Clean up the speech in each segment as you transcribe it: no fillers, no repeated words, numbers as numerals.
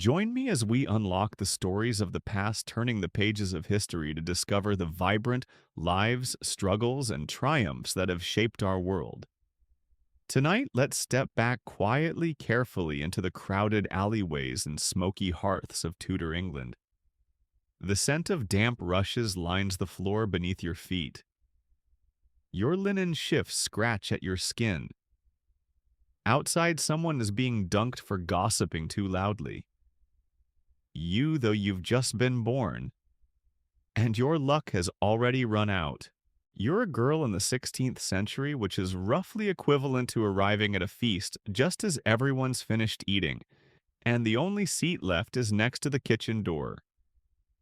Join me as we unlock the stories of the past, turning the pages of history to discover the vibrant lives, struggles, and triumphs that have shaped our world. Tonight, let's step back quietly, carefully into the crowded alleyways and smoky hearths of Tudor England. The scent of damp rushes lines the floor beneath your feet. Your linen shifts scratch at your skin. Outside, someone is being dunked for gossiping too loudly. Though you've just been born, and your luck has already run out. You're a girl in the 16th century, which is roughly equivalent to arriving at a feast just as everyone's finished eating, and the only seat left is next to the kitchen door.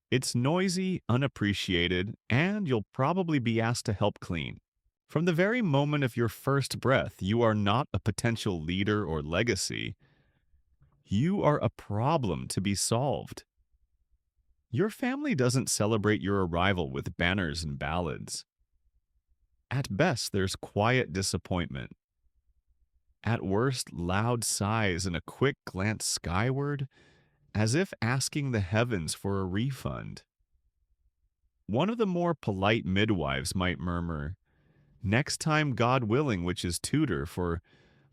It's noisy, unappreciated, and you'll probably be asked to help clean. From the very moment of your first breath, you are not a potential leader or legacy. You are a problem to be solved. Your family doesn't celebrate your arrival with banners and ballads. At best, there's quiet disappointment. At worst, loud sighs and a quick glance skyward, as if asking the heavens for a refund. One of the more polite midwives might murmur, "Next time, God willing," which is Tudor for,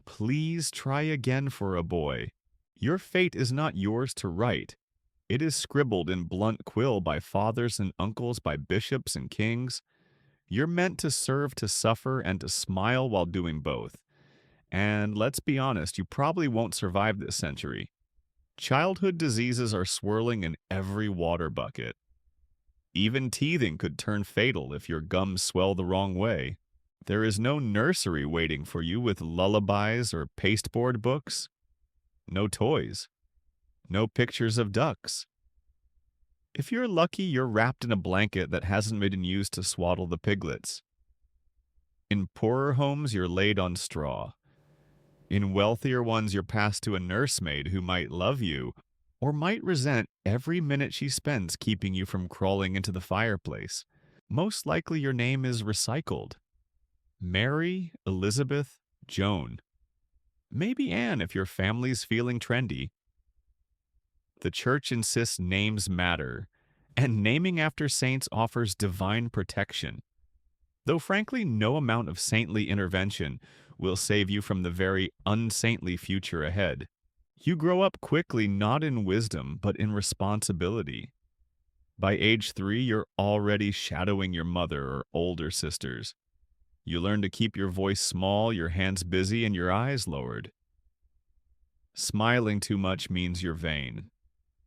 "Please try again for a boy." Your fate is not yours to write. It is scribbled in blunt quill by fathers and uncles, by bishops and kings. You're meant to serve, to suffer, and to smile while doing both. And let's be honest, you probably won't survive this century. Childhood diseases are swirling in every water bucket. Even teething could turn fatal if your gums swell the wrong way. There is no nursery waiting for you with lullabies or pasteboard books. No toys. No pictures of ducks. If you're lucky, you're wrapped in a blanket that hasn't been used to swaddle the piglets. In poorer homes, you're laid on straw. In wealthier ones, you're passed to a nursemaid who might love you or might resent every minute she spends keeping you from crawling into the fireplace. Most likely your name is recycled. Mary, Elizabeth, Joan. Maybe Anne if your family's feeling trendy. The church insists names matter, and naming after saints offers divine protection. Though frankly, no amount of saintly intervention will save you from the very unsaintly future ahead. You grow up quickly not in wisdom, but in responsibility. By age 3, you're already shadowing your mother or older sisters. You learn to keep your voice small, your hands busy, and your eyes lowered. Smiling too much means you're vain.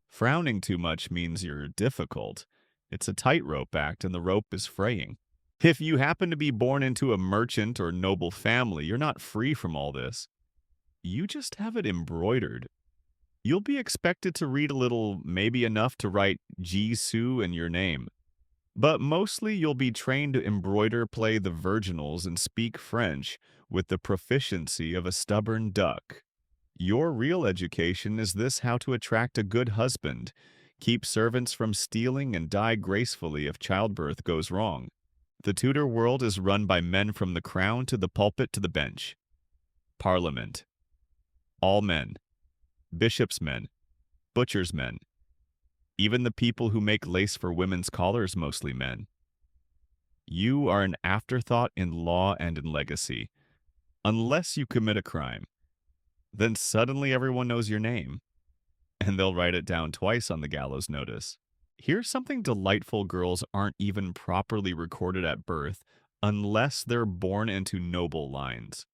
Frowning too much means you're difficult. It's a tightrope act, and the rope is fraying. If you happen to be born into a merchant or noble family, you're not free from all this. You just have it embroidered. You'll be expected to read a little, maybe enough to write Jisoo in your name. But mostly you'll be trained to embroider, play the virginals, and speak French with the proficiency of a stubborn duck. Your real education is this: how to attract a good husband, keep servants from stealing, and die gracefully if childbirth goes wrong. The Tudor world is run by men from the crown to the pulpit to the bench. Parliament. All men. Bishops' men. Butchers' men. Even the people who make lace for women's collars, mostly men. You are an afterthought in law and in legacy. Unless you commit a crime. Then suddenly everyone knows your name, and they'll write it down twice on the gallows notice. Here's something delightful: girls aren't even properly recorded at birth unless they're born into noble lines.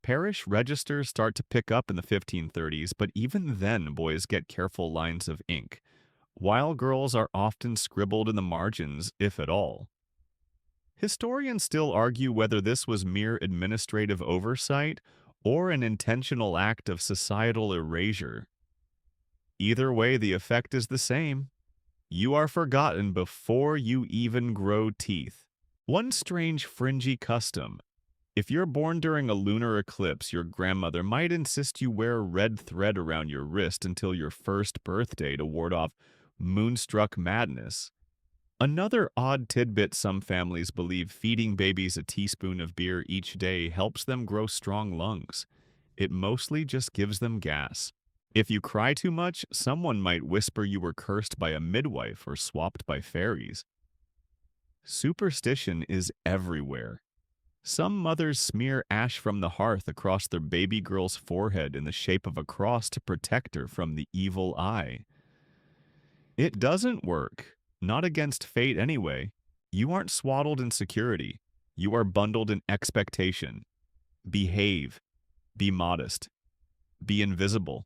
Parish registers start to pick up in the 1530s, but even then boys get careful lines of ink, while girls are often scribbled in the margins, if at all. Historians still argue whether this was mere administrative oversight or an intentional act of societal erasure. Either way, the effect is the same. You are forgotten before you even grow teeth. One strange fringy custom: if you're born during a lunar eclipse, your grandmother might insist you wear a red thread around your wrist until your first birthday to ward off moonstruck madness. Another odd tidbit: some families believe feeding babies a teaspoon of beer each day helps them grow strong lungs. It mostly just gives them gas. If you cry too much, someone might whisper you were cursed by a midwife or swapped by fairies. Superstition is everywhere. Some mothers smear ash from the hearth across their baby girl's forehead in the shape of a cross to protect her from the evil eye. It doesn't work. Not against fate anyway. You aren't swaddled in security. You are bundled in expectation. Behave. Be modest. Be invisible.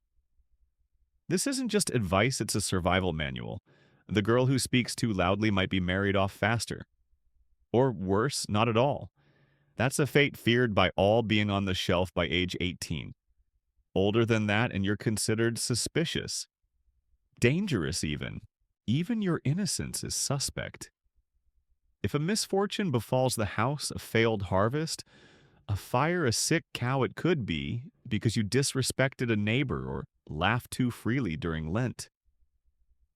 This isn't just advice, it's a survival manual. The girl who speaks too loudly might be married off faster. Or worse, not at all. That's a fate feared by all being on the shelf by age 18. Older than that and you're considered suspicious. Dangerous even. Even your innocence is suspect. If a misfortune befalls the house, a failed harvest, a fire, a sick cow, it could be because you disrespected a neighbor or laughed too freely during Lent.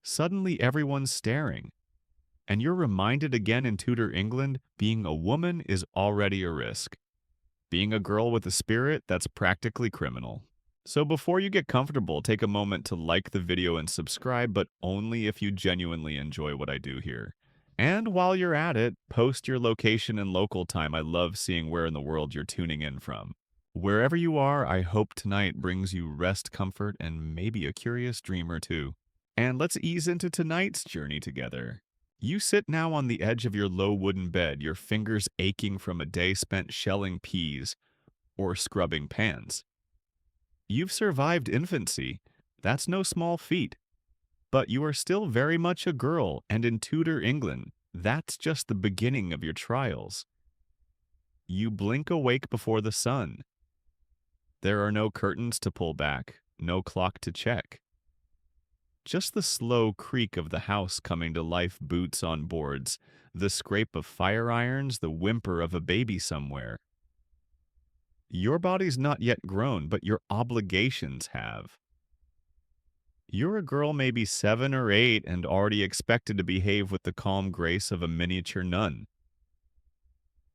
Suddenly everyone's staring, and you're reminded again in Tudor England, being a woman is already a risk. Being a girl with a spirit, that's practically criminal. So before you get comfortable, take a moment to like the video and subscribe, but only if you genuinely enjoy what I do here. And while you're at it, post your location and local time. I love seeing where in the world you're tuning in from. Wherever you are, I hope tonight brings you rest, comfort, and maybe a curious dream or two. And let's ease into tonight's journey together. You sit now on the edge of your low wooden bed, your fingers aching from a day spent shelling peas or scrubbing pans. You've survived infancy. That's no small feat. But you are still very much a girl, and in Tudor England, that's just the beginning of your trials. You blink awake before the sun. There are no curtains to pull back, no clock to check. Just the slow creak of the house coming to life, boots on boards, the scrape of fire irons, the whimper of a baby somewhere. Your body's not yet grown, but your obligations have. You're a girl maybe 7 or 8 and already expected to behave with the calm grace of a miniature nun.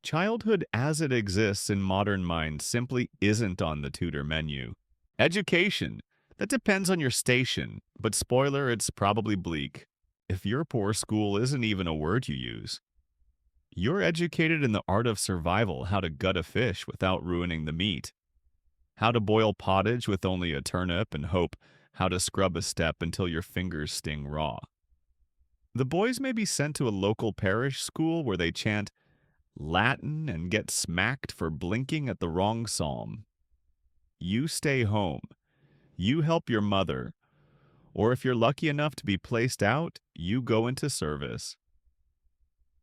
Childhood as it exists in modern minds simply isn't on the Tudor menu. Education. That depends on your station, but spoiler, it's probably bleak. If you're poor, school isn't even a word you use. You're educated in the art of survival, how to gut a fish without ruining the meat, how to boil pottage with only a turnip and hope, how to scrub a step until your fingers sting raw. The boys may be sent to a local parish school where they chant Latin and get smacked for blinking at the wrong psalm. You stay home. You help your mother, or if you're lucky enough to be placed out, you go into service.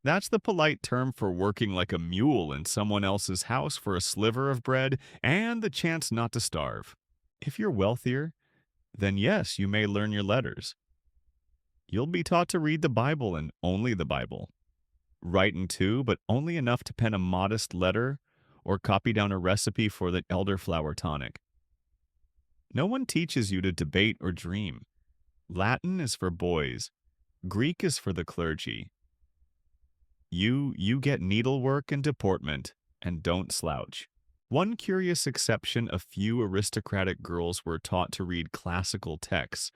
That's the polite term for working like a mule in someone else's house for a sliver of bread and the chance not to starve. If you're wealthier, then yes, you may learn your letters. You'll be taught to read the Bible and only the Bible. Writing too, but only enough to pen a modest letter or copy down a recipe for the elderflower tonic. No one teaches you to debate or dream. Latin is for boys. Greek is for the clergy. You get needlework and deportment, and don't slouch. One curious exception, a few aristocratic girls were taught to read classical texts,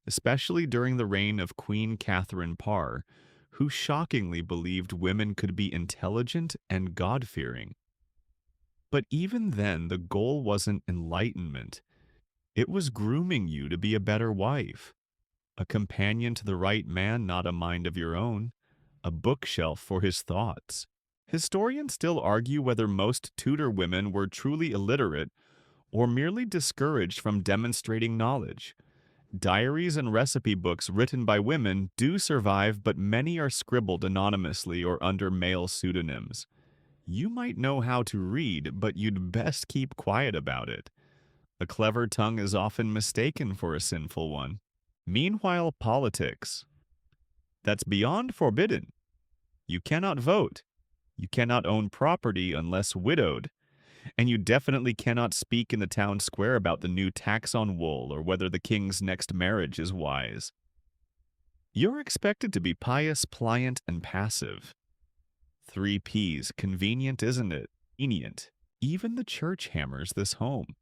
especially during the reign of Queen Catherine Parr, who shockingly believed women could be intelligent and God-fearing. But even then, the goal wasn't enlightenment. It was grooming you to be a better wife, a companion to the right man, not a mind of your own, a bookshelf for his thoughts. Historians still argue whether most Tudor women were truly illiterate or merely discouraged from demonstrating knowledge. Diaries and recipe books written by women do survive, but many are scribbled anonymously or under male pseudonyms. You might know how to read, but you'd best keep quiet about it. A clever tongue is often mistaken for a sinful one. Meanwhile, politics. That's beyond forbidden. You cannot vote. You cannot own property unless widowed. And you definitely cannot speak in the town square about the new tax on wool or whether the king's next marriage is wise. You're expected to be pious, pliant, and passive. 3 Ps. Convenient, isn't it? Convenient. Even the church hammers this home.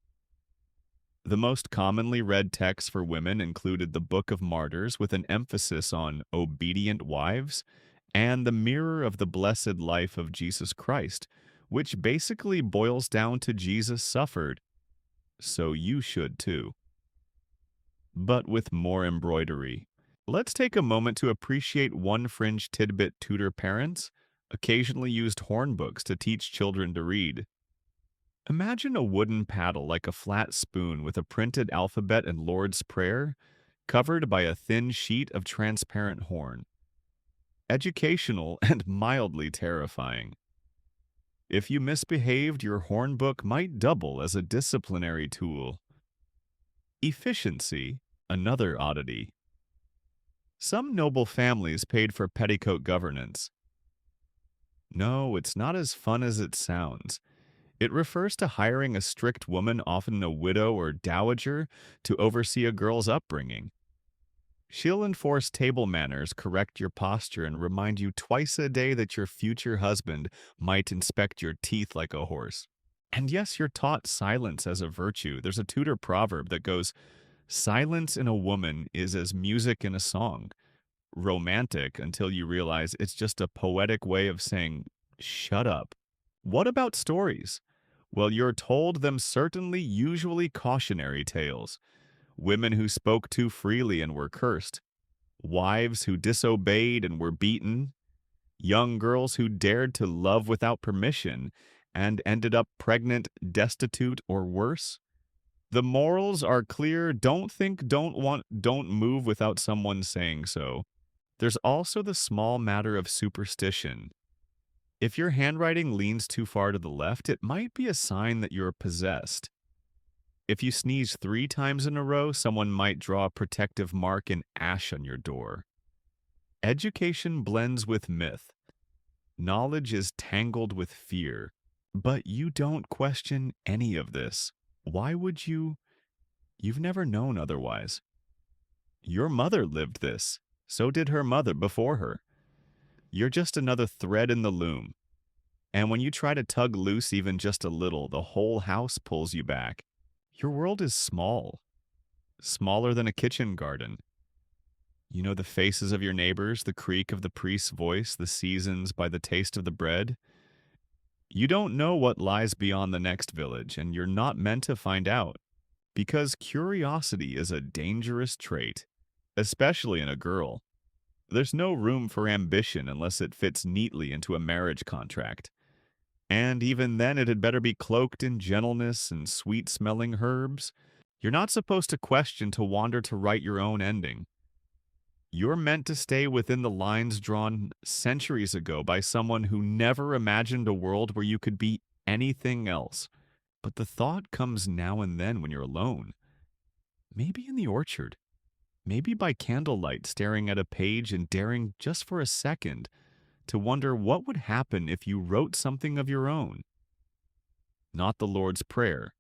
The most commonly read texts for women included the Book of Martyrs with an emphasis on obedient wives and the Mirror of the Blessed Life of Jesus Christ, which basically boils down to Jesus suffered, so you should too, but with more embroidery. Let's take a moment to appreciate one fringe tidbit Tudor parents occasionally used horn books to teach children to read. Imagine a wooden paddle like a flat spoon with a printed alphabet and Lord's Prayer, covered by a thin sheet of transparent horn. Educational and mildly terrifying. If you misbehaved, your horn book might double as a disciplinary tool. Efficiency, another oddity. Some noble families paid for petticoat governance. No, it's not as fun as it sounds. It refers to hiring a strict woman, often a widow or dowager, to oversee a girl's upbringing. She'll enforce table manners, correct your posture, and remind you twice a day that your future husband might inspect your teeth like a horse. And yes, you're taught silence as a virtue. There's a Tudor proverb that goes, "Silence in a woman is as music in a song." Romantic until you realize it's just a poetic way of saying, shut up. What about stories? Well, you're told them certainly, usually cautionary tales. Women who spoke too freely and were cursed. Wives who disobeyed and were beaten. Young girls who dared to love without permission and ended up pregnant, destitute, or worse. The morals are clear. Don't think, don't want, don't move without someone saying so. There's also the small matter of superstition. If your handwriting leans too far to the left, it might be a sign that you're possessed. If you sneeze 3 times in a row, someone might draw a protective mark in ash on your door. Education blends with myth. Knowledge is tangled with fear. But you don't question any of this. Why would you? You've never known otherwise. Your mother lived this. So did her mother before her. You're just another thread in the loom. And when you try to tug loose even just a little, the whole house pulls you back. Your world is small. Smaller than a kitchen garden. You know the faces of your neighbors, the creak of the priest's voice, the seasons by the taste of the bread. You don't know what lies beyond the next village, and you're not meant to find out. Because curiosity is a dangerous trait, especially in a girl. There's no room for ambition unless it fits neatly into a marriage contract. And even then, it had better be cloaked in gentleness and sweet-smelling herbs. You're not supposed to question to wander to write your own ending. You're meant to stay within the lines drawn centuries ago by someone who never imagined a world where you could be anything else. But the thought comes now and then when you're alone. Maybe in the orchard. Maybe by candlelight, staring at a page and daring just for a second to wonder what would happen if you wrote something of your own. Not the Lord's Prayer.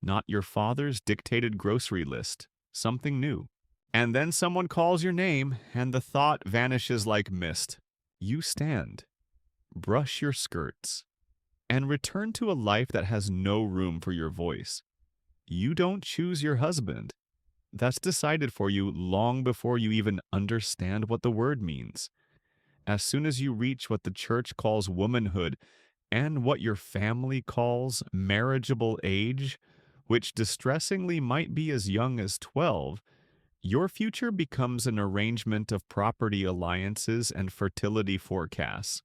Not your father's dictated grocery list. Something new. And then someone calls your name, and the thought vanishes like mist. You stand, brush your skirts, and return to a life that has no room for your voice. You don't choose your husband. That's decided for you long before you even understand what the word means. As soon as you reach what the church calls womanhood and what your family calls marriageable age, which distressingly might be as young as 12, your future becomes an arrangement of property alliances and fertility forecasts.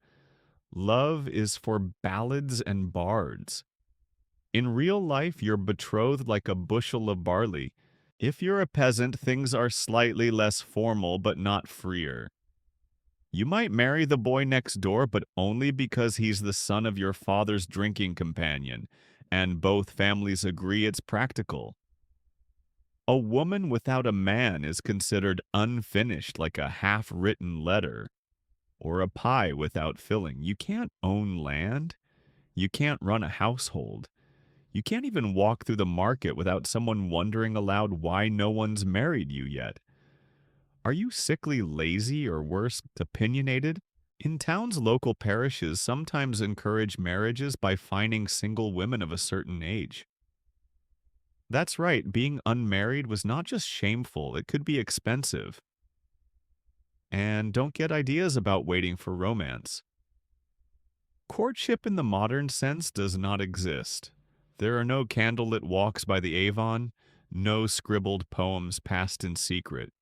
Love is for ballads and bards. In real life, you're betrothed like a bushel of barley. If you're a peasant, things are slightly less formal but not freer. You might marry the boy next door, but only because he's the son of your father's drinking companion, and both families agree it's practical. A woman without a man is considered unfinished, like a half-written letter, or a pie without filling. You can't own land. You can't run a household. You can't even walk through the market without someone wondering aloud why no one's married you yet. Are you sickly lazy or worse, opinionated? In towns, local parishes sometimes encourage marriages by fining single women of a certain age. That's right, being unmarried was not just shameful, it could be expensive. And don't get ideas about waiting for romance. Courtship in the modern sense does not exist. There are no candlelit walks by the Avon, no scribbled poems passed in secret.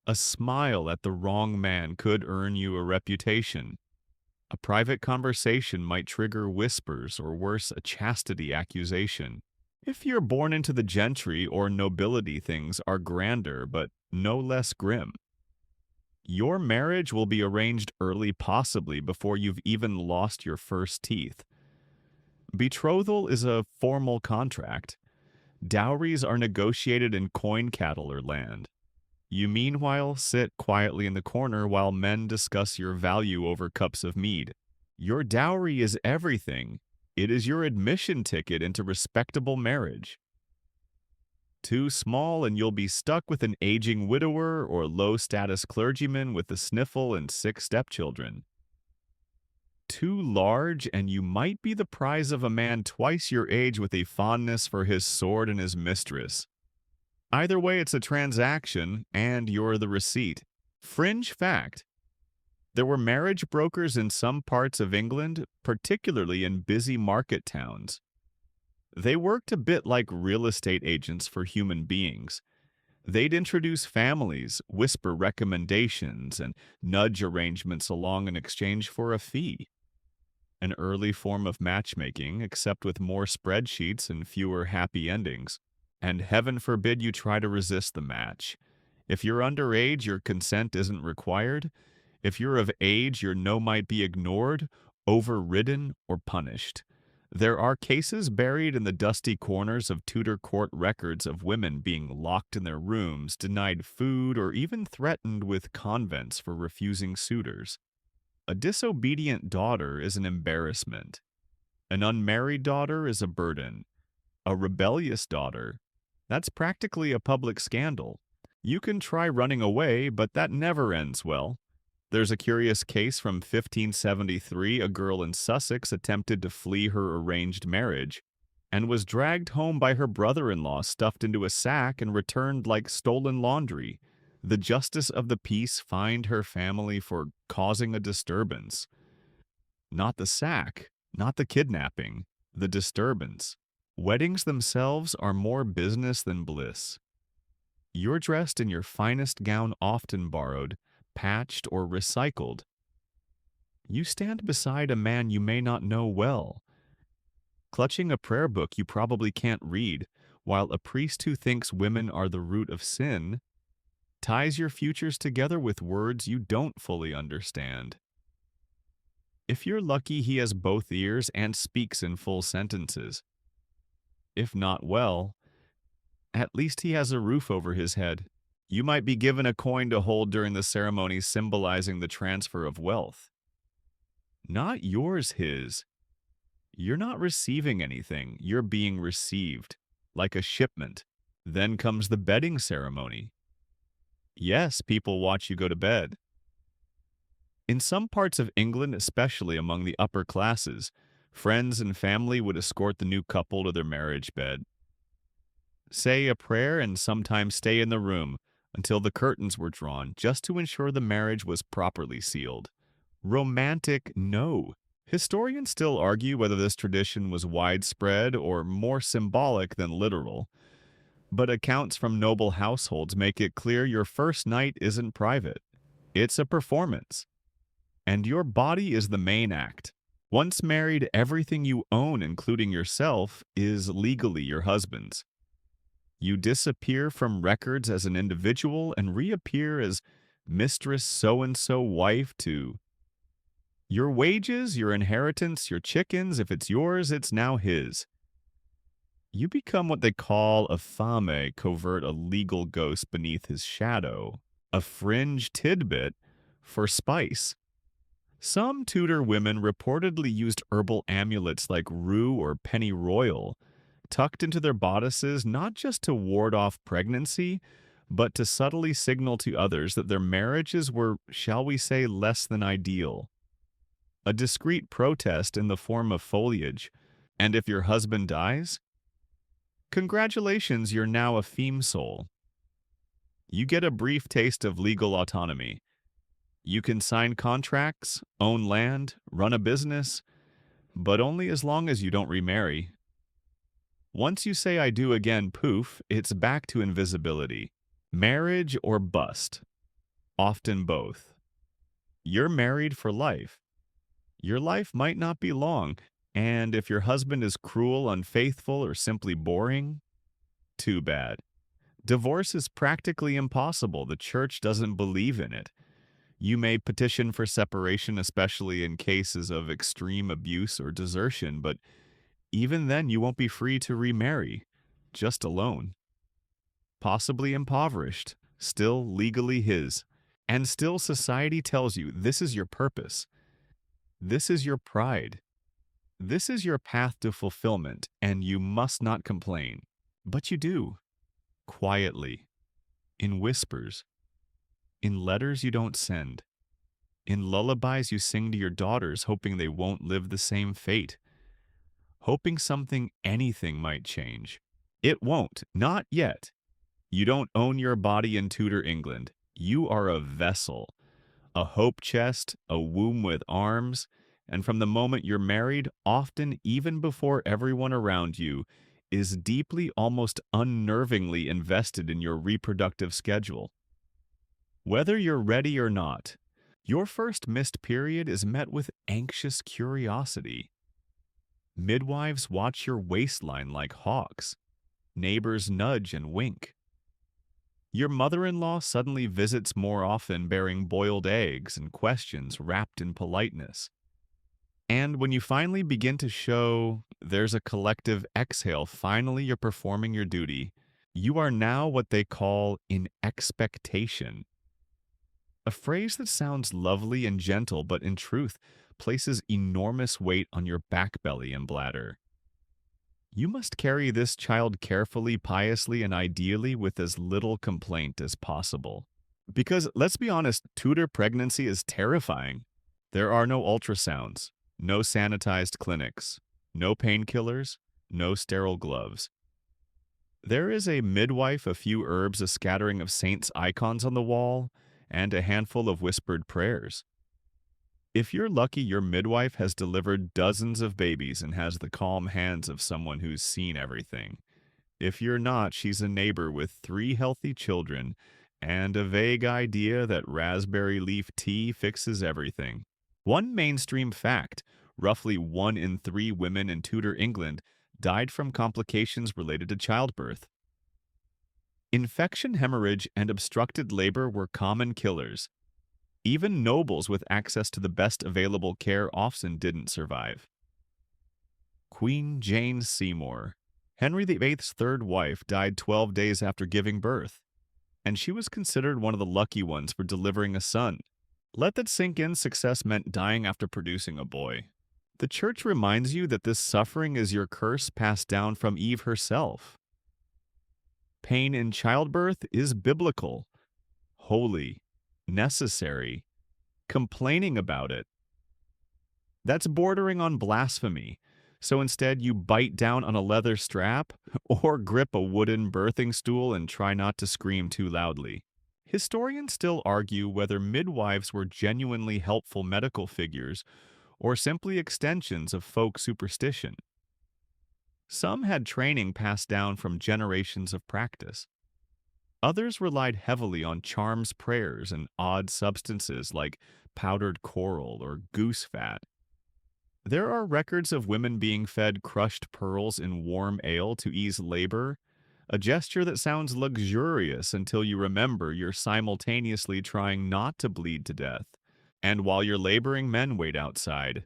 A smile at the wrong man could earn you a reputation. A private conversation might trigger whispers or worse, a chastity accusation. If you're born into the gentry or nobility, things are grander but no less grim. Your marriage will be arranged early, possibly before you've even lost your first teeth. Betrothal is a formal contract. Dowries are negotiated in coin cattler land. You meanwhile sit quietly in the corner while men discuss your value over cups of mead. Your dowry is everything. It is your admission ticket into respectable marriage. Too small and you'll be stuck with an aging widower or low-status clergyman with a sniffle and 6 stepchildren. Too large and you might be the prize of a man twice your age with a fondness for his sword and his mistress. Either way, it's a transaction, and you're the receipt. Fringe fact: there were marriage brokers in some parts of England, particularly in busy market towns. They worked a bit like real estate agents for human beings. They'd introduce families, whisper recommendations, and nudge arrangements along in exchange for a fee. An early form of matchmaking, except with more spreadsheets and fewer happy endings. And heaven forbid you try to resist the match. If you're underage, your consent isn't required. If you're of age, your no might be ignored, overridden, or punished. There are cases buried in the dusty corners of Tudor court records of women being locked in their rooms, denied food, or even threatened with convents for refusing suitors. A disobedient daughter is an embarrassment. An unmarried daughter is a burden. A rebellious daughter, that's practically a public scandal. You can try running away, but that never ends well. There's a curious case from 1573. A girl in Sussex attempted to flee her arranged marriage and was dragged home by her brother-in-law, stuffed into a sack and returned like stolen laundry. The justice of the peace fined her family for causing a disturbance. Not the sack, not the kidnapping, the disturbance. Weddings themselves are more business than bliss. You're dressed in your finest gown, often borrowed, patched, or recycled. You stand beside a man you may not know well, clutching a prayer book you probably can't read, while a priest who thinks women are the root of sin ties your futures together with words you don't fully understand. If you're lucky, he has both ears and speaks in full sentences. If not, well, at least he has a roof over his head. You might be given a coin to hold during the ceremony, symbolizing the transfer of wealth. Not yours, his. You're not receiving anything, you're being received, like a shipment. Then comes the bedding ceremony. Yes, people watch you go to bed. In some parts of England, especially among the upper classes, friends and family would escort the new couple to their marriage bed, say a prayer, and sometimes stay in the room until the curtains were drawn, just to ensure the marriage was properly sealed. Romantic? No. Historians still argue whether this tradition was widespread or more symbolic than literal, but accounts from noble households make it clear your first night isn't private. It's a performance. And your body is the main act. Once married, everything you own, including yourself, is legally your husband's. You disappear from records as an individual and reappear as Mistress So-and-so wife to your wages, your inheritance, your chickens. If it's yours, it's now his. You become what they call a femme, covert, a legal ghost beneath his shadow, a fringe tidbit for spice. Some Tudor women reportedly used herbal amulets like rue or pennyroyal, tucked into their bodices not just to ward off pregnancy, but to subtly signal to others that their marriages were, shall we say, less than ideal. A discreet protest in the form of foliage. And if your husband dies, Congratulations, you're now a feme soul. You get a brief taste of legal autonomy. You can sign contracts, own land, run a business, but only as long as you don't remarry. Once you say I do again, poof, it's back to invisibility. Marriage or bust. Often both. You're married for life. Your life might not be long, and if your husband is cruel, unfaithful, or simply boring, too bad. Divorce is practically impossible. The church doesn't believe in it. You may petition for separation, especially in cases of extreme abuse or desertion, but even then you won't be free to remarry, just alone. Possibly impoverished, still legally his. And still society tells you this is your purpose. This is your pride. This is your path to fulfillment, and you must not complain. But you do, quietly, in whispers, in letters you don't send, in lullabies you sing to your daughters, hoping they won't live the same fate, hoping anything might change. It won't, not yet. You don't own your body in Tudor England. You are a vessel, a hope chest, a womb with arms, and from the moment you're married, often even before everyone around you, is deeply, almost unnervingly invested in your reproductive schedule. Whether you're ready or not, your first missed period is met with anxious curiosity. Midwives watch your waistline like hawks. Neighbors nudge and wink. Your mother-in-law suddenly visits more often bearing boiled eggs and questions wrapped in politeness. And when you finally begin to show there's a collective exhale, finally you're performing your duty, you are now what they call in expectation. A phrase that sounds lovely and gentle, but in truth places enormous weight on your back belly and bladder. You must carry this child carefully, piously, and ideally with as little complaint as possible. Because, let's be honest, Tudor pregnancy is terrifying. There are no ultrasounds, no sanitized clinics, no painkillers, no sterile gloves. There is a midwife, a few herbs, a scattering of saints' icons on the wall, and a handful of whispered prayers. If you're lucky, your midwife has delivered dozens of babies and has the calm hands of someone who's seen everything. If you're not, she's a neighbor with 3 healthy children and a vague idea that raspberry leaf tea fixes everything. One mainstream fact, roughly 1 in 3 women in Tudor England died from complications related to childbirth. Infection, hemorrhage, and obstructed labor were common killers. Even nobles with access to the best available care often didn't survive. Queen Jane Seymour, Henry VIII's third wife, died 12 days after giving birth, and she was considered one of the lucky ones for delivering a son. Let that sink in. Success meant dying after producing a boy. The church reminds you that this suffering is your curse passed down from Eve herself. Pain in childbirth is biblical, holy, necessary. Complaining about it, that's bordering on blasphemy. So instead, you bite down on a leather strap or grip a wooden birthing stool and try not to scream too loudly. Historians still argue whether midwives were genuinely helpful medical figures or simply extensions of folk superstition. Some had training passed down from generations of practice. Others relied heavily on charms, prayers, and odd substances like powdered coral or goose fat. There are records of women being fed crushed pearls in warm ale to ease labor, a gesture that sounds luxurious until you remember you're simultaneously trying not to bleed to death. And while you're laboring, men wait outside.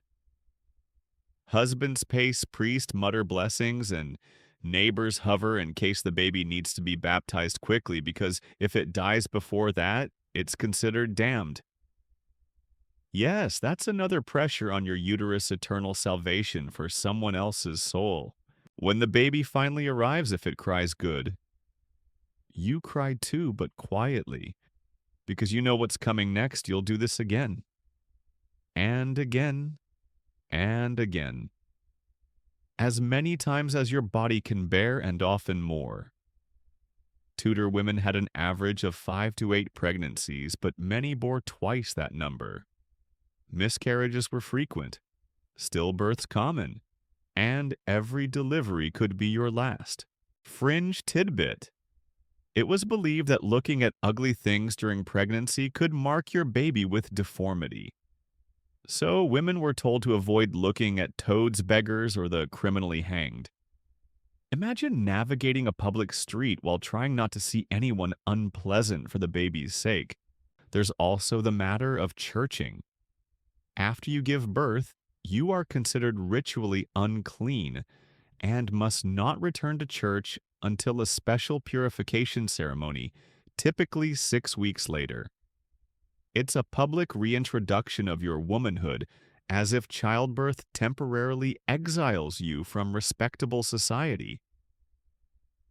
Husbands pace, priest mutter blessings, and neighbors hover in case the baby needs to be baptized quickly, because if it dies before that, it's considered damned. Yes, that's another pressure on your uterus' eternal salvation for someone else's soul. When the baby finally arrives, if it cries good, you cry too, but quietly, because you know what's coming next. You'll do this again, and again, and again. as many times as your body can bear and often more. Tudor women had an average of 5 to 8 pregnancies, but many bore twice that number. Miscarriages were frequent, stillbirths common, and every delivery could be your last. Fringe tidbit. It was believed that looking at ugly things during pregnancy could mark your baby with deformity. So women were told to avoid looking at toads, beggars, or the criminally hanged. Imagine navigating a public street while trying not to see anyone unpleasant for the baby's sake. There's also the matter of churching. After you give birth, you are considered ritually unclean and must not return to church until a special purification ceremony, typically 6 weeks later. It's a public reintroduction of your womanhood, as if childbirth temporarily exiles you from respectable society.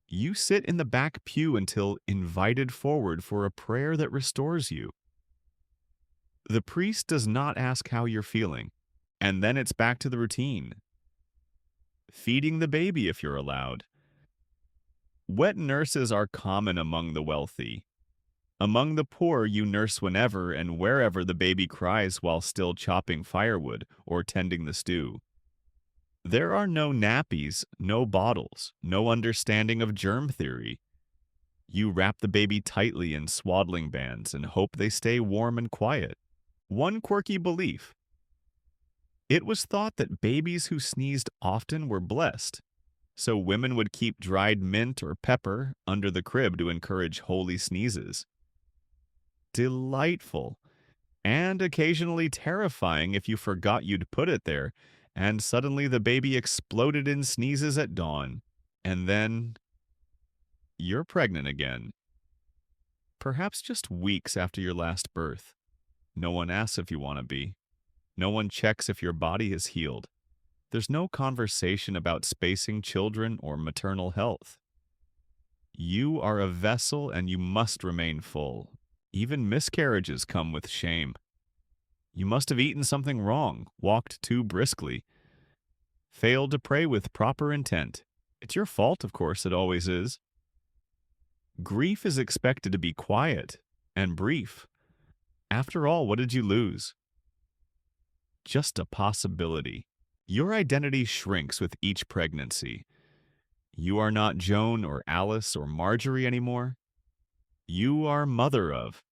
You sit in the back pew until invited forward for a prayer that restores you. The priest does not ask how you're feeling, and then it's back to the routine. Feeding the baby if you're allowed. Wet nurses are common among the wealthy. Among the poor, you nurse whenever and wherever the baby cries while still chopping firewood or tending the stew. There are no nappies, no bottles, no understanding of germ theory. You wrap the baby tightly in swaddling bands and hope they stay warm and quiet. One quirky belief. It was thought that babies who sneezed often were blessed, so women would keep dried mint or pepper under the crib to encourage holy sneezes. Delightful, and occasionally terrifying if you forgot you'd put it there, and suddenly the baby exploded in sneezes at dawn, and then you're pregnant again. Perhaps just weeks after your last birth. No one asks if you want to be. No one checks if your body is healed. There's no conversation about spacing children or maternal health. You are a vessel and you must remain full. Even miscarriages come with shame. You must have eaten something wrong, walked too briskly, failed to pray with proper intent. It's your fault, of course, it always is. Grief is expected to be quiet and brief. After all, what did you lose? Just a possibility. Your identity shrinks with each pregnancy. You are not Joan or Alice or Marjorie anymore. You are mother of.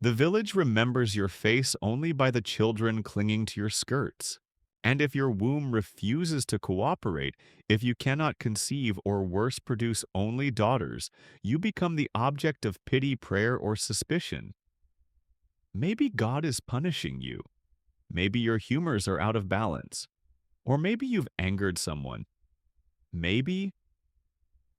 The village remembers your face only by the children clinging to your skirts. And if your womb refuses to cooperate, if you cannot conceive or worse produce only daughters, you become the object of pity, prayer, or suspicion. Maybe God is punishing you. Maybe your humors are out of balance. Or maybe you've angered someone. Maybe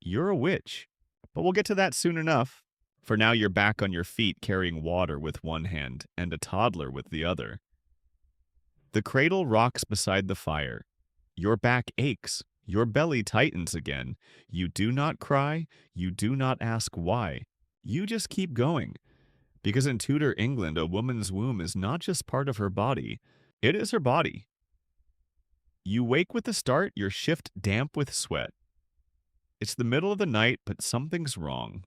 you're a witch. But we'll get to that soon enough. For now, you're back on your feet carrying water with one hand and a toddler with the other. The cradle rocks beside the fire. Your back aches. Your belly tightens again. You do not cry. You do not ask why. You just keep going. Because in Tudor England, a woman's womb is not just part of her body, it is her body. You wake with the start, your shift damp with sweat. It's the middle of the night, but something's wrong.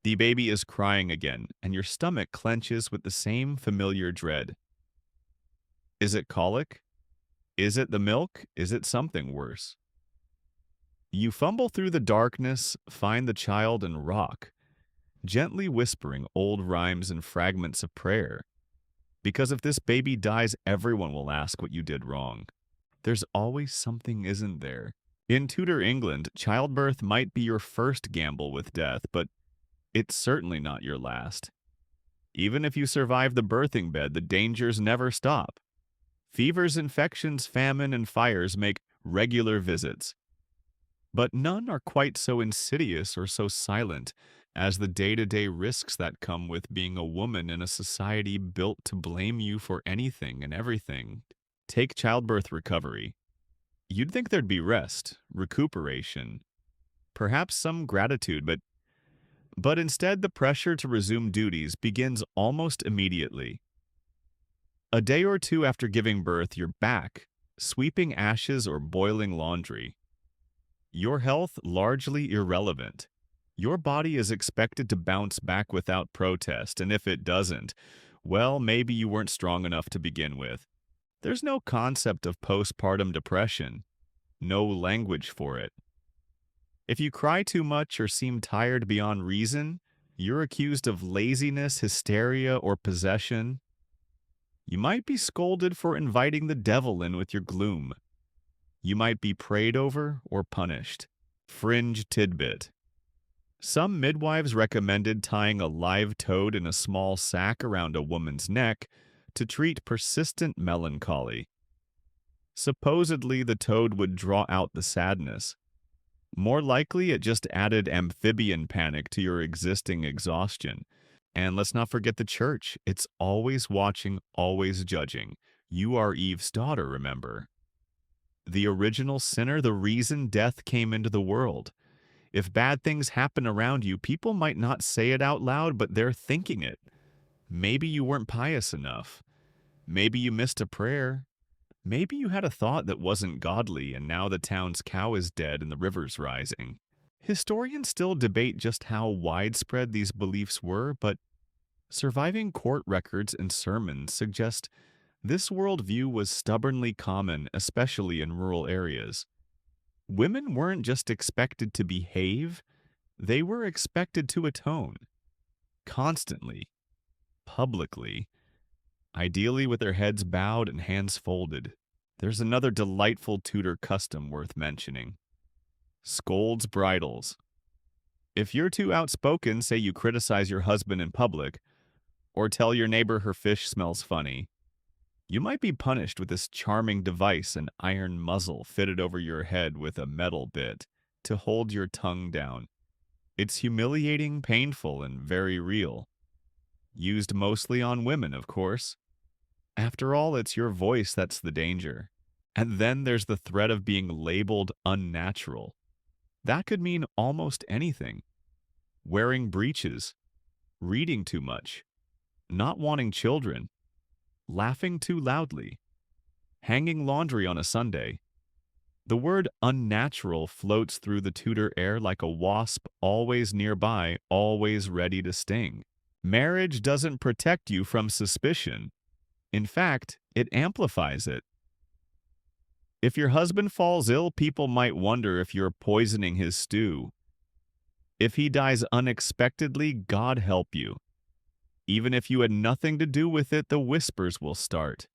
The baby is crying again, and your stomach clenches with the same familiar dread. Is it colic? Is it the milk? Is it something worse? You fumble through the darkness, find the child, and rock, gently whispering old rhymes and fragments of prayer. Because if this baby dies, everyone will ask what you did wrong. There's always something, isn't there? In Tudor England, childbirth might be your first gamble with death, but it's certainly not your last. Even if you survive the birthing bed, the dangers never stop. Fevers, infections, famine, and fires make regular visits. But none are quite so insidious or so silent as the day-to-day risks that come with being a woman in a society built to blame you for anything and everything. Take childbirth recovery. You'd think there'd be rest, recuperation, perhaps some gratitude, but instead the pressure to resume duties begins almost immediately. A day or two after giving birth, you're back, sweeping ashes or boiling laundry. Your health largely irrelevant. Your body is expected to bounce back without protest, and if it doesn't, well, maybe you weren't strong enough to begin with. There's no concept of postpartum depression, no language for it. If you cry too much or seem tired beyond reason, you're accused of laziness, hysteria, or possession. You might be scolded for inviting the devil in with your gloom. You might be prayed over or punished. Fringe tidbit. Some midwives recommended tying a live toad in a small sack around a woman's neck to treat persistent melancholy. Supposedly, the toad would draw out the sadness. More likely, it just added amphibian panic to your existing exhaustion. And let's not forget the church. It's always watching, always judging. You are Eve's daughter, remember? The original sinner, the reason death came into the world. If bad things happen around you, people might not say it out loud, but they're thinking it. Maybe you weren't pious enough. Maybe you missed a prayer. Maybe you had a thought that wasn't godly, and now the town's cow is dead and the river's rising. Historians still debate just how widespread these beliefs were, but surviving court records and sermons suggest this worldview was stubbornly common, especially in rural areas. Women weren't just expected to behave, they were expected to atone. Constantly. Publicly. Ideally with their heads bowed and hands folded. There's another delightful Tudor custom worth mentioning. Scold's bridles. If you're too outspoken, say you criticize your husband in public, or tell your neighbor her fish smells funny, you might be punished with this charming device, an iron muzzle fitted over your head with a metal bit to hold your tongue down. It's humiliating, painful, and very real. Used mostly on women, of course. After all, it's your voice that's the danger. And then there's the threat of being labeled unnatural. That could mean almost anything. Wearing breeches, reading too much, not wanting children, laughing too loudly, hanging laundry on a Sunday. The word unnatural floats through the Tudor air like a wasp, always nearby, always ready to sting. Marriage doesn't protect you from suspicion. In fact, it amplifies it. If your husband falls ill, people might wonder if you're poisoning his stew. If he dies unexpectedly, God help you. Even if you had nothing to do with it, the whispers will start.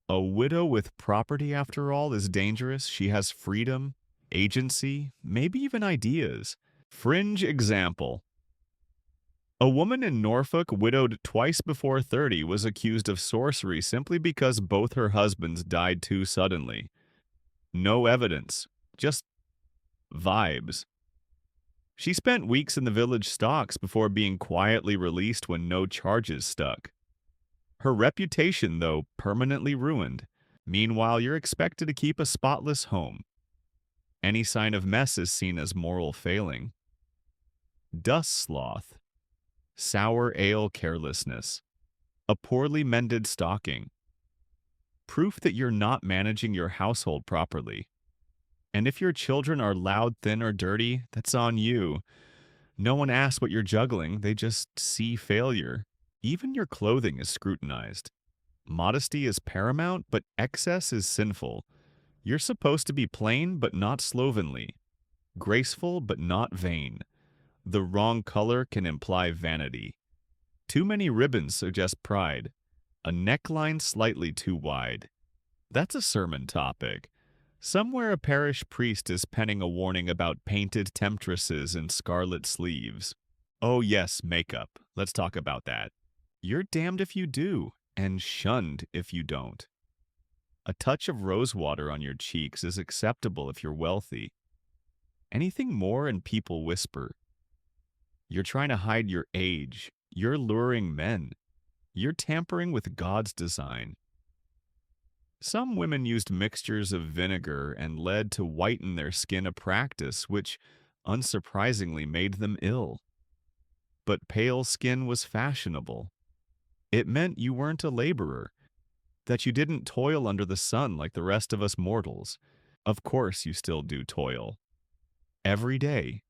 A widow with property, after all, is dangerous. She has freedom, agency, maybe even ideas. Fringe example. A woman in Norfolk, widowed twice before 30, was accused of sorcery simply because both her husbands died too suddenly. No evidence, just vibes. She spent weeks in the village stocks before being quietly released when no charges stuck. Her reputation, though, permanently ruined. Meanwhile, you're expected to keep a spotless home. Any sign of mess is seen as moral failing. Dust sloth. Sour ale carelessness. A poorly mended stocking. Proof that you're not managing your household properly. And if your children are loud, thin, or dirty, that's on you. No one asks what you're juggling, they just see failure. Even your clothing is scrutinized. Modesty is paramount, but excess is sinful. You're supposed to be plain, but not slovenly. Graceful, but not vain. The wrong color can imply vanity. Too many ribbons suggest pride. A neckline slightly too wide. That's a sermon topic. Somewhere a parish priest is penning a warning about painted temptresses and scarlet sleeves. Oh yes, makeup. Let's talk about that. You're damned if you do, and shunned if you don't. A touch of rose water on your cheeks is acceptable if you're wealthy. Anything more and people whisper. You're trying to hide your age. You're luring men. You're tampering with God's design. Some women used mixtures of vinegar and lead to whiten their skin, a practice which, unsurprisingly, made them ill. But pale skin was fashionable. It meant you weren't a laborer. that you didn't toil under the sun like the rest of us mortals. Of course, you still do toil. Every day.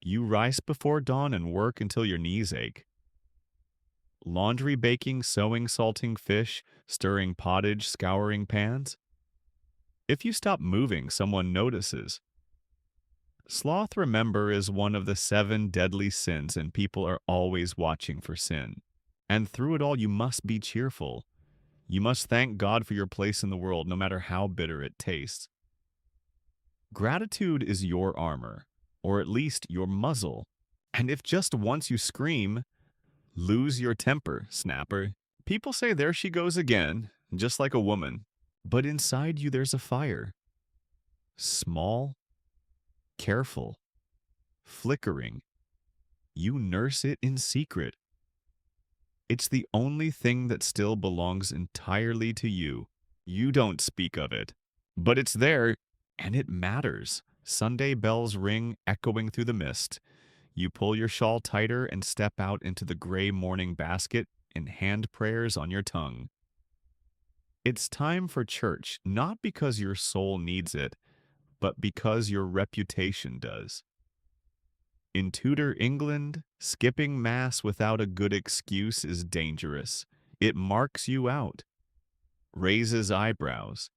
You rise before dawn and work until your knees ache. Laundry, baking, sewing, salting fish, stirring pottage, scouring pans. If you stop moving, someone notices. Sloth, remember, is one of the 7 deadly sins, and people are always watching for sin. And through it all, you must be cheerful. You must thank God for your place in the world, no matter how bitter it tastes. Gratitude is your armor, or at least your muzzle. And if just once you scream, lose your temper, snapper. People say there she goes again, just like a woman. But inside you there's a fire. Small, careful, flickering. You nurse it in secret. It's the only thing that still belongs entirely to you. You don't speak of it, but it's there, and it matters. Sunday bells ring, echoing through the mist. You pull your shawl tighter and step out into the gray morning basket and hand prayers on your tongue. It's time for church, not because your soul needs it, but because your reputation does. In Tudor England, skipping Mass without a good excuse is dangerous. It marks you out, raises eyebrows.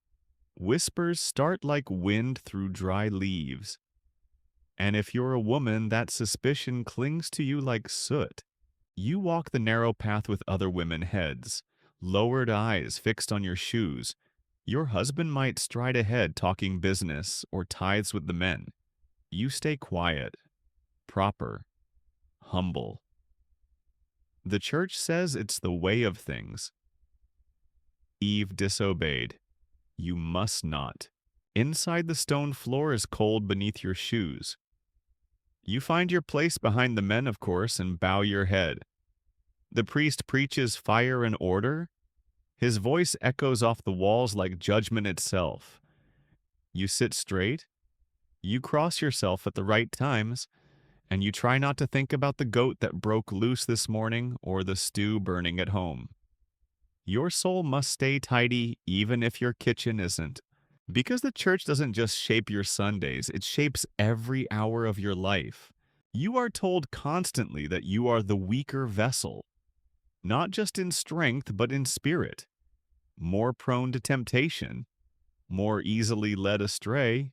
Whispers start like wind through dry leaves. And if you're a woman, that suspicion clings to you like soot. You walk the narrow path with other women heads, lowered eyes fixed on your shoes. Your husband might stride ahead talking business or tithes with the men. You stay quiet, proper, humble. The church says it's the way of things. Eve disobeyed. You must not. Inside the stone floor is cold beneath your shoes. You find your place behind the men, of course, and bow your head. The priest preaches fire and order. His voice echoes off the walls like judgment itself. You sit straight. You cross yourself at the right times, and you try not to think about the goat that broke loose this morning or the stew burning at home. Your soul must stay tidy even if your kitchen isn't. Because the church doesn't just shape your Sundays, it shapes every hour of your life. You are told constantly that you are the weaker vessel, not just in strength but in spirit, more prone to temptation, more easily led astray.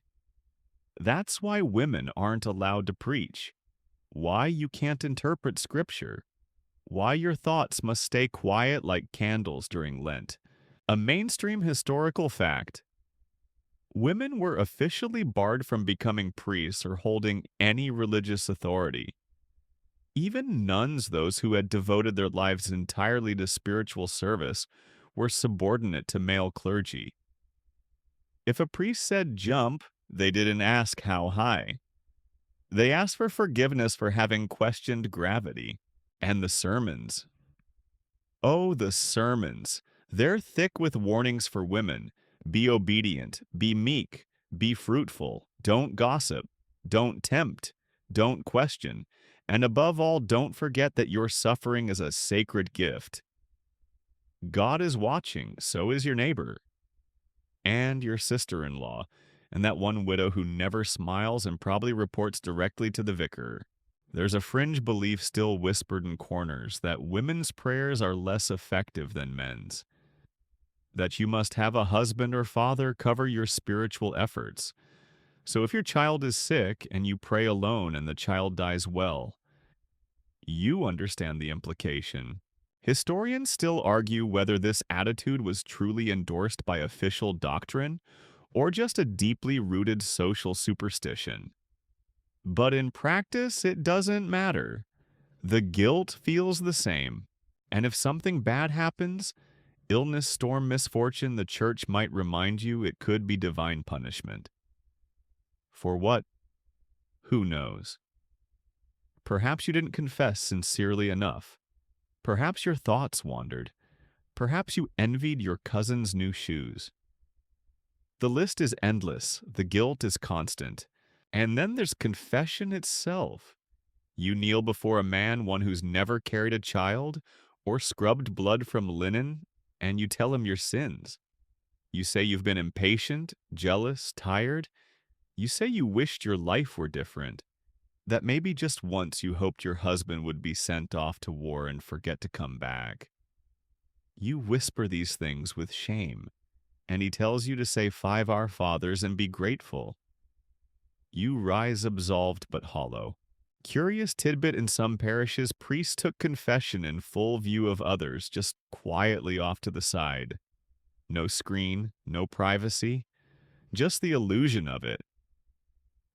That's why women aren't allowed to preach, why you can't interpret Scripture, why your thoughts must stay quiet like candles during Lent. A mainstream historical fact: women were officially barred from becoming priests or holding any religious authority. Even nuns, those who had devoted their lives entirely to spiritual service, were subordinate to male clergy. If a priest said jump, they didn't ask how high. They asked for forgiveness for having questioned gravity. And the sermons. Oh, the sermons. They're thick with warnings for women. Be obedient, be meek, be fruitful, don't gossip, don't tempt, don't question, and above all, don't forget that your suffering is a sacred gift. God is watching, so is your neighbor, and your sister-in-law, and that one widow who never smiles and probably reports directly to the vicar. There's a fringe belief still whispered in corners that women's prayers are less effective than men's, that you must have a husband or father cover your spiritual efforts. So if your child is sick and you pray alone and the child dies well, you understand the implication. Historians still argue whether this attitude was truly endorsed by official doctrine or just a deeply rooted social superstition. But in practice, it doesn't matter. The guilt feels the same. And if something bad happens, illness, storm, misfortune, the church might remind you it could be divine punishment. For what? Who knows? Perhaps you didn't confess sincerely enough. Perhaps your thoughts wandered. Perhaps you envied your cousin's new shoes. The list is endless. The guilt is constant. And then there's confession itself. You kneel before a man, one who's never carried a child or scrubbed blood from linen, and you tell him your sins. You say you've been impatient, jealous, tired. You say you wished your life were different, that maybe just once you hoped your husband would be sent off to war and forget to come back. You whisper these things with shame, and he tells you to say 5 Our Fathers and be grateful. You rise absolved but hollow. Curious tidbit: in some parishes, priests took confession in full view of others, just quietly off to the side. No screen, no privacy, just the illusion of it.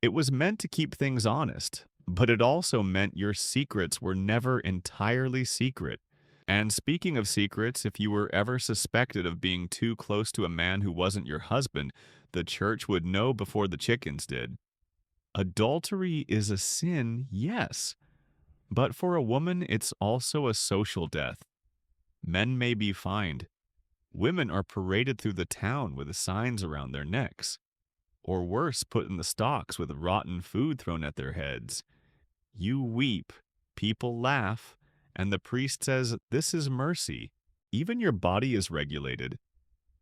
It was meant to keep things honest, but it also meant your secrets were never entirely secret. And speaking of secrets, if you were ever suspected of being too close to a man who wasn't your husband, the church would know before the chickens did. Adultery is a sin, yes, but for a woman, it's also a social death. Men may be fined. Women are paraded through the town with signs around their necks, or worse, put in the stocks with rotten food thrown at their heads. You weep, people laugh, and the priest says, "This is mercy." Even your body is regulated.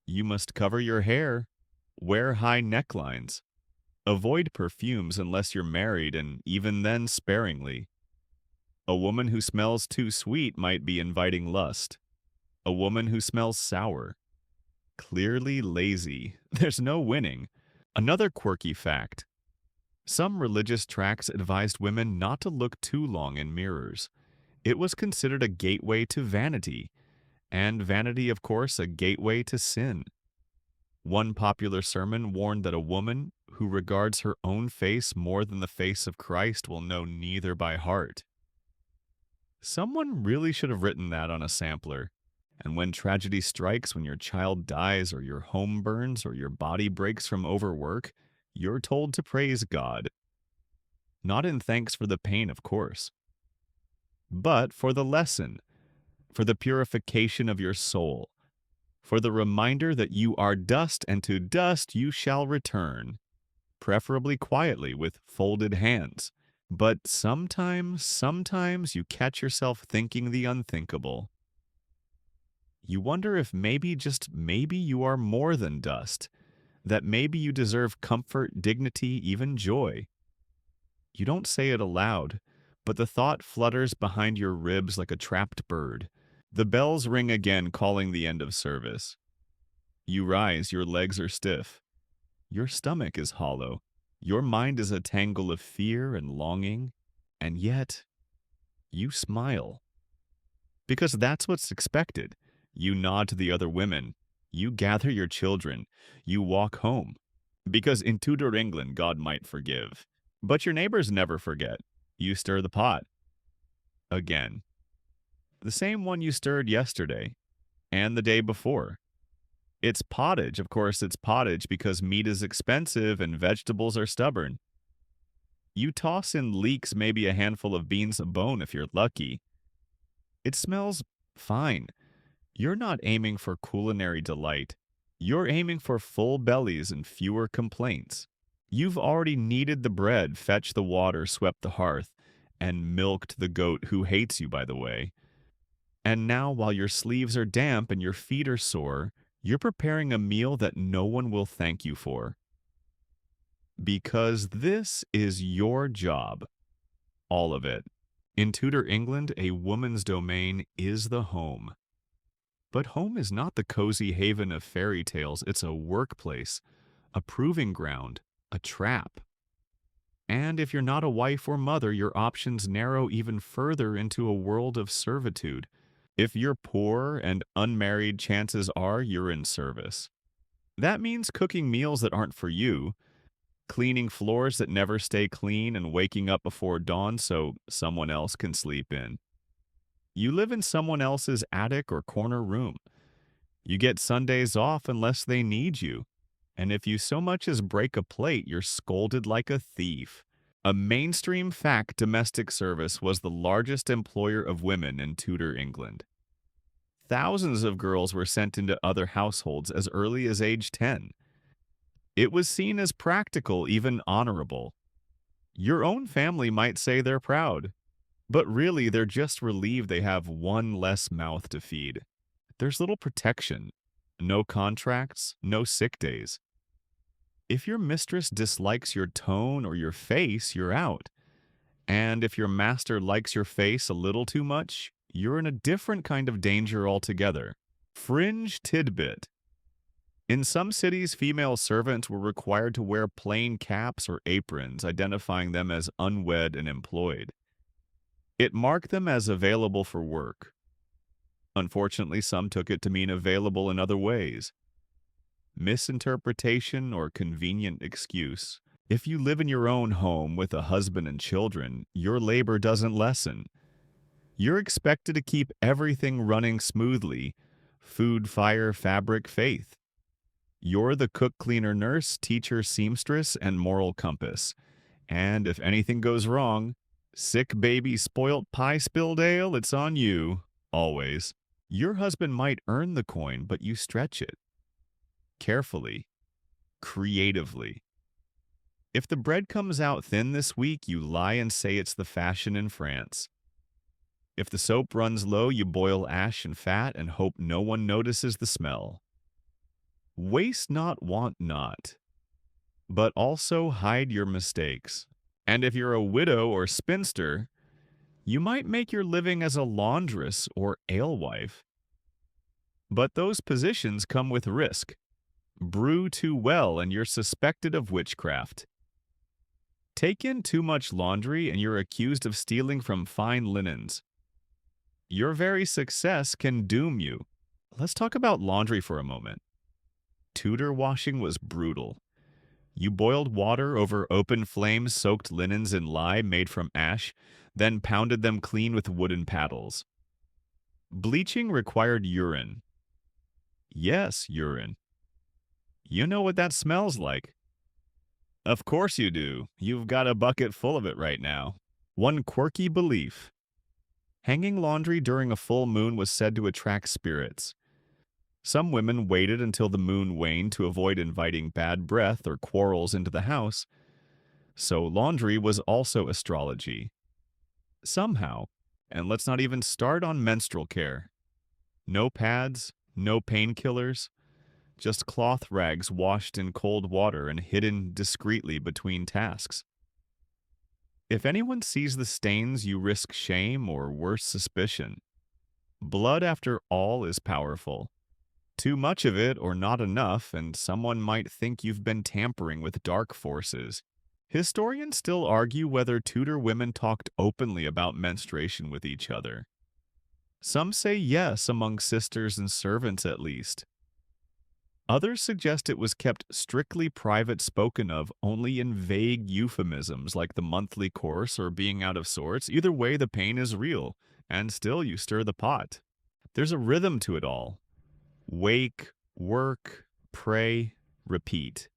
You must cover your hair, wear high necklines, avoid perfumes unless you're married, and even then sparingly. A woman who smells too sweet might be inviting lust. A woman who smells sour, clearly lazy. There's no winning. Another quirky fact: some religious tracts advised women not to look too long in mirrors. It was considered a gateway to vanity, and vanity, of course, a gateway to sin. One popular sermon warned that a woman who regards her own face more than the face of Christ will know neither by heart. Someone really should have written that on a sampler. And when tragedy strikes, when your child dies, or your home burns, or your body breaks from overwork, you're told to praise God. Not in thanks for the pain, of course, but for the lesson, for the purification of your soul, for the reminder that you are dust and to dust you shall return, preferably quietly with folded hands. But sometimes you catch yourself thinking the unthinkable. You wonder if maybe, just maybe, you are more than dust, that maybe you deserve comfort, dignity, even joy. You don't say it aloud, but the thought flutters behind your ribs like a trapped bird. The bells ring again, calling the end of service. You rise, your legs are stiff. Your stomach is hollow. Your mind is a tangle of fear and longing, and yet you smile. Because that's what's expected. You nod to the other women. You gather your children. You walk home. Because in Tudor England, God might forgive. But your neighbors never forget. You stir the pot. Again. The same one you stirred yesterday and the day before. It's pottage. Of course, it's pottage because meat is expensive and vegetables are stubborn. You toss in leeks, maybe a handful of beans a bone if you're lucky. It smells fine. You're not aiming for culinary delight. You're aiming for full bellies and fewer complaints. You've already kneaded the bread, fetched the water, swept the hearth, and milked the goat, who hates you, by the way. And now, while your sleeves are damp and your feet are sore, you're preparing a meal that no one will thank you for. Because this is your job. All of it. In Tudor England, a woman's domain is the home. But home is not the cozy haven of fairy tales. It's a workplace, a proving ground, a trap. And if you're not a wife or mother, your options narrow even further into a world of servitude. If you're poor and unmarried, chances are you're in service. That means cooking meals that aren't for you, cleaning floors that never stay clean, and waking up before dawn so someone else can sleep in. You live in someone else's attic or corner room. You get Sundays off unless they need you. And if you so much as break a plate, you're scolded like a thief. A mainstream fact: domestic service was the largest employer of women in Tudor England. Thousands of girls were sent into other households as early as age 10. It was seen as practical, even honorable. Your own family might say they're proud, but really they're just relieved they have one less mouth to feed. there's little protection. No contracts, no sick days. If your mistress dislikes your tone or your face, you're out. And if your master likes your face a little too much, you're in a different kind of danger altogether. Fringe tidbit. In some cities, female servants were required to wear plain caps or aprons, identifying them as unwed and employed. It marked them as available for work. Unfortunately, some took it to mean available in other ways. Misinterpretation or convenient excuse. If you live in your own home with a husband and children, your labor doesn't lessen. You're expected to keep everything running smoothly. Food, fire, fabric, faith. You're the cook, cleaner, nurse, teacher, seamstress, and moral compass. And if anything goes wrong, sick baby, spoilt pie, spilled ale, it's on you. Always. Your husband might earn the coin, but you stretch it. Carefully. Creatively. If the bread comes out thin this week, you lie and say it's the fashion in France. If the soap runs low, you boil ash and fat and hope no one notices the smell. Waste not, want not, but also hide your mistakes. And if you're a widow or spinster, you might make your living as a laundress or alewife. But those positions come with risk. Brew too well and you're suspected of witchcraft. Take in too much laundry and you're accused of stealing from fine linens. Your very success can doom you. Let's talk about laundry for a moment. Tudor washing was brutal. You boiled water over open flames, soaked linens in lye made from ash, then pounded them clean with wooden paddles. Bleaching required urine. Yes, urine. You know what that smells like. Of course you do. You've got a bucket full of it right now. One quirky belief. Hanging laundry during a full moon was said to attract spirits. Some women waited until the moon waned to avoid inviting bad breath or quarrels into the house, so laundry was also astrology. Somehow, and let's not even start on menstrual care. No pads, no painkillers, just cloth rags washed in cold water and hidden discreetly between tasks. If anyone sees the stains, you risk shame or worse suspicion. Blood, after all, is powerful. Too much of it or not enough, and someone might think you've been tampering with dark forces. Historians still argue whether Tudor women talked openly about menstruation with each other. Some say yes, among sisters and servants at least. Others suggest it was kept strictly private, spoken of only in vague euphemisms like the monthly course or being out of sorts. Either way, the pain is real, and still you stir the pot. There's a rhythm to it all. Wake, work, pray, repeat.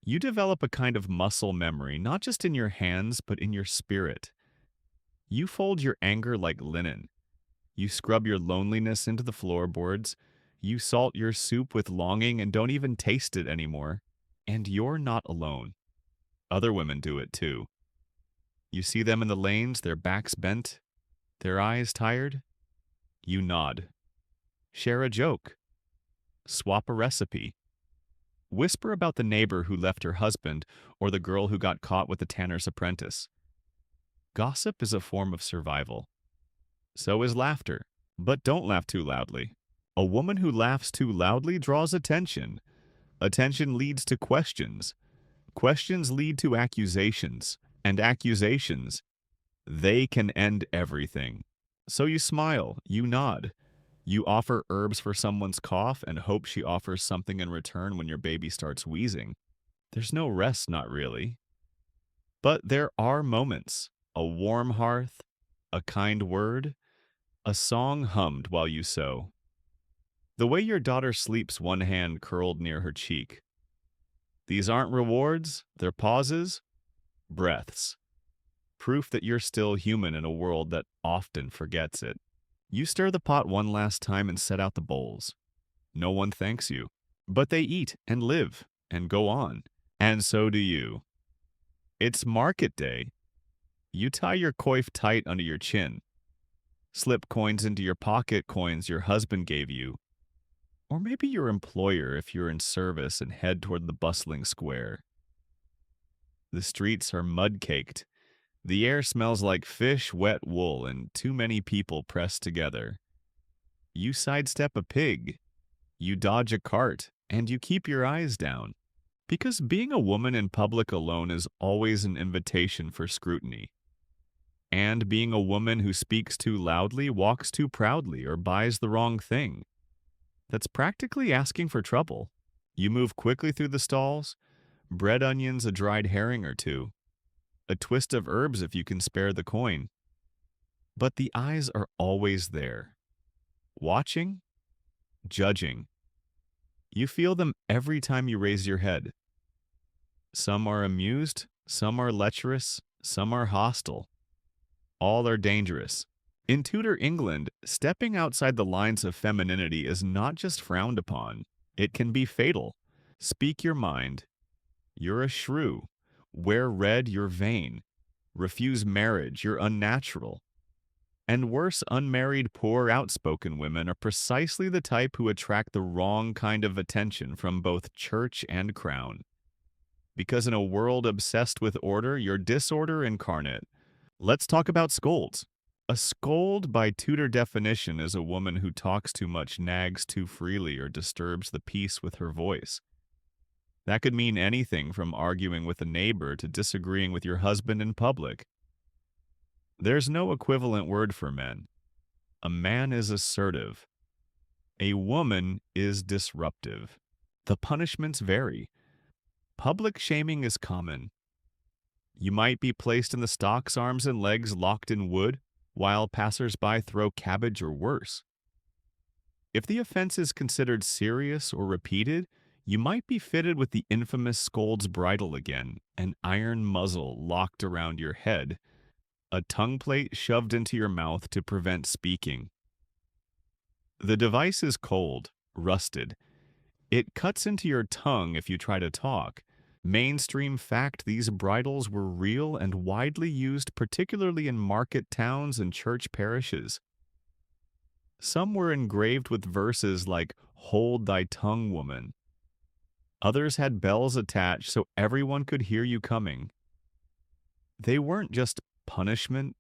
You develop a kind of muscle memory, not just in your hands, but in your spirit. You fold your anger like linen. You scrub your loneliness into the floorboards. You salt your soup with longing and don't even taste it anymore. And you're not alone. Other women do it too. You see them in the lanes, their backs bent, their eyes tired. You nod. Share a joke. Swap a recipe. Whisper about the neighbor who left her husband or the girl who got caught with the tanner's apprentice. Gossip is a form of survival. So is laughter, but don't laugh too loudly. A woman who laughs too loudly draws attention. Attention leads to questions. Questions lead to accusations. And accusations, they can end everything. So you smile, you nod. You offer herbs for someone's cough and hope she offers something in return when your baby starts wheezing. There's no rest, not really. But there are moments. A warm hearth, a kind word, a song hummed while you sew. The way your daughter sleeps, one hand curled near her cheek. These aren't rewards, they're pauses, breaths. Proof that you're still human in a world that often forgets it. You stir the pot one last time and set out the bowls. No one thanks you, but they eat and live and go on, and so do you. It's market day. You tie your coif tight under your chin. Slip coins into your pocket, coins your husband gave you, or maybe your employer if you're in service, and head toward the bustling square. The streets are mud-caked. The air smells like fish, wet wool, and too many people pressed together. You sidestep a pig, you dodge a cart, and you keep your eyes down. Because being a woman in public alone is always an invitation for scrutiny. And being a woman who speaks too loudly, walks too proudly, or buys the wrong thing, that's practically asking for trouble. You move quickly through the stalls, bread onions, a dried herring or two, a twist of herbs if you can spare the coin. But the eyes are always there, watching, judging. You feel them every time you raise your head. Some are amused, some are lecherous, some are hostile. All are dangerous. In Tudor England, stepping outside the lines of femininity is not just frowned upon, it can be fatal. Speak your mind. You're a shrew. Wear red, you're vain. Refuse marriage, you're unnatural. And worse, unmarried, poor, outspoken women are precisely the type who attract the wrong kind of attention from both church and crown. Because in a world obsessed with order, you're disorder incarnate. Let's talk about scolds. A scold, by Tudor definition, is a woman who talks too much, nags too freely, or disturbs the peace with her voice. That could mean anything from arguing with a neighbor to disagreeing with your husband in public. There's no equivalent word for men. A man is assertive. A woman is disruptive. The punishments vary. Public shaming is common. You might be placed in the stocks, arms and legs locked in wood, while passers-by throw cabbage or worse. If the offense is considered serious or repeated, you might be fitted with the infamous scold's bridle again, an iron muzzle locked around your head, a tongue plate shoved into your mouth to prevent speaking. The device is cold, rusted. It cuts into your tongue if you try to talk. Mainstream fact, these bridles were real and widely used, particularly in market towns and church parishes. Some were engraved with verses like, "Hold thy tongue, woman." Others had bells attached so everyone could hear you coming. They weren't just punishment,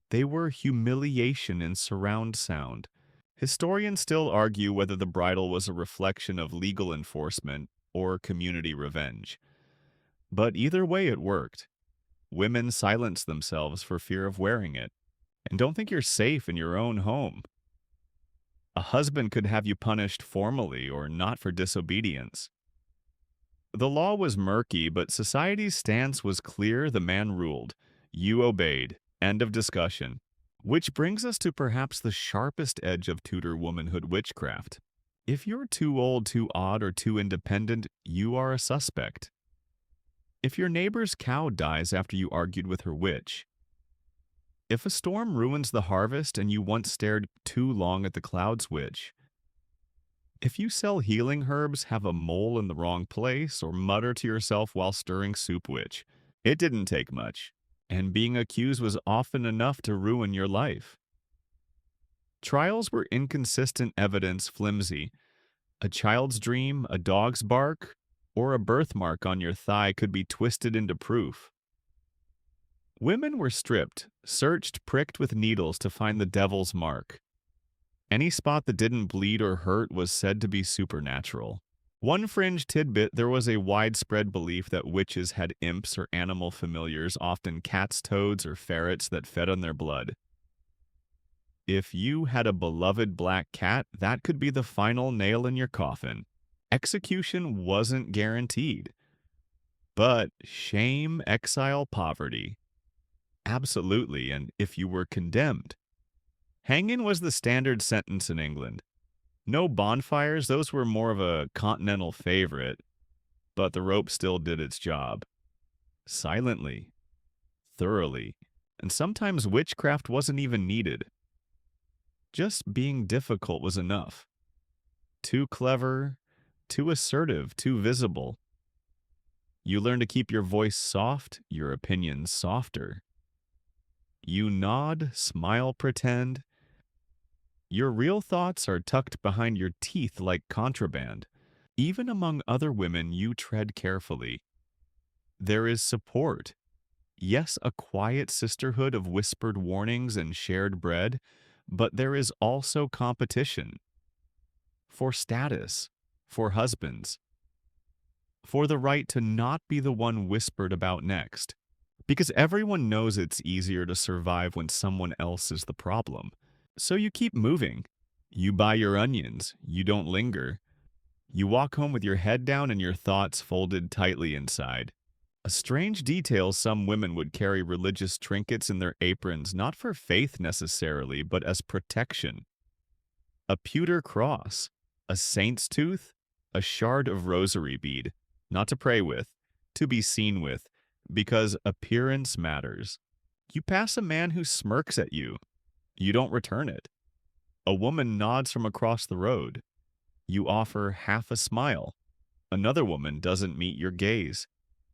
they were humiliation in surround sound. Historians still argue whether the bridle was a reflection of legal enforcement or community revenge. But either way it worked. Women silenced themselves for fear of wearing it. And don't think you're safe in your own home. A husband could have you punished formally or not for disobedience. The law was murky, but society's stance was clear. The man ruled. You obeyed. End of discussion. Which brings us to perhaps the sharpest edge of Tudor womanhood witchcraft. If you're too old, too odd, or too independent, you are a suspect. If your neighbor's cow dies after you argued with her witch, if a storm ruins the harvest and you once stared too long at the clouds witch, if you sell healing herbs, have a mole in the wrong place, or mutter to yourself while stirring soup witch, it didn't take much, and being accused was often enough to ruin your life. Trials were inconsistent evidence, flimsy. A child's dream, a dog's bark, or a birthmark on your thigh could be twisted into proof. Women were stripped, searched, pricked with needles to find the devil's mark. Any spot that didn't bleed or hurt was said to be supernatural. One fringe tidbit, there was a widespread belief that witches had imps or animal familiars, often cats, toads, or ferrets that fed on their blood. If you had a beloved black cat, that could be the final nail in your coffin. Execution wasn't guaranteed. But shame, exile, poverty. Absolutely, and if you were condemned. Hanging was the standard sentence in England. No bonfires, those were more of a continental favorite, but the rope still did its job. Silently, thoroughly, and sometimes witchcraft wasn't even needed. Just being difficult was enough. Too clever, too assertive, too visible. You learn to keep your voice soft, your opinions softer. You nod, smile, pretend, Your real thoughts are tucked behind your teeth like contraband. Even among other women, you tread carefully. There is support. Yes, a quiet sisterhood of whispered warnings and shared bread, but there is also competition for status, for husbands, for the right to not be the one whispered about next. Because everyone knows it's easier to survive when someone else is the problem. So you keep moving. You buy your onions. You don't linger. You walk home with your head down and your thoughts folded tightly inside. A strange detail: some women would carry religious trinkets in their aprons, not for faith necessarily, but as protection. A pewter cross, a saint's tooth, a shard of rosary bead, not to pray with, to be seen with, because appearance matters. You pass a man who smirks at you. You don't return it. A woman nods from across the road. You offer half a smile. Another woman doesn't meet your gaze.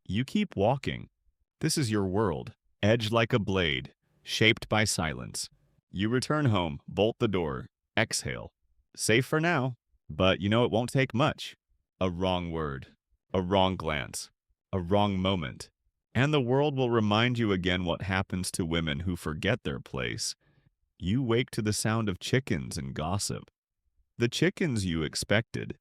You keep walking. This is your world, edged like a blade, shaped by silence. You return home, bolt the door, exhale. Safe for now, but you know it won't take much. A wrong word, a wrong glance, a wrong moment. And the world will remind you again what happens to women who forget their place. You wake to the sound of chickens and gossip. The chickens you expected.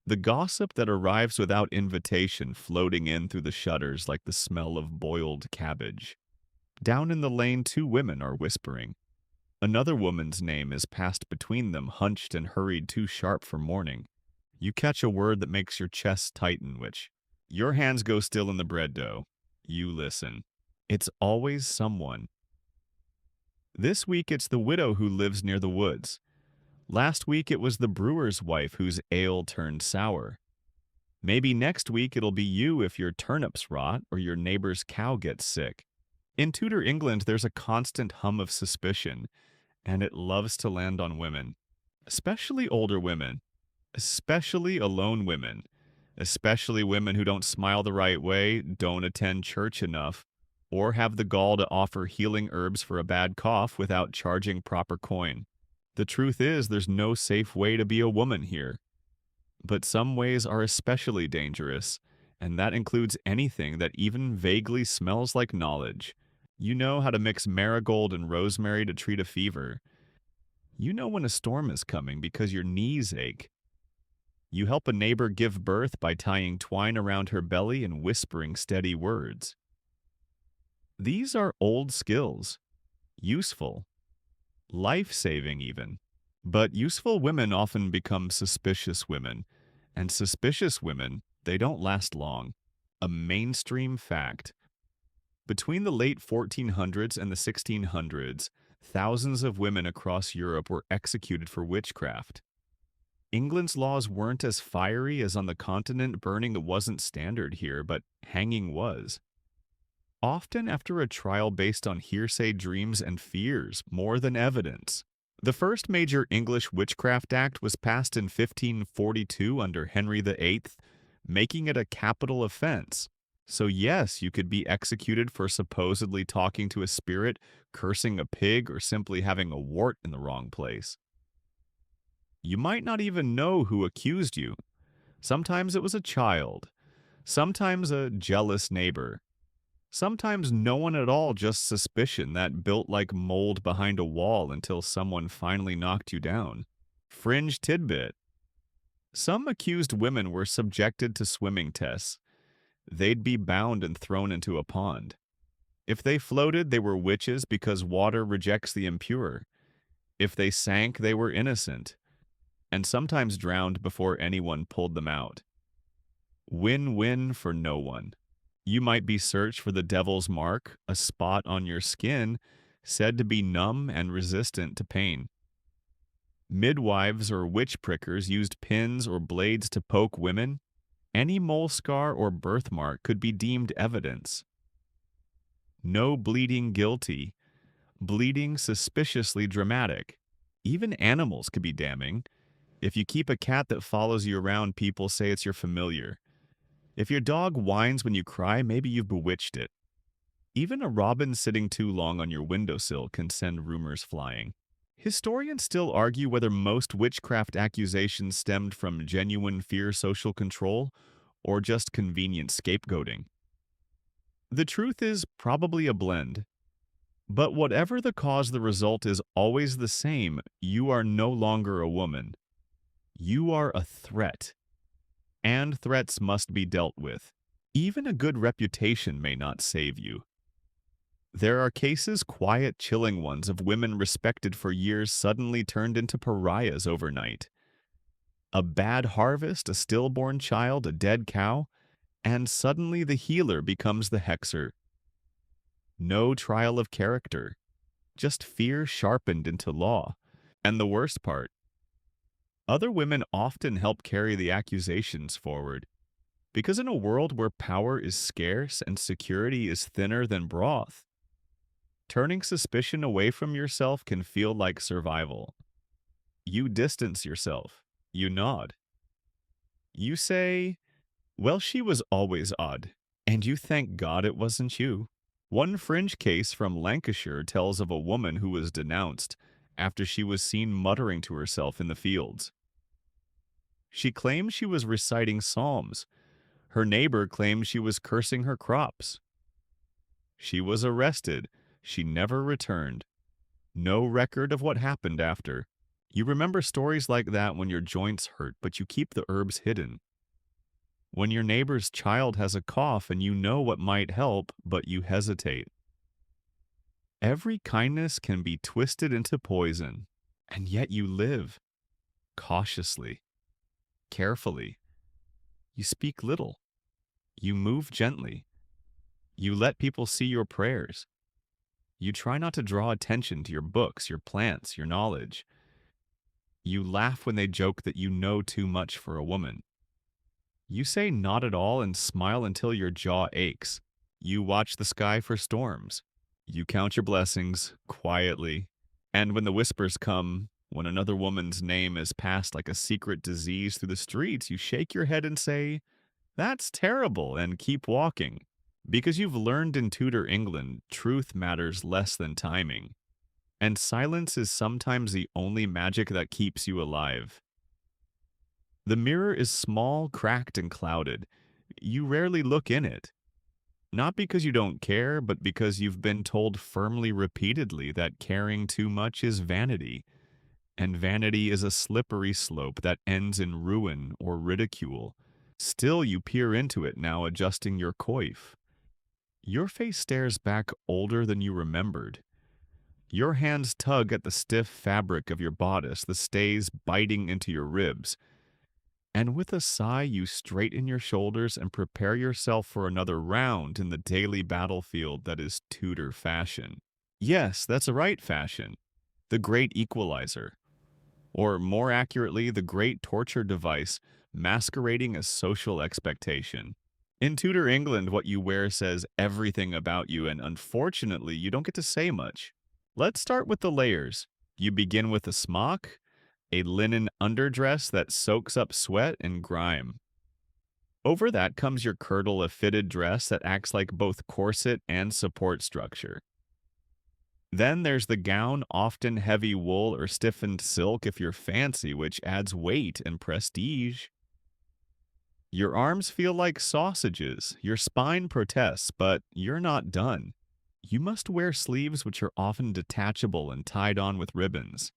The gossip that arrives without invitation, floating in through the shutters like the smell of boiled cabbage. Down in the lane, two women are whispering. Another woman's name is passed between them, hunched and hurried too sharp for morning. You catch a word that makes your chest tighten, which your hands go still in the bread dough. You listen. It's always someone. This week it's the widow who lives near the woods. Last week it was the brewer's wife whose ale turned sour. Maybe next week it'll be you if your turnips rot or your neighbor's cow gets sick. In Tudor England, there's a constant hum of suspicion, and it loves to land on women, especially older women, especially alone women, especially women who don't smile the right way, don't attend church enough, or have the gall to offer healing herbs for a bad cough without charging proper coin. The truth is, there's no safe way to be a woman here. But some ways are especially dangerous, and that includes anything that even vaguely smells like knowledge. You know how to mix marigold and rosemary to treat a fever. You know when a storm is coming because your knees ache. You help a neighbor give birth by tying twine around her belly and whispering steady words. These are old skills, useful, life-saving even. But useful women often become suspicious women, and suspicious women, they don't last long. A mainstream fact. Between the late 1400s and the 1600s, thousands of women across Europe were executed for witchcraft. England's laws weren't as fiery as on the continent. Burning wasn't standard here, but hanging was. Often after a trial based on hearsay, dreams, and fears, more than evidence. The first major English Witchcraft Act was passed in 1542 under Henry VIII, making it a capital offense. So yes, you could be executed for supposedly talking to a spirit, cursing a pig, or simply having a wart in the wrong place. You might not even know who accused you. Sometimes it was a child, sometimes a jealous neighbor, sometimes no one at all, just suspicion that built like mold behind a wall until someone finally knocked you down. Fringe tidbit. Some accused women were subjected to swimming tests. They'd be bound and thrown into a pond. If they floated, they were witches because water rejects the impure. If they sank, they were innocent, and sometimes drowned before anyone pulled them out. Win-win for no one. You might be searched for the devil's mark, a spot on your skin said to be numb and resistant to pain. Midwives or witch prickers used pins or blades to poke women. Any mole scar or birthmark could be deemed evidence. No bleeding guilty, bleeding suspiciously dramatic. Even animals could be damning. If you keep a cat that follows you around, people say it's your familiar. If your dog whines when you cry, maybe you've bewitched it. Even a robin sitting too long on your windowsill can send rumors flying. Historians still argue whether most witchcraft accusations stemmed from genuine fear social control or just convenient scapegoating. The truth is probably a blend. But whatever the cause, the result is always the same. You are no longer a woman. You are a threat, and threats must be dealt with. Even a good reputation may not save you. There are cases, quiet, chilling ones, of women respected for years suddenly turned into pariahs overnight. A bad harvest, a stillborn child, a dead cow, and suddenly the healer becomes the hexer. No trial of character, just fear sharpened into law. And the worst part, other women often help carry the accusations forward. Because in a world where power is scarce and security is thinner than broth, turning suspicion away from yourself can feel like survival. You distance yourself. You nod. You say, well, she was always odd, and you thank God it wasn't you. One fringe case from Lancashire tells of a woman who was denounced after she was seen muttering to herself in the fields. She claimed she was reciting psalms. Her neighbor claimed she was cursing her crops. She was arrested. She never returned. No record of what happened after. You remember stories like that when your joints hurt, but you keep the herbs hidden. When your neighbor's child has a cough and you know what might help, but you hesitate. Every kindness can be twisted into poison, and yet you live cautiously, carefully. You speak little. You move gently. You let people see your prayers. You try not to draw attention to your books, your plants, your knowledge. You laugh when they joke that you know too much for a woman. You say not at all and smile until your jaw aches. You watch the sky for storms. You count your blessings quietly. And when the whispers come, when another woman's name is passed like a secret disease through the streets, you shake your head and say, "That's terrible," and keep walking. Because you've learned in Tudor England, truth matters less than timing. And silence is sometimes the only magic that keeps you alive. The mirror is small, cracked, and clouded. You rarely look in it. Not because you don't care, but because you've been told firmly repeatedly that caring too much is vanity. And vanity is a slippery slope that ends in ruin or ridicule. Still, you peer into it now, adjusting your coif. Your face stares back older than you remembered. Your hands tug at the stiff fabric of your bodice, the stays biting into your ribs. And with a sigh, you straighten your shoulders and prepare yourself for another round in the daily battlefield that is Tudor fashion. Yes, that's a right fashion. The great equalizer. Or more accurately, the great torture device masquerading as social expectation. In Tudor England, what you wear says everything about you, and unfortunately, you don't get to say much. Let's start with the layers. You begin with a smock, a linen underdress that soaks up sweat and grime. Over that comes your kirtle, a fitted dress that acts like both corset and support structure. Then there's the gown, often heavy wool or stiffened silk if you're fancy, which adds weight and prestige. Your arms feel like sausages, your spine protests, but you're not done. You must wear sleeves which are often detachable and tied on with ribbons.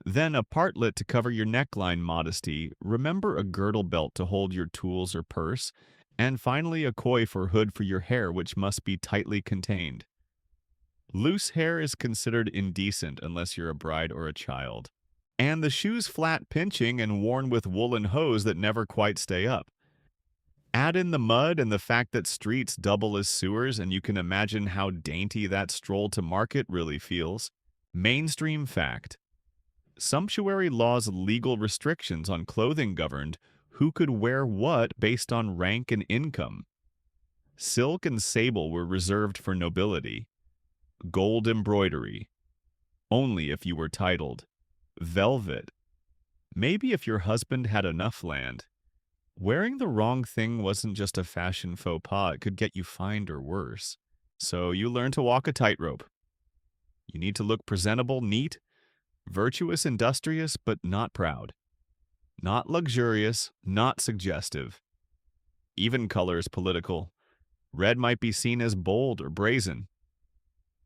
Then a partlet to cover your neckline modesty, remember a girdle belt to hold your tools or purse, and finally a coif or hood for your hair which must be tightly contained. Loose hair is considered indecent unless you're a bride or a child. And the shoes flat pinching and worn with woolen hose that never quite stay up. Add in the mud and the fact that streets double as sewers, and you can imagine how dainty that stroll to market really feels. Mainstream fact. Sumptuary laws, legal restrictions on clothing governed who could wear what based on rank and income. Silk and sable were reserved for nobility. Gold embroidery. Only if you were titled. Velvet. Maybe if your husband had enough land. Wearing the wrong thing wasn't just a fashion faux pas, it could get you fined or worse. So you learn to walk a tightrope. You need to look presentable, neat, Virtuous, industrious, but not proud. Not luxurious, not suggestive. Even colors political. Red might be seen as bold or brazen.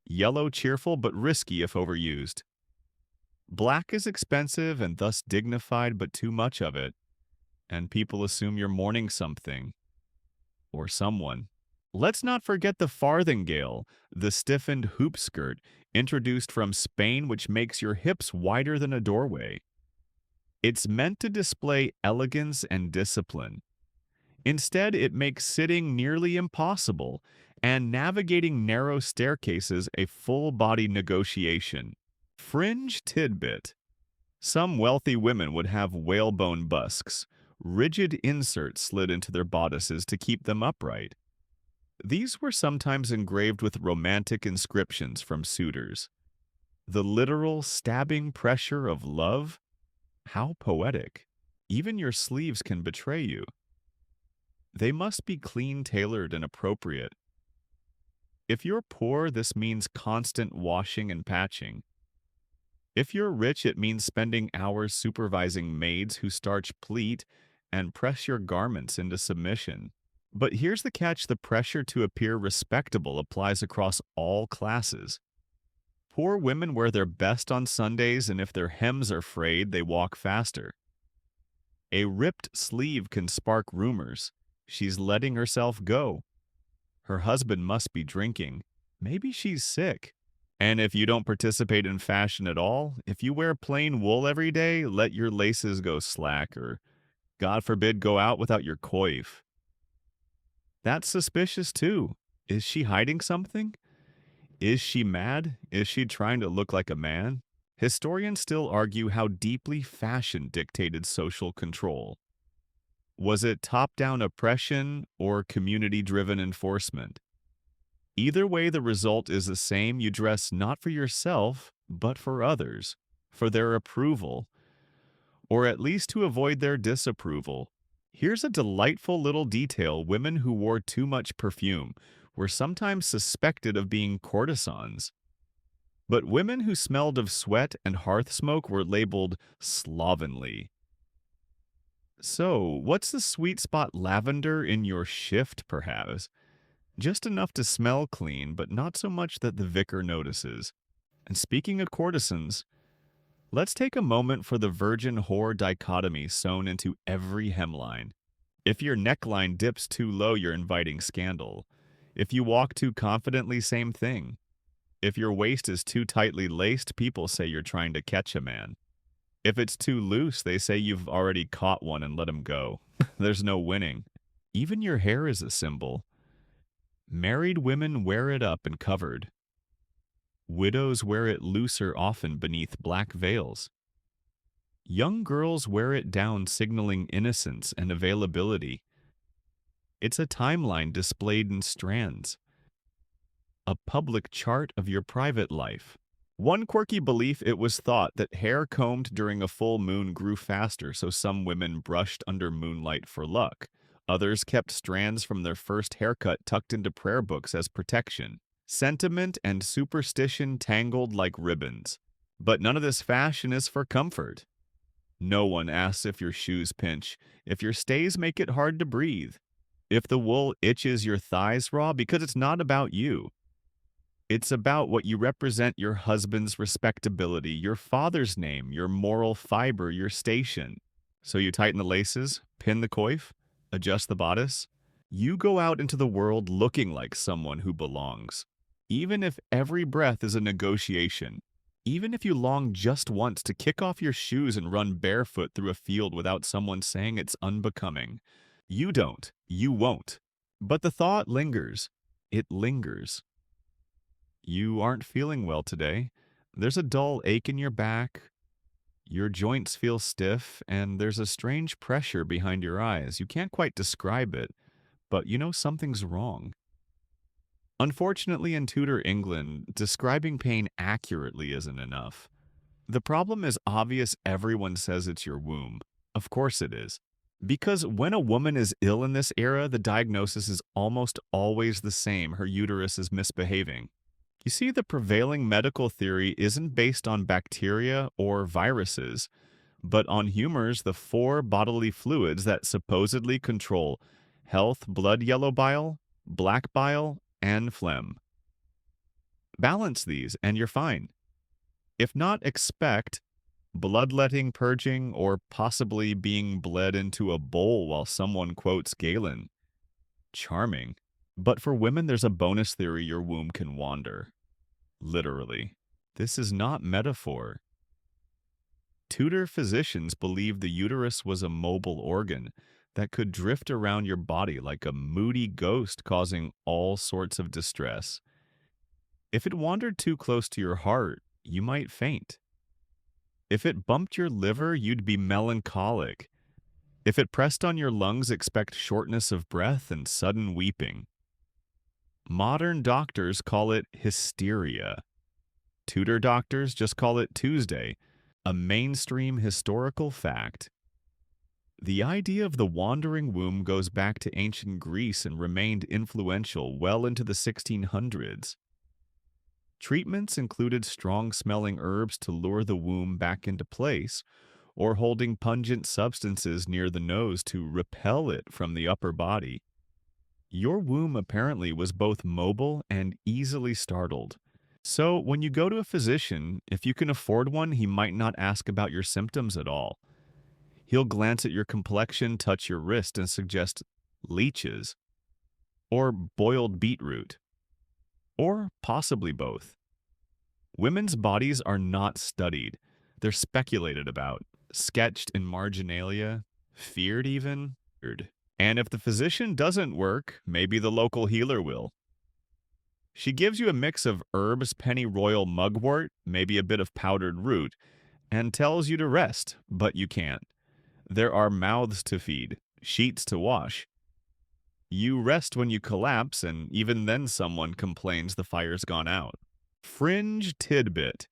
Yellow cheerful but risky if overused. Black is expensive and thus dignified but too much of it, and people assume you're mourning something or someone. Let's not forget the farthingale, the stiffened hoop skirt, introduced from Spain which makes your hips wider than a doorway. It's meant to display elegance and discipline. Instead, it makes sitting nearly impossible and navigating narrow staircases a full-body negotiation. Fringe tidbit. Some wealthy women would have whalebone busks, rigid inserts slid into their bodices to keep them upright. These were sometimes engraved with romantic inscriptions from suitors. The literal stabbing pressure of love? How poetic. Even your sleeves can betray you. They must be clean, tailored, and appropriate. If you're poor, this means constant washing and patching. If you're rich, it means spending hours supervising maids who starch pleat and press your garments into submission. But here's the catch: the pressure to appear respectable applies across all classes. Poor women wear their best on Sundays, and if their hems are frayed, they walk faster. A ripped sleeve can spark rumors. She's letting herself go. Her husband must be drinking. Maybe she's sick. And if you don't participate in fashion at all, if you wear plain wool every day, let your laces go slack, or, God forbid, go out without your coif. That's suspicious too. Is she hiding something? Is she mad? Is she trying to look like a man? Historians still argue how deeply fashion dictated social control. Was it top-down oppression or community-driven enforcement? Either way, the result is the same. You dress not for yourself, but for others, for their approval, or at least to avoid their disapproval. Here's a delightful little detail: women who wore too much perfume were sometimes suspected of being courtesans. But women who smelled of sweat and hearth smoke were labeled slovenly. So, what's the sweet spot? Lavender in your shift, perhaps? Just enough to smell clean, but not so much that the vicar notices. And speaking of courtesans, let's take a moment for the virgin-whore dichotomy sewn into every hemline. If your neckline dips too low, you're inviting scandal. If you walk too confidently, same thing. If your waist is too tightly laced, people say you're trying to catch a man. If it's too loose, they say you've already caught one and let him go. There's no winning. Even your hair is a symbol. Married women wear it up and covered. Widows wear it looser, often beneath black veils. Young girls wear it down, signaling innocence and availability. It's a timeline displayed in strands. A public chart of your private life. One quirky belief: it was thought that hair combed during a full moon grew faster, so some women brushed under moonlight for luck. Others kept strands from their first haircut tucked into prayer books as protection. Sentiment and superstition tangled like ribbons. But none of this fashion is for comfort. No one asks if your shoes pinch, if your stays make it hard to breathe, if the wool itches your thighs raw, because it's not about you. It's about what you represent: your husband's respectability, your father's name, your moral fiber, your station. So you tighten the laces, pin the coif, adjust the bodice. You go out into the world looking like someone who belongs. Even if every breath is a negotiation. Even if you long just once to kick off your shoes and run barefoot through a field without someone saying it's unbecoming. You don't. You won't. But the thought lingers. It lingers. You aren't feeling well today. There's a dull ache in your back. Your joints feel stiff, and there's a strange pressure behind your eyes. You can't quite describe it, but you know something's wrong. Unfortunately, in Tudor England, describing pain accurately isn't enough. The problem is obvious. Everyone says it's your womb. Of course it is. Because when a woman is ill in this era, the diagnosis is almost always the same: her uterus is misbehaving. You see, the prevailing medical theory isn't based on bacteria or viruses, but on humors, the four bodily fluids that supposedly control health, blood yellow bile, black bile, and phlegm. Balance these and you're fine. If not, expect bloodletting, purging, or possibly being bled into a bowl while someone quotes Galen. Charming. But for women, there's a bonus theory your womb can wander. Literally. This is not metaphor. Tudor physicians believed the uterus was a mobile organ that could drift around your body like a moody ghost, causing all sorts of distress. If it wandered too close to your heart, you might faint. If it bumped your liver, you'd be melancholic. If it pressed on your lungs, expect shortness of breath and sudden weeping. Modern doctors call it hysteria. Tudor doctors just call it Tuesday, a mainstream historical fact. The idea of the wandering womb goes back to ancient Greece and remained influential well into the 1600s. Treatments included strong-smelling herbs to lure the womb back into place, or holding pungent substances near the nose to repel it from the upper body. Your womb apparently was both mobile and easily startled. So when you go to a physician, if you can afford one, he might not ask about your symptoms at all. He'll glance at your complexion, touch your wrist, and suggest leeches, or boiled beetroot, or possibly both. Women's bodies are not studied. They're speculated about, sketched in marginalia, feared even. And if the physician doesn't work, maybe the local healer will. She gives you a mix of herbs, pennyroyal mugwort, maybe a bit of powdered root, and tells you to rest, but you can't. There are mouths to feed, sheets to wash. You rest when you collapse, and even then someone complains the fire's gone out. Fringe tidbit.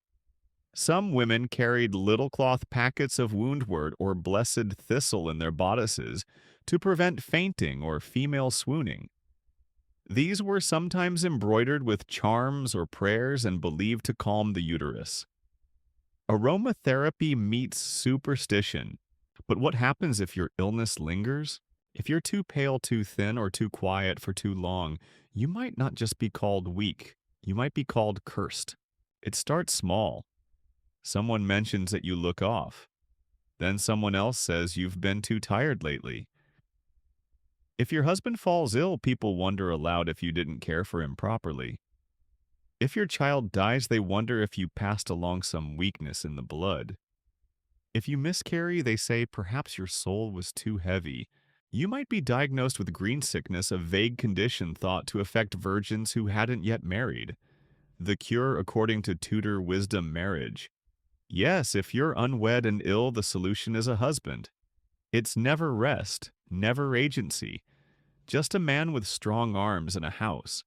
Some women carried little cloth packets of woundwort or blessed thistle in their bodices to prevent fainting or female swooning. These were sometimes embroidered with charms or prayers and believed to calm the uterus. Aromatherapy meets superstition. But what happens if your illness lingers? If you're too pale, too thin, or too quiet for too long, you might not just be called weak. You might be called cursed. It starts small. Someone mentions that you look off. Then someone else says you've been too tired lately. If your husband falls ill, people wonder aloud if you didn't care for him properly. If your child dies, they wonder if you passed along some weakness in the blood. If you miscarry, they say perhaps your soul was too heavy. You might be diagnosed with green sickness, a vague condition thought to affect virgins who hadn't yet married. The cure, according to Tudor wisdom, marriage. Yes, if you're unwed and ill, the solution is a husband. It's never rest, never agency. Just a man with strong arms and a house.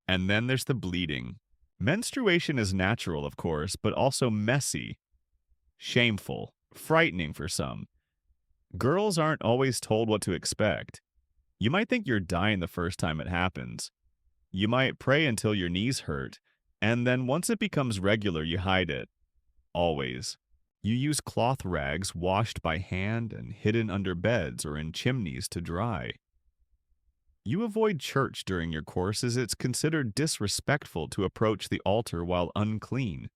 And then there's the bleeding. Menstruation is natural, of course, but also messy, shameful, frightening for some. Girls aren't always told what to expect. You might think you're dying the first time it happens. You might pray until your knees hurt, and then once it becomes regular, you hide it. Always. You use cloth rags washed by hand and hidden under beds or in chimneys to dry. You avoid church during your courses. It's considered disrespectful to approach the altar while unclean.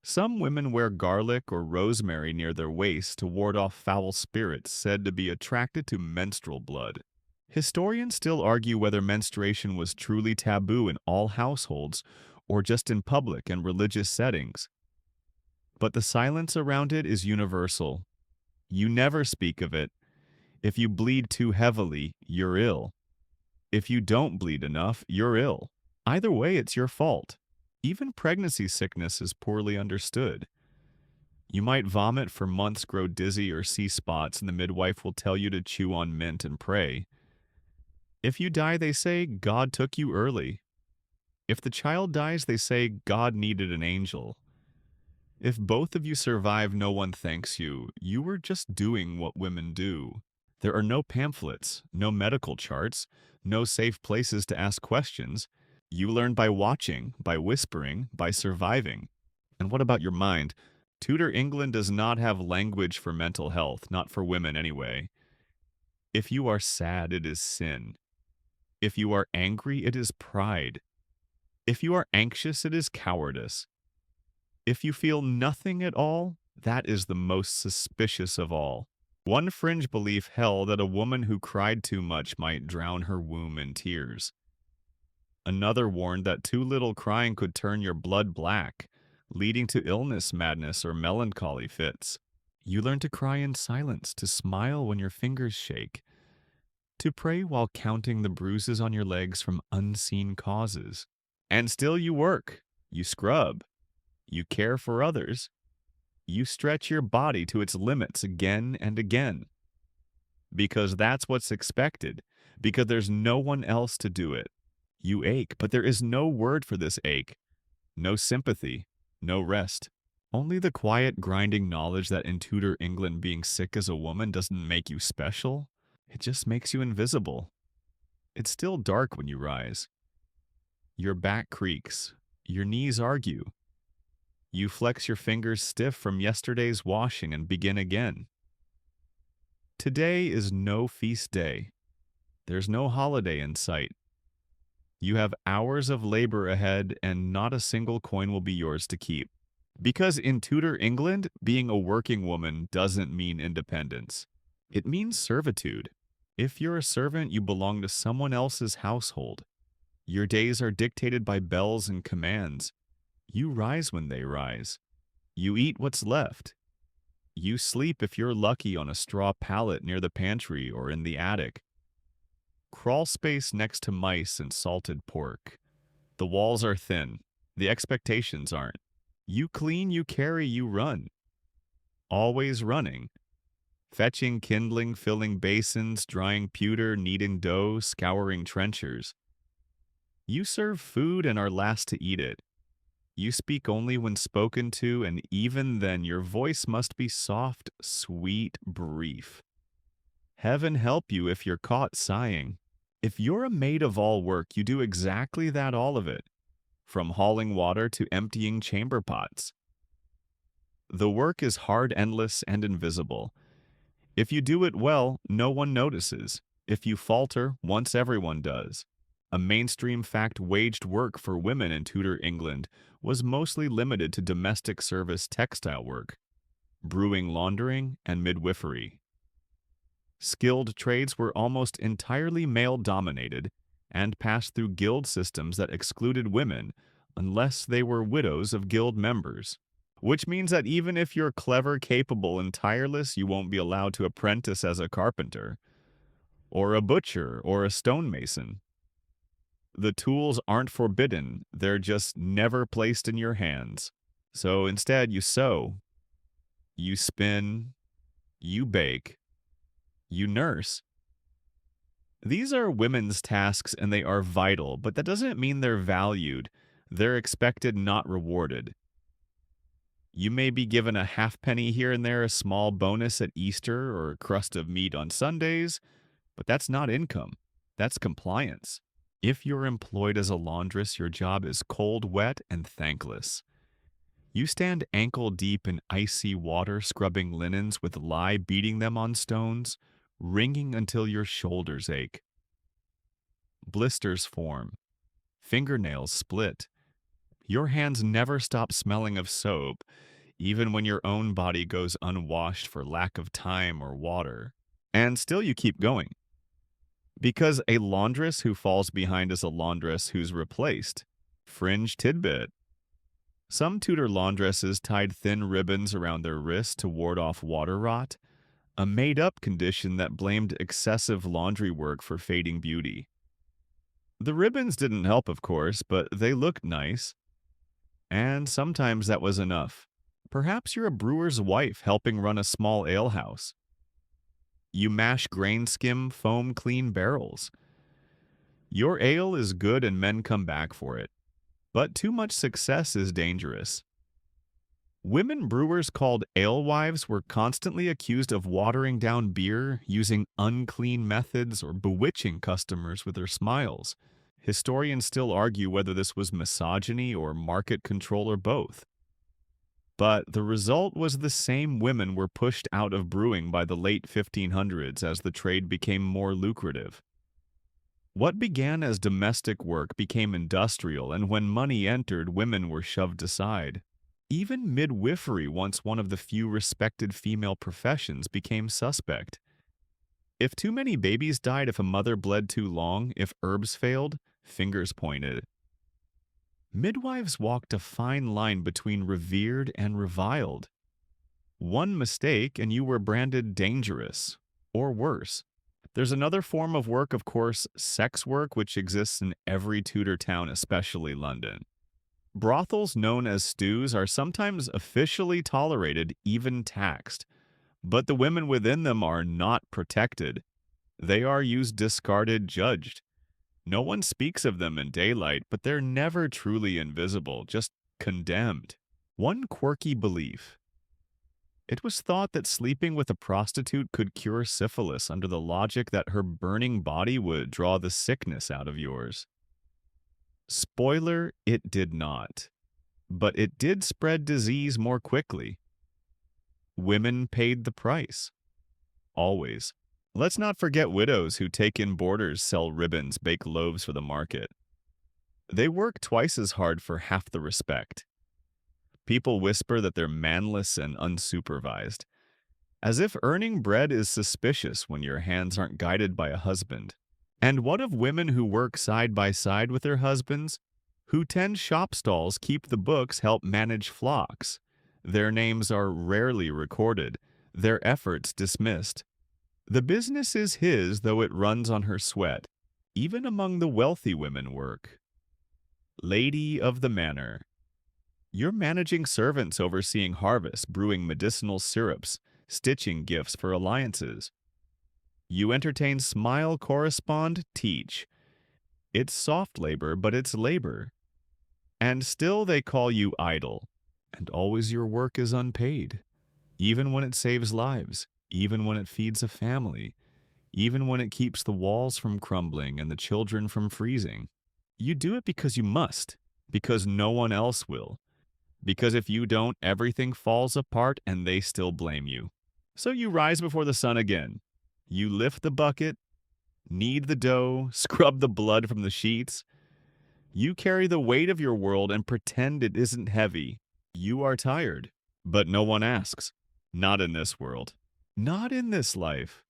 Some women wear garlic or rosemary near their waists to ward off foul spirits said to be attracted to menstrual blood. Historians still argue whether menstruation was truly taboo in all households or just in public and religious settings. But the silence around it is universal. You never speak of it. If you bleed too heavily, you're ill. If you don't bleed enough, you're ill. Either way, it's your fault. Even pregnancy sickness is poorly understood. You might vomit for months, grow dizzy, or see spots, and the midwife will tell you to chew on mint and pray. If you die, they say, God took you early. If the child dies, they say, God needed an angel. If both of you survive, no one thanks you. You were just doing what women do. There are no pamphlets, no medical charts, no safe places to ask questions. You learn by watching, by whispering, by surviving. And what about your mind? Tudor England does not have language for mental health, not for women anyway. If you are sad, it is sin. If you are angry, it is pride. If you are anxious, it is cowardice. If you feel nothing at all, that is the most suspicious of all. One fringe belief held that a woman who cried too much might drown her womb in tears. Another warned that too little crying could turn your blood black, leading to illness, madness, or melancholy fits. You learn to cry in silence, to smile when your fingers shake, to pray while counting the bruises on your legs from unseen causes. And still you work, you scrub, you care for others, you stretch your body to its limits again and again. Because that's what's expected, because there's no one else to do it. You ache, but there is no word for this ache, no sympathy, no rest. Only the quiet, grinding knowledge that in Tudor England being sick as a woman doesn't make you special. It just makes you invisible. It's still dark when you rise. Your back creaks. Your knees argue. You flex your fingers stiff from yesterday's washing and begin again. Today is no feast day. There's no holiday in sight. You have hours of labor ahead, and not a single coin will be yours to keep. Because in Tudor England, being a working woman doesn't mean independence. It means servitude. If you're a servant, you belong to someone else's household. Your days are dictated by bells and commands. You rise when they rise. You eat what's left. You sleep if you're lucky on a straw pallet near the pantry or in the attic. Crawl space next to mice and salted pork. The walls are thin. The expectations aren't. You clean, you carry, you run. Always running. Fetching kindling, filling basins, drying pewter, kneading dough, scouring trenchers. You serve food and are last to eat it. You speak only when spoken to, and even then your voice must be soft, sweet, brief. Heaven help you if you're caught sighing. If you're a maid of all work, you do exactly that, all of it, from hauling water to emptying chamber pots. The work is hard, endless, and invisible. If you do it well, no one notices. If you falter, once everyone does. A mainstream fact, waged work for women in Tudor England was mostly limited to domestic service textile work, brewing, laundering, and midwifery. Skilled trades were almost entirely male-dominated and passed through guild systems that excluded women unless they were widows of guild members. Which means that even if you're clever, capable, and tireless, you won't be allowed to apprentice as a carpenter, or a butcher, or a stonemason. The tools aren't forbidden, they're just never placed in your hands. So instead, you sew, you spin, you bake, you nurse. These are women's tasks and they are vital, but that doesn't mean they're valued. They're expected, not rewarded. You may be given a halfpenny here and there, a small bonus at Easter, or a crust of meat on Sundays, but that's not income. That's compliance. If you're employed as a laundress, your job is cold, wet, and thankless. You stand ankle deep in icy water, scrubbing linens with lye, beating them on stones, wringing until your shoulders ache. Blisters form. Fingernails split. Your hands never stop smelling of soap, even when your own body goes unwashed for lack of time or water. And still you keep going. Because a laundress who falls behind is a laundress who's replaced. Fringe tidbit. Some Tudor laundresses tied thin ribbons around their wrists to ward off water rot, a made-up condition that blamed excessive laundry work for fading beauty. The ribbons didn't help, of course, but they looked nice. And sometimes that was enough. Perhaps you're a brewer's wife helping run a small alehouse. You mash grain skim, foam clean barrels. Your ale is good and men come back for it. But too much success is dangerous. Women brewers called alewives were constantly accused of watering down beer, using unclean methods, or bewitching customers with their smiles. Historians still argue whether this was misogyny or market control or both. But the result was the same women were pushed out of brewing by the late 1500s as the trade became more lucrative. What began as domestic work became industrial, and when money entered, women were shoved aside. Even midwifery, once one of the few respected female professions, became suspect. If too many babies died, if a mother bled too long, if herbs failed, fingers pointed. Midwives walked a fine line between revered and reviled. One mistake and you were branded dangerous, or worse. There's another form of work, of course, sex work, which exists in every Tudor town, especially London. Brothels known as stews are sometimes officially tolerated, even taxed. But the women within them are not protected. They are used, discarded, judged. No one speaks of them in daylight, but they're never truly invisible, just condemned. One quirky belief. It was thought that sleeping with a prostitute could cure syphilis under the logic that her burning body would draw the sickness out of yours. Spoiler, it did not. But it did spread disease more quickly. Women paid the price. Always. Let's not forget widows who take in boarders, sell ribbons, bake loaves for the market. They work twice as hard for half the respect. People whisper that they're manless and unsupervised, as if earning bread is suspicious when your hands aren't guided by a husband. And what of women who work side by side with their husbands, who tend shop stalls, keep the books, help manage flocks? Their names are rarely recorded, their efforts dismissed. The business is his, though it runs on her sweat. Even among the wealthy women work. Lady of the manor. You're managing servants, overseeing harvests, brewing medicinal syrups, stitching gifts for alliances. You entertain, smile, correspond, teach. It's soft labor, but it's labor. And still they call you idle. And always your work is unpaid. Even when it saves lives, even when it feeds a family, even when it keeps the walls from crumbling and the children from freezing. You do it because you must, because no one else will. Because if you don't, everything falls apart and they still blame you. So you rise before the sun again. You lift the bucket, knead the dough, scrub the blood from the sheets. You carry the weight of your world and pretend it isn't heavy. You are tired, but no one asks. Not in this world. Not in this life.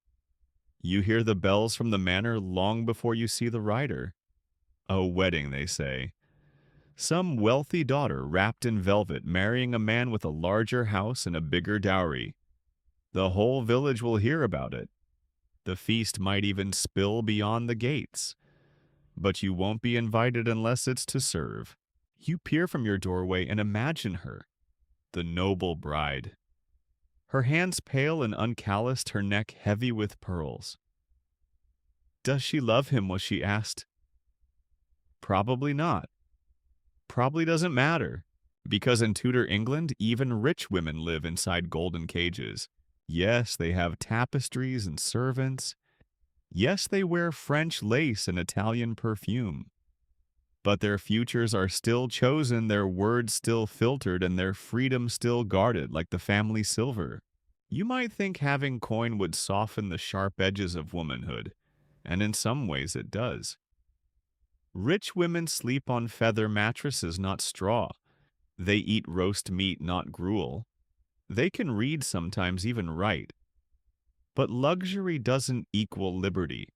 You hear the bells from the manor long before you see the rider. A wedding, they say. Some wealthy daughter wrapped in velvet marrying a man with a larger house and a bigger dowry. The whole village will hear about it. The feast might even spill beyond the gates. But you won't be invited unless it's to serve. You peer from your doorway and imagine her, the noble bride. Her hands pale and uncalloused, her neck heavy with pearls. Does she love him, was she asked? Probably not. Probably doesn't matter, because in Tudor England, even rich women live inside golden cages. Yes, they have tapestries and servants. Yes, they wear French lace and Italian perfume. But their futures are still chosen, their words still filtered, and their freedom still guarded like the family silver. You might think having coin would soften the sharp edges of womanhood, and in some ways it does. Rich women sleep on feather mattresses, not straw. They eat roast meat, not gruel. They can read sometimes, even write. But luxury doesn't equal liberty.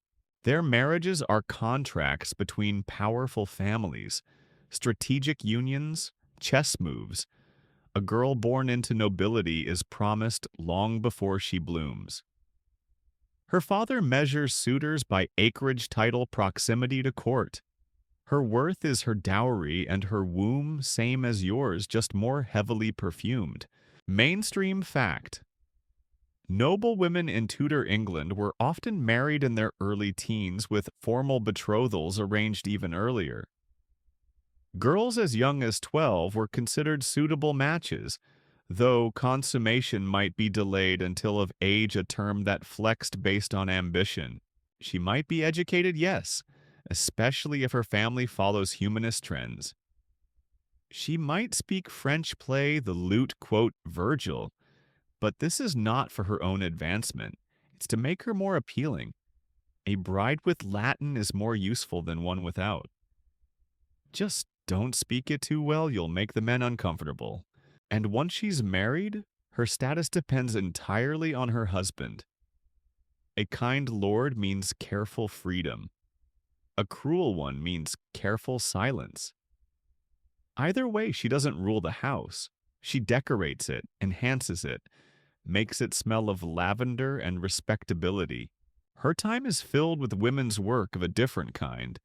Their marriages are contracts between powerful families, strategic unions, chess moves. A girl born into nobility is promised long before she blooms. Her father measures suitors by acreage, title, proximity to court. Her worth is her dowry, and her womb same as yours, just more heavily perfumed. Mainstream fact. Noble women in Tudor England were often married in their early teens, with formal betrothals arranged even earlier. Girls as young as 12 were considered suitable matches, though consummation might be delayed until of age, a term that flexed based on ambition. She might be educated, yes, especially if her family follows humanist trends. She might speak French, play the lute, quote, Virgil, but this is not for her own advancement. It's to make her more appealing. A bride with Latin is more useful than one without. Just don't speak it too well, you'll make the men uncomfortable. And once she's married, her status depends entirely on her husband. A kind lord means careful freedom. A cruel one means careful silence. Either way, she doesn't rule the house. She decorates it, enhances it, makes it smell of lavender and respectability. Her time is filled with women's work of a different kind.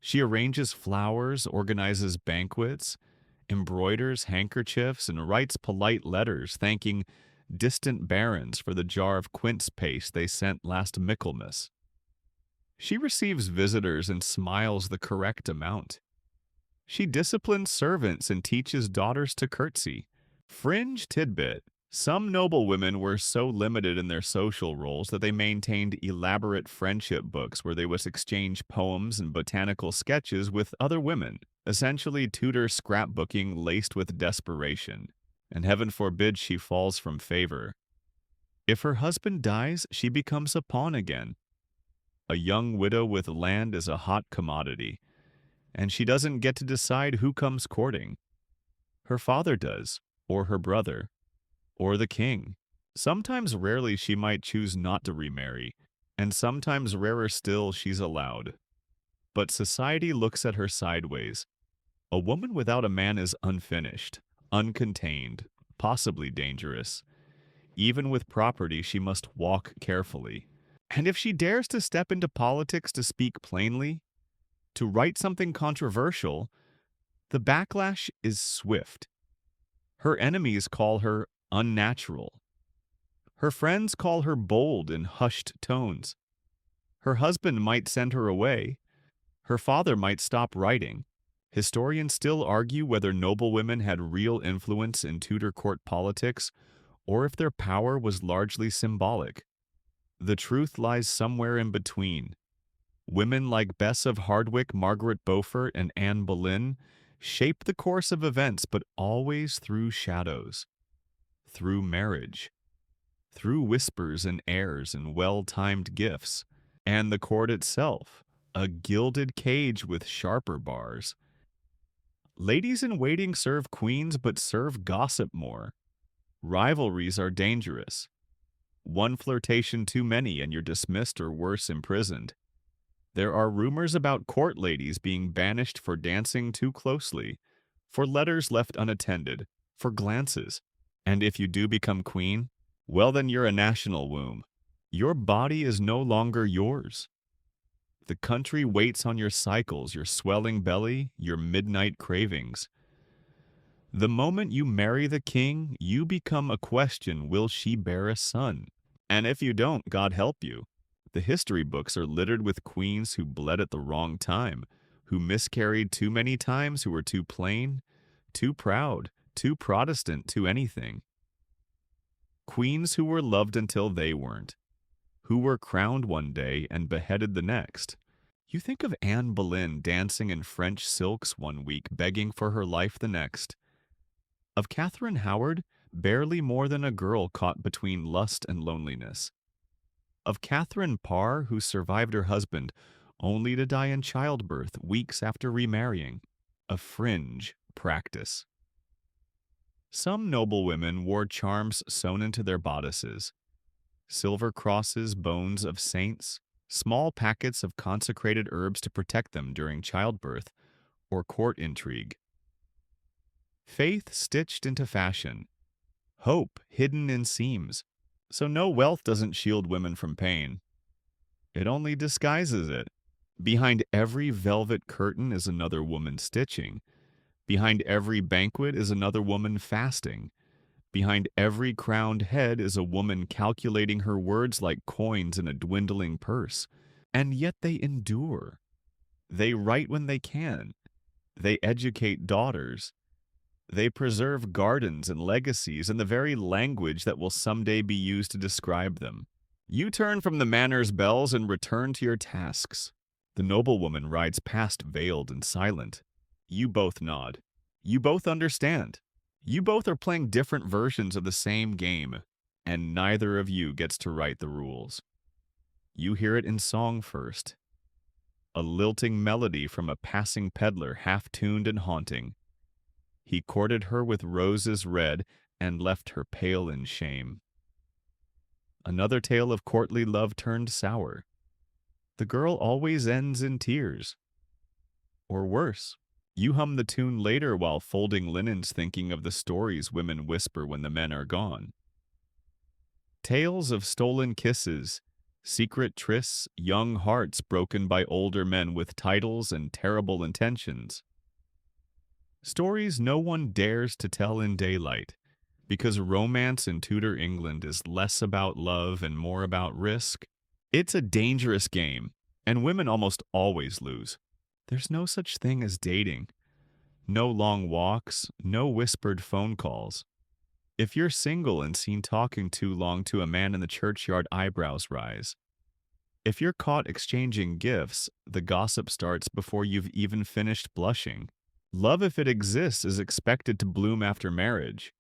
She arranges flowers, organizes banquets, embroiders handkerchiefs, and writes polite letters thanking distant barons for the jar of quince paste they sent last Michaelmas. She receives visitors and smiles the correct amount. She disciplines servants and teaches daughters to curtsy. Fringe tidbit. Some noblewomen were so limited in their social roles that they maintained elaborate friendship books where they would exchange poems and botanical sketches with other women, essentially Tudor scrapbooking laced with desperation. And heaven forbid she falls from favor. If her husband dies, she becomes a pawn again. A young widow with land is a hot commodity, and she doesn't get to decide who comes courting. Her father does, or her brother, or the king. Sometimes rarely she might choose not to remarry, and sometimes rarer still she's allowed. But society looks at her sideways. A woman without a man is unfinished, uncontained, possibly dangerous. Even with property, she must walk carefully. And if she dares to step into politics to speak plainly, to write something controversial, the backlash is swift. Her enemies call her unnatural. Her friends call her bold in hushed tones. Her husband might send her away. Her father might stop writing. Historians still argue whether noblewomen had real influence in Tudor court politics or if their power was largely symbolic. The truth lies somewhere in between. Women like Bess of Hardwicke, Margaret Beaufort, and Anne Boleyn shape the course of events, but always through shadows, through marriage, through whispers and airs and well-timed gifts, and the court itself, a gilded cage with sharper bars. Ladies-in-waiting serve queens, but serve gossip more. Rivalries are dangerous. One flirtation too many and you're dismissed or worse, imprisoned. There are rumors about court ladies being banished for dancing too closely, for letters left unattended, for glances. And if you do become queen, well then you're a national womb. Your body is no longer yours. The country waits on your cycles, your swelling belly, your midnight cravings. The moment you marry the king, you become a question, will she bear a son? And if you don't, God help you. The history books are littered with queens who bled at the wrong time, who miscarried too many times, who were too plain, too proud, too Protestant, too anything. Queens who were loved until they weren't, who were crowned one day and beheaded the next. You think of Anne Boleyn dancing in French silks one week, begging for her life the next. Of Catherine Howard, barely more than a girl caught between lust and loneliness. Of Catherine Parr, who survived her husband, only to die in childbirth weeks after remarrying. A fringe practice. Some noblewomen wore charms sewn into their bodices. Silver crosses, bones of saints, small packets of consecrated herbs to protect them during childbirth or court intrigue. Faith stitched into fashion. Hope hidden in seams. So no wealth doesn't shield women from pain. It only disguises it. Behind every velvet curtain is another woman stitching. Behind every banquet is another woman fasting. Behind every crowned head is a woman calculating her words like coins in a dwindling purse. And yet they endure. They write when they can. They educate daughters. They preserve gardens and legacies and the very language that will someday be used to describe them. You turn from the manor's bells and return to your tasks. The noblewoman rides past veiled and silent. You both nod. You both understand. You both are playing different versions of the same game, and neither of you gets to write the rules. You hear it in song first, a lilting melody from a passing peddler, half-tuned and haunting. He courted her with roses red and left her pale in shame. Another tale of courtly love turned sour. The girl always ends in tears. Or worse, you hum the tune later while folding linens thinking of the stories women whisper when the men are gone. Tales of stolen kisses, secret trysts, young hearts broken by older men with titles and terrible intentions. Stories no one dares to tell in daylight, because romance in Tudor England is less about love and more about risk. It's a dangerous game, and women almost always lose. There's no such thing as dating. No long walks, no whispered phone calls. If you're single and seen talking too long to a man in the churchyard, eyebrows rise. If you're caught exchanging gifts, the gossip starts before you've even finished blushing. Love, if it exists, is expected to bloom after marriage,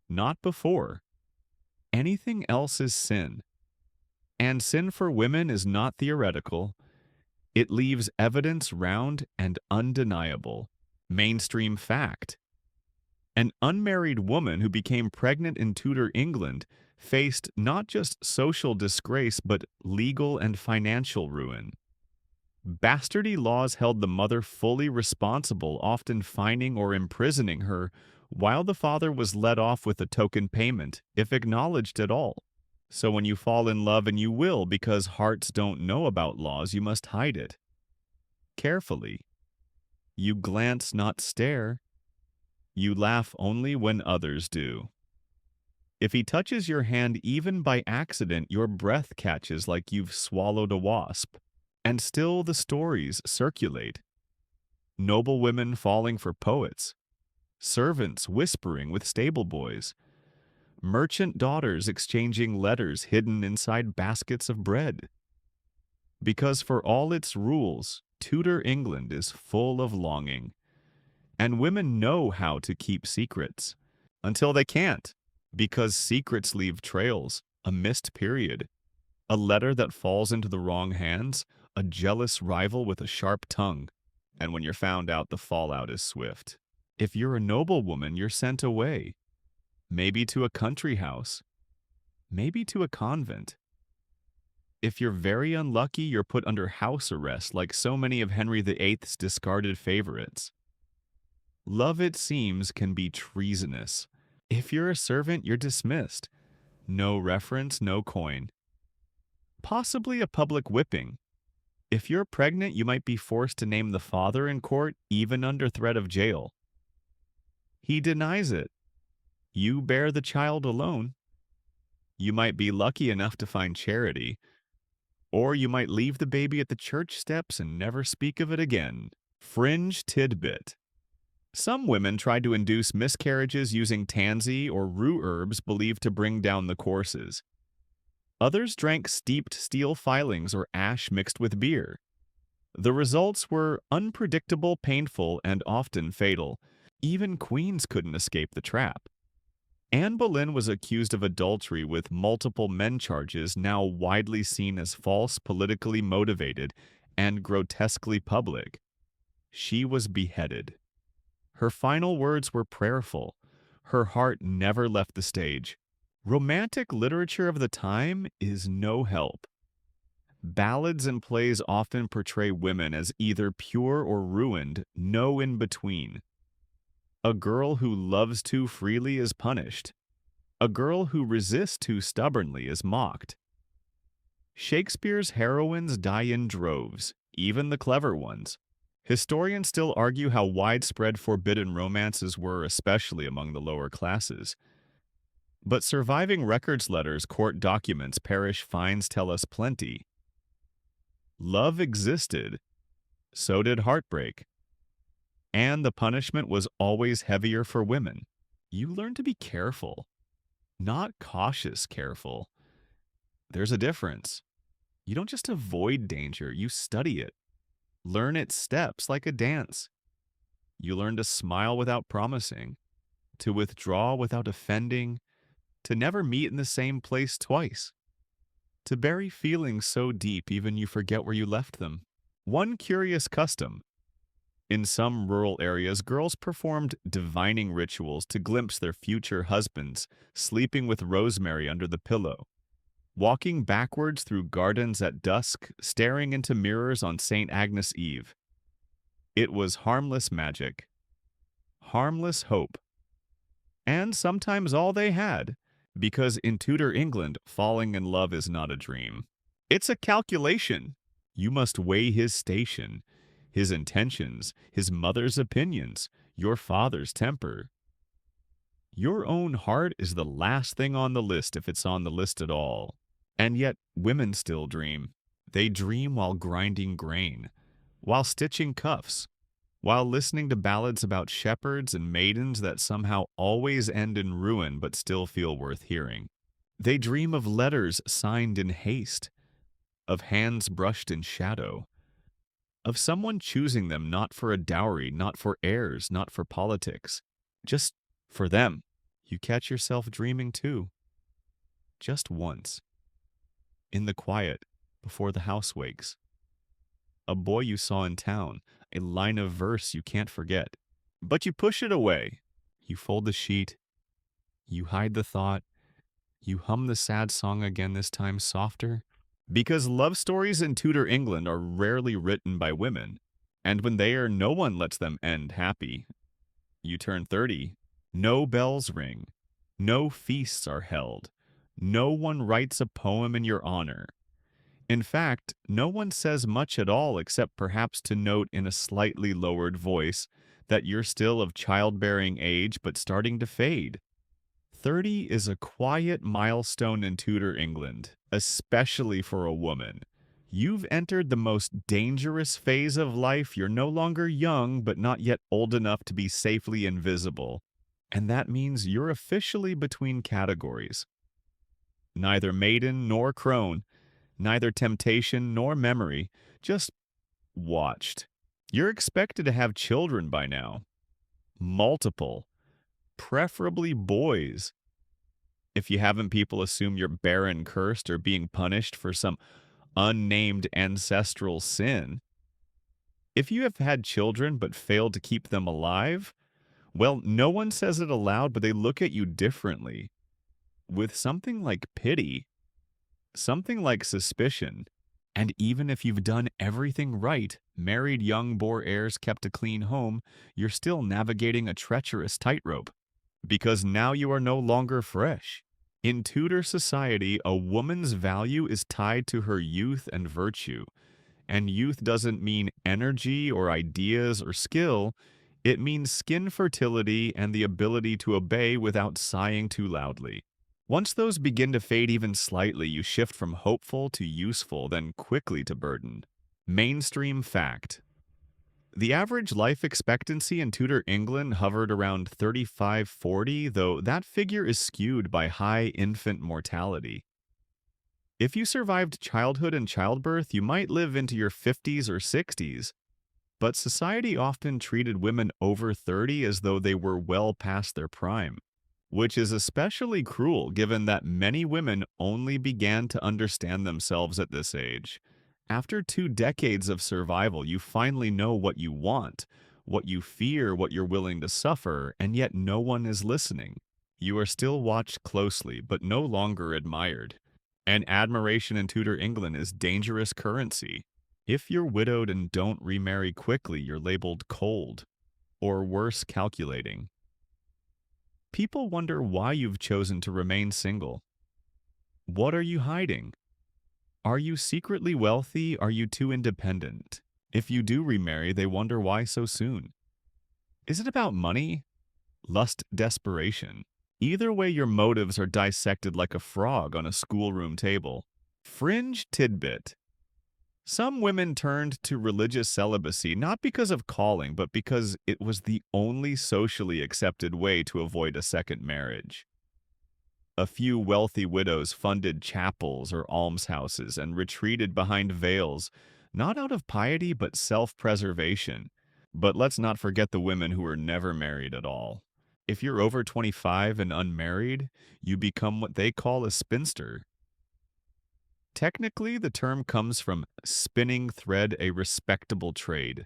not before. Anything else is sin. And sin for women is not theoretical. It leaves evidence round and undeniable. Mainstream fact. An unmarried woman who became pregnant in Tudor England faced not just social disgrace but legal and financial ruin. Bastardy laws held the mother fully responsible, often fining or imprisoning her, while the father was let off with a token payment, if acknowledged at all. So when you fall in love, and you will because hearts don't know about laws, you must hide it. Carefully. You glance, not stare. You laugh only when others do. If he touches your hand even by accident, your breath catches like you've swallowed a wasp. And still the stories circulate. Noble women falling for poets, servants whispering with stable boys, merchant daughters exchanging letters hidden inside baskets of bread. Because for all its rules, Tudor England is full of longing, and women know how to keep secrets until they can't, because secrets leave trails, a missed period, a letter that falls into the wrong hands, a jealous rival with a sharp tongue, and when you're found out, the fallout is swift. If you're a noblewoman, you're sent away, maybe to a country house, maybe to a convent. If you're very unlucky, you're put under house arrest like so many of Henry VIII's discarded favorites. Love, it seems, can be treasonous. If you're a servant, you're dismissed. No reference, no coin. Possibly a public whipping. If you're pregnant, you might be forced to name the father in court, even under threat of jail. He denies it. You bear the child alone. You might be lucky enough to find charity, or you might leave the baby at the church steps and never speak of it again. Fringe tidbit. Some women tried to induce miscarriages using tansy or rue herbs believed to bring down the courses. Others drank steeped steel filings or ash mixed with beer. The results were unpredictable, painful, and often fatal. Even queens couldn't escape the trap. Anne Boleyn was accused of adultery with multiple men charges now widely seen as false, politically motivated, and grotesquely public. She was beheaded. Her final words were prayerful. Her heart never left the stage. Romantic literature of the time is no help. Ballads and plays often portray women as either pure or ruined, no in between. A girl who loves too freely is punished. A girl who resists too stubbornly is mocked. Shakespeare's heroines die in droves, even the clever ones. Historians still argue how widespread forbidden romances were, especially among the lower classes. But surviving records letters, court documents, parish fines tell us plenty. Love existed, so did heartbreak. And the punishment was always heavier for women. You learn to be careful, not cautious careful. There's a difference. You don't just avoid danger, you study it. Learn its steps like a dance. You learn to smile without promising, to withdraw without offending, to never meet in the same place twice, to bury feelings so deep even you forget where you left them. One curious custom. In some rural areas, girls performed divining rituals to glimpse their future husbands, sleeping with rosemary under the pillow, walking backwards through gardens at dusk, staring into mirrors on St. Agnes Eve. It was harmless magic, harmless hope, and sometimes all they had, because in Tudor England, falling in love is not a dream. It's a calculation. You must weigh his station, his intentions, his mother's opinions, your father's temper. Your own heart is the last thing on the list if it's on the list at all. And yet, women still dream. They dream while grinding grain, while stitching cuffs, while listening to ballads about shepherds and maidens that somehow always end in ruin but still feel worth hearing. They dream of letters signed in haste, of hands brushed in shadow, of someone choosing them not for a dowry, not for heirs, not for politics, just for them. You catch yourself dreaming too, just once, in the quiet, before the house wakes. A boy you saw in town, a line of verse you can't forget. But you push it away. You fold the sheet. You hide the thought. You hum the sad song again, this time softer. Because love stories in Tudor England are rarely written by women. And when they are, no one lets them end happy. You turn 30. No bells ring. No feasts are held. No one writes a poem in your honor. In fact, no one says much at all except perhaps to note in a slightly lowered voice that you're still of childbearing age but starting to fade. 30 is a quiet milestone in Tudor England, especially for a woman. You've entered the most dangerous phase of life. You're no longer young, but not yet old enough to be safely invisible. And that means you're officially between categories. Neither maiden nor crone, neither temptation nor memory, just watched. You're expected to have children by now. Multiple. Preferably boys. If you haven't, people assume you're barren, cursed, or being punished for some unnamed ancestral sin. If you have had children but failed to keep them alive, well, no one says it aloud, but they look at you differently. With something like pity, something like suspicion. And even if you've done everything right, married young bore heirs, kept a clean home, you're still navigating a treacherous tightrope. Because now you are no longer fresh. In Tudor society, a woman's value is tied to her youth and virtue. And youth doesn't mean energy or ideas or skill. It means skin fertility and the ability to obey without sighing too loudly. Once those begin to fade even slightly, you shift from hopeful to useful, then quickly to burdened. Mainstream fact. The average life expectancy in Tudor England hovered around 35-40, though that figure is skewed by high infant mortality. If you survived childhood and childbirth, you might live into your 50s or 60s, but society often treated women over 30 as though they were well past their prime, which is especially cruel given that many women only began to understand themselves at this age. After 2 decades of survival, you finally know what you want, what you fear, what you're willing to suffer, and yet no one is listening. You are still watched closely, but no longer admired. And admiration in Tudor England is dangerous currency. If you're widowed and don't remarry quickly, you're labeled cold, or worse, calculating. People wonder why you've chosen to remain single. What are you hiding? Are you secretly wealthy? Are you too independent? If you do remarry, they wonder why so soon. Is it about money? Lust, desperation? Either way, your motives are dissected like a frog on a schoolroom table. Fringe tidbit. Some women turned to religious celibacy not because of calling, but because it was the only socially accepted way to avoid a second marriage. A few wealthy widows funded chapels or almshouses and retreated behind veils, not out of piety but self-preservation. But let's not forget the women who were never married at all. If you're over 25 and unmarried, you become what they call a spinster. Technically, the term comes from spinning thread, a respectable trade.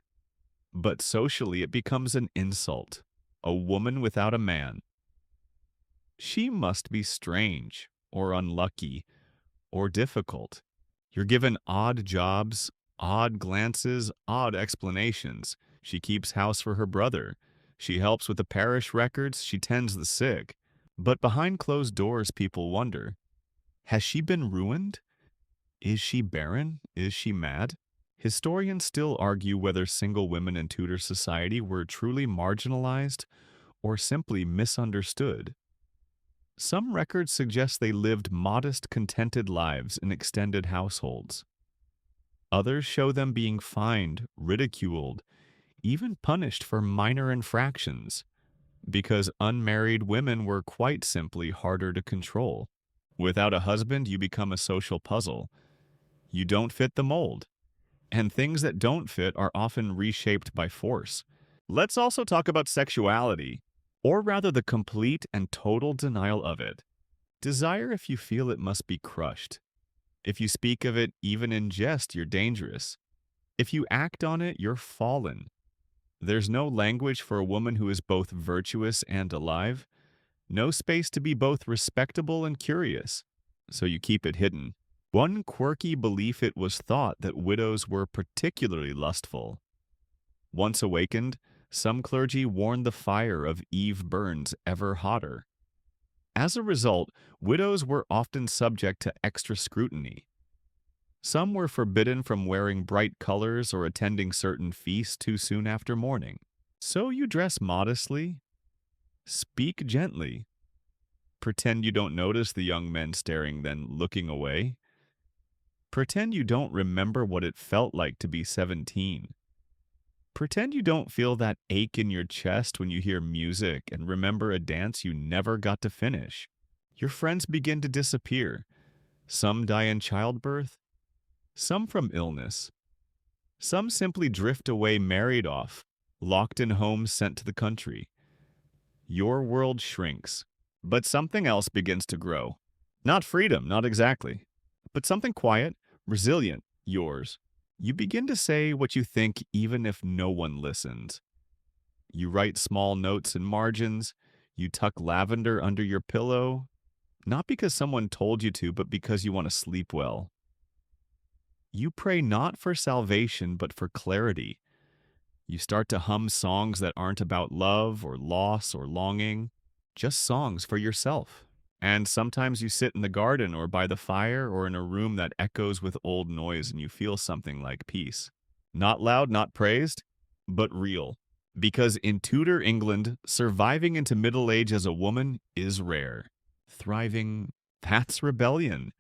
But socially, it becomes an insult. A woman without a man. She must be strange, or unlucky, or difficult. You're given odd jobs, odd glances, odd explanations. She keeps house for her brother. She helps with the parish records. She tends the sick. But behind closed doors, people wonder, has she been ruined? Is she barren? Is she mad? Historians still argue whether single women in Tudor society were truly marginalized or simply misunderstood. Some records suggest they lived modest, contented lives in extended households. Others show them being fined, ridiculed, even punished for minor infractions, because unmarried women were quite simply harder to control. Without a husband, you become a social puzzle. You don't fit the mold, and things that don't fit are often reshaped by force. Let's also talk about sexuality, or rather the complete and total denial of it. Desire, if you feel it, must be crushed. If you speak of it even in jest, you're dangerous. If you act on it, you're fallen. There's no language for a woman who is both virtuous and alive, no space to be both respectable and curious, so you keep it hidden. One quirky belief, it was thought that widows were particularly lustful. Once awakened, some clergy warned the fire of Eve burns ever hotter. As a result, widows were often subject to extra scrutiny. Some were forbidden from wearing bright colors or attending certain feasts too soon after mourning. So you dress modestly, speak gently, pretend you don't notice the young men staring then looking away. Pretend you don't remember what it felt like to be 17. Pretend you don't feel that ache in your chest when you hear music and remember a dance you never got to finish. Your friends begin to disappear. Some die in childbirth, some from illness. Some simply drift away married off, locked in homes sent to the country. Your world shrinks, but something else begins to grow. Not freedom, not exactly, but something quiet, resilient, yours. You begin to say what you think even if no one listens. You write small notes in margins. You tuck lavender under your pillow, not because someone told you to, but because you want to sleep well. You pray not for salvation, but for clarity. You start to hum songs that aren't about love or loss or longing, just songs for yourself. And sometimes you sit in the garden or by the fire or in a room that echoes with old noise and you feel something like peace. Not loud, not praised, but real. Because in Tudor England, surviving into middle age as a woman is rare. Thriving, that's rebellion.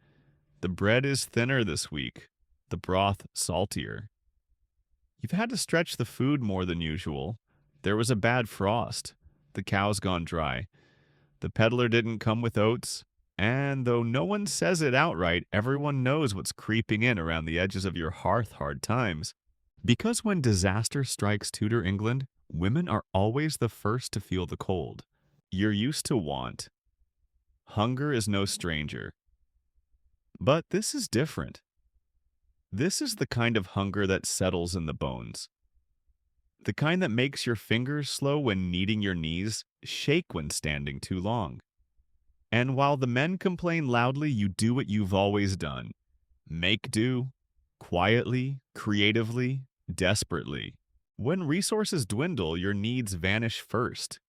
The bread is thinner this week, the broth saltier. You've had to stretch the food more than usual. There was a bad frost. The cow's gone dry. The peddler didn't come with oats, and though no one says it outright, everyone knows what's creeping in around the edges of your hearth hard times. Because when disaster strikes Tudor England, women are always the first to feel the cold. You're used to want. Hunger is no stranger. But this is different. This is the kind of hunger that settles in the bones. The kind that makes your fingers slow when kneading your knees, shake when standing too long. And while the men complain loudly, you do what you've always done. Make do, quietly, creatively, desperately. When resources dwindle, your needs vanish first.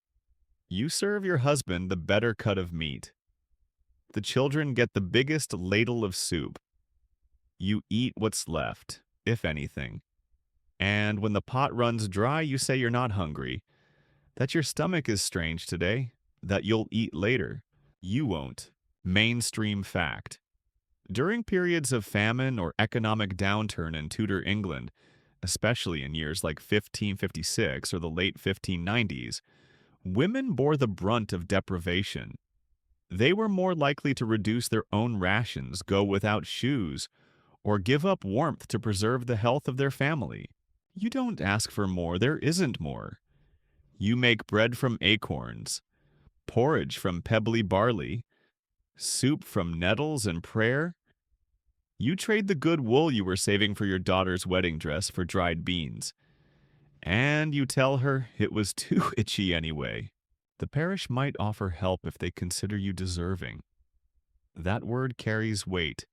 You serve your husband the better cut of meat. The children get the biggest ladle of soup. You eat what's left, if anything. And when the pot runs dry, you say you're not hungry, that your stomach is strange today, that you'll eat later. You won't. Mainstream fact. During periods of famine or economic downturn in Tudor England, especially in years like 1556 or the late 1590s, women bore the brunt of deprivation. They were more likely to reduce their own rations, go without shoes, or give up warmth to preserve the health of their family. You don't ask for more, there isn't more. You make bread from acorns, porridge from pebbly barley, soup from nettles and prayer. You trade the good wool you were saving for your daughter's wedding dress for dried beans. And you tell her it was too itchy anyway. The parish might offer help if they consider you deserving. That word carries weight.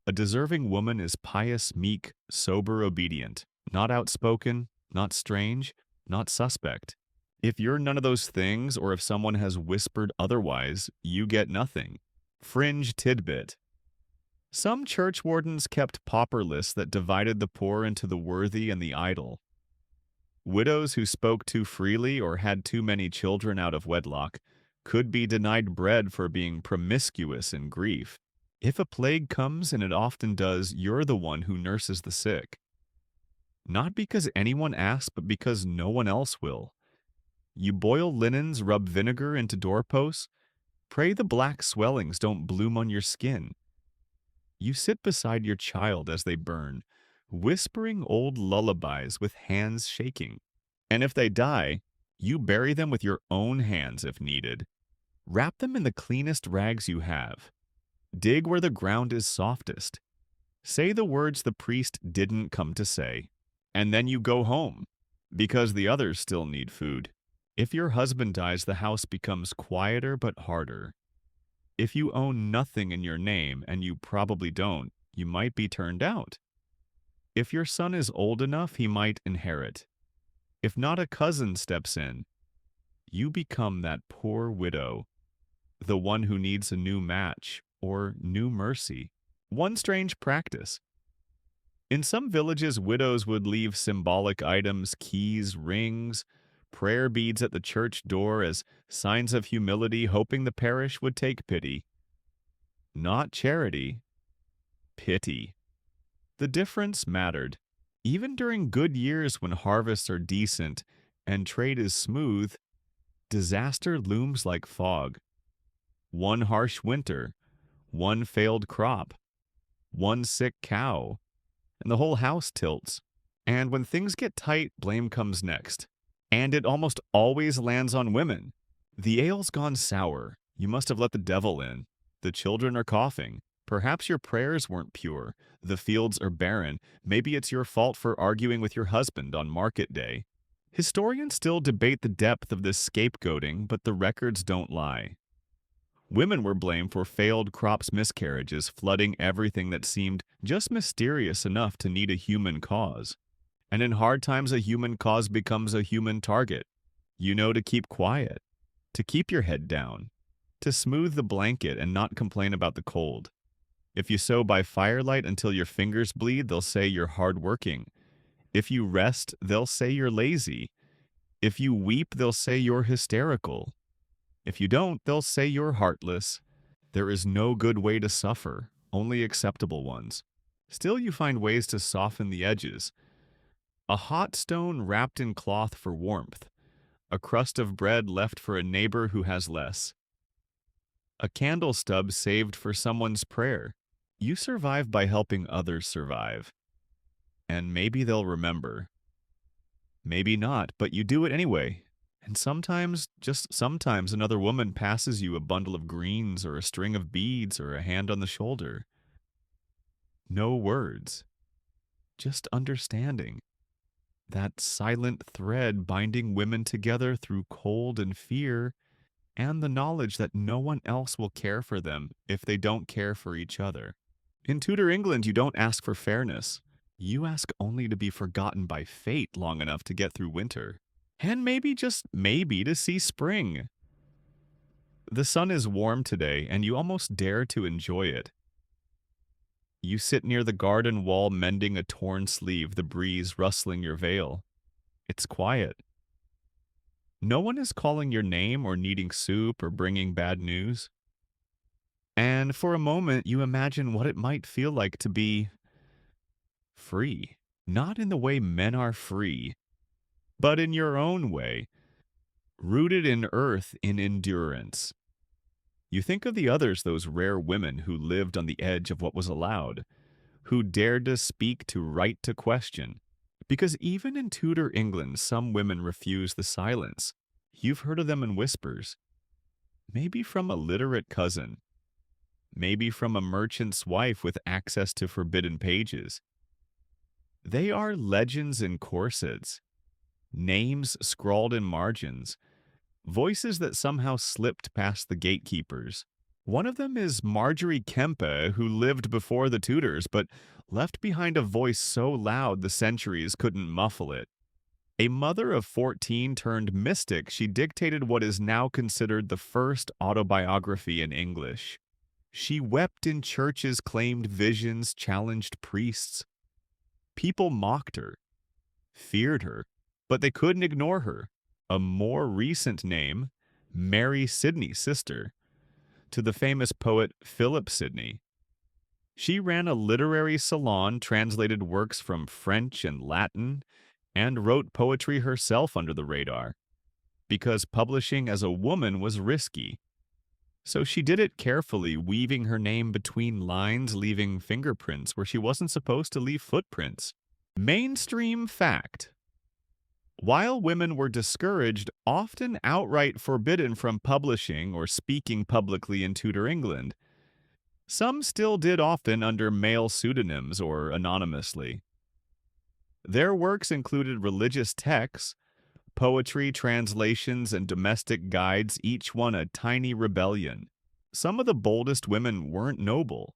A deserving woman is pious, meek, sober, obedient, not outspoken, not strange, not suspect. If you're none of those things, or if someone has whispered otherwise, you get nothing. Fringe tidbit. Some church wardens kept pauper lists that divided the poor into the worthy and the idle. Widows who spoke too freely or had too many children out of wedlock could be denied bread for being promiscuous in grief. If a plague comes, and it often does, you're the one who nurses the sick. Not because anyone asks, but because no one else will. You boil linens, rub vinegar into doorposts, pray the black swellings don't bloom on your skin. You sit beside your child as they burn, whispering old lullabies with hands shaking. And if they die, you bury them with your own hands if needed. Wrap them in the cleanest rags you have. Dig where the ground is softest. Say the words the priest didn't come to say. And then you go home, because the others still need food. If your husband dies, the house becomes quieter but harder. If you own nothing in your name, and you probably don't, you might be turned out. If your son is old enough, he might inherit. If not, a cousin steps in. You become that poor widow, the one who needs a new match or new mercy. One strange practice. In some villages, widows would leave symbolic items, keys, rings, prayer beads at the church door as signs of humility, hoping the parish would take pity. Not charity, pity. The difference mattered. Even during good years when harvests are decent and trade is smooth, disaster looms like fog. One harsh winter, one failed crop, one sick cow, and the whole house tilts. And when things get tight, blame comes next. And it almost always lands on women. The ale's gone sour. You must have let the devil in. The children are coughing. Perhaps your prayers weren't pure. The fields are barren. Maybe it's your fault for arguing with your husband on market day. Historians still debate the depth of this scapegoating, but the records don't lie. Women were blamed for failed crops miscarriages, flooding everything that seemed just mysterious enough to need a human cause. And in hard times, a human cause becomes a human target. You know to keep quiet, to keep your head down, to smooth the blanket and not complain about the cold. If you sew by firelight until your fingers bleed, they'll say you're hardworking. If you rest, they'll say you're lazy. If you weep, they'll say you're hysterical. If you don't, they'll say you're heartless. There is no good way to suffer, only acceptable ones. Still, you find ways to soften the edges. A hot stone wrapped in cloth for warmth. A crust of bread left for a neighbor who has less. A candle stub saved for someone's prayer. You survive by helping others survive. And maybe they'll remember. Maybe not, but you do it anyway. And sometimes, just sometimes, another woman passes you a bundle of greens or a string of beads or a hand on the shoulder. No words. Just understanding. That silent thread binding women together through cold and fear, and the knowledge that no one else will care for them if they don't care for each other. In Tudor England, you don't ask for fairness. You ask only to be forgotten by fate long enough to get through winter. And maybe, just maybe, to see spring. The sun is warm today, and you almost dare to enjoy it. You sit near the garden wall mending a torn sleeve, the breeze rustling your veil. It's quiet. No one is calling your name or needing soup or bringing bad news. And for a moment, you imagine what it might feel like to be free. Not in the way men are free, but in your own way, rooted in earth in endurance. You think of the others, those rare women who lived on the edge of what was allowed, who dared to speak to right to question. Because even in Tudor England, some women refuse the silence. You've heard of them in whispers. Maybe from a literate cousin. Maybe from a merchant's wife with access to forbidden pages. They are legends in corsets, names scrawled in margins, voices that somehow slipped past the gatekeepers. One of them is Marjorie Kempe, who lived before the Tudors but left behind a voice so loud the centuries couldn't muffle it. A mother of 14 turned mystic, she dictated what is now considered the first autobiography in English. She wept in churches, claimed visions, challenged priests. People mocked her, feared her, but they couldn't ignore her. A more recent name, Mary Sidney, sister to the famous poet Philip Sidney. She ran a literary salon, translated works from French and Latin, and wrote poetry herself under the radar, because publishing as a woman was risky. So she did it carefully, weaving her name between lines, leaving fingerprints where she wasn't supposed to leave footprints. Mainstream fact. While women were discouraged, often outright forbidden from publishing or speaking publicly in Tudor England, some still did, often under male pseudonyms or anonymously. Their works included religious texts, poetry, translations, and domestic guides, each one a tiny rebellion. Some of the boldest women weren't noble.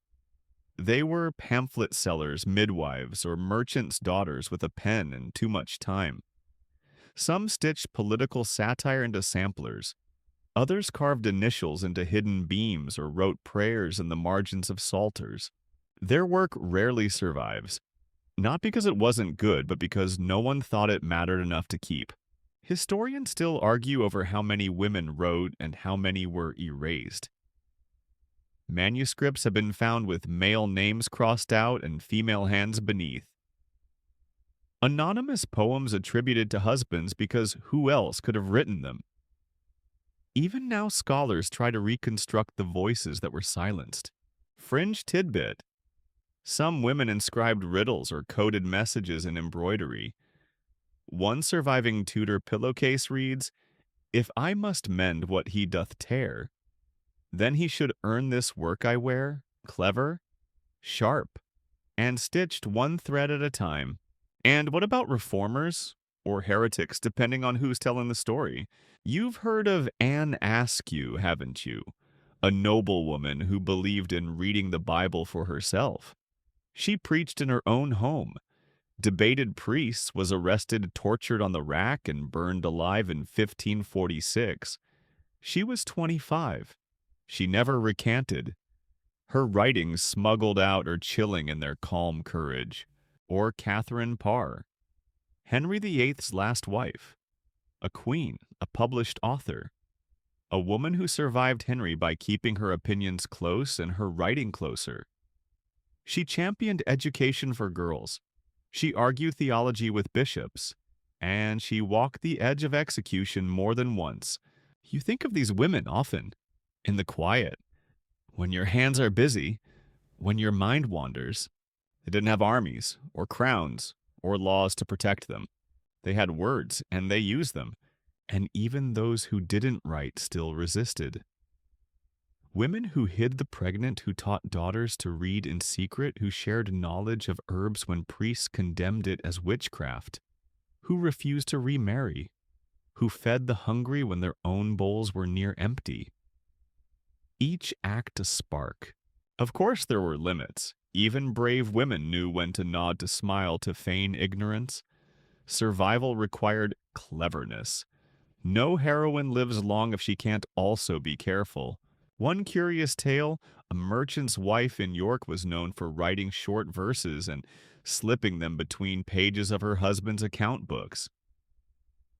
They were pamphlet sellers, midwives, or merchants' daughters with a pen and too much time. Some stitched political satire into samplers. Others carved initials into hidden beams or wrote prayers in the margins of psalters. Their work rarely survives, not because it wasn't good, but because no one thought it mattered enough to keep. Historians still argue over how many women wrote and how many were erased. Manuscripts have been found with male names crossed out and female hands beneath. Anonymous poems attributed to husbands because who else could have written them? Even now, scholars try to reconstruct the voices that were silenced. Fringe tidbit. Some women inscribed riddles or coded messages in embroidery. One surviving Tudor pillowcase reads, "If I must mend what he doth tear, then he should earn this work I wear, clever, sharp, and stitched one thread at a time." And what about reformers or heretics, depending on who's telling the story? You've heard of Anne Askew, haven't you? A noblewoman who believed in reading the Bible for herself. She preached in her own home, debated priests, was arrested, tortured on the rack, and burned alive in 1546. She was 25. She never recanted. Her writings smuggled out or chilling in their calm courage. Or Catherine Parr, Henry VIII's last wife, a queen, a published author, a woman who survived Henry by keeping her opinions close and her writing closer. She championed education for girls. She argued theology with bishops. And she walked the edge of execution more than once. You think of these women often, in the quiet, when your hands are busy, when your mind wanders. They didn't have armies, or crowns, or laws to protect them. They had words, and they used them. And even those who didn't write still resisted. Women who hid the pregnant, who taught daughters to read in secret, who shared knowledge of herbs when priests condemned it as witchcraft, who refused to remarry, who fed the hungry when their own bowls were near empty. Each act a spark. Of course there were limits. Even brave women knew when to nod, to smile, to feign ignorance. Survival required cleverness. No heroine lives long if she can't also be careful. One curious tale, a merchant's wife in York was known for writing short verses and slipping them between pages of her husband's account books.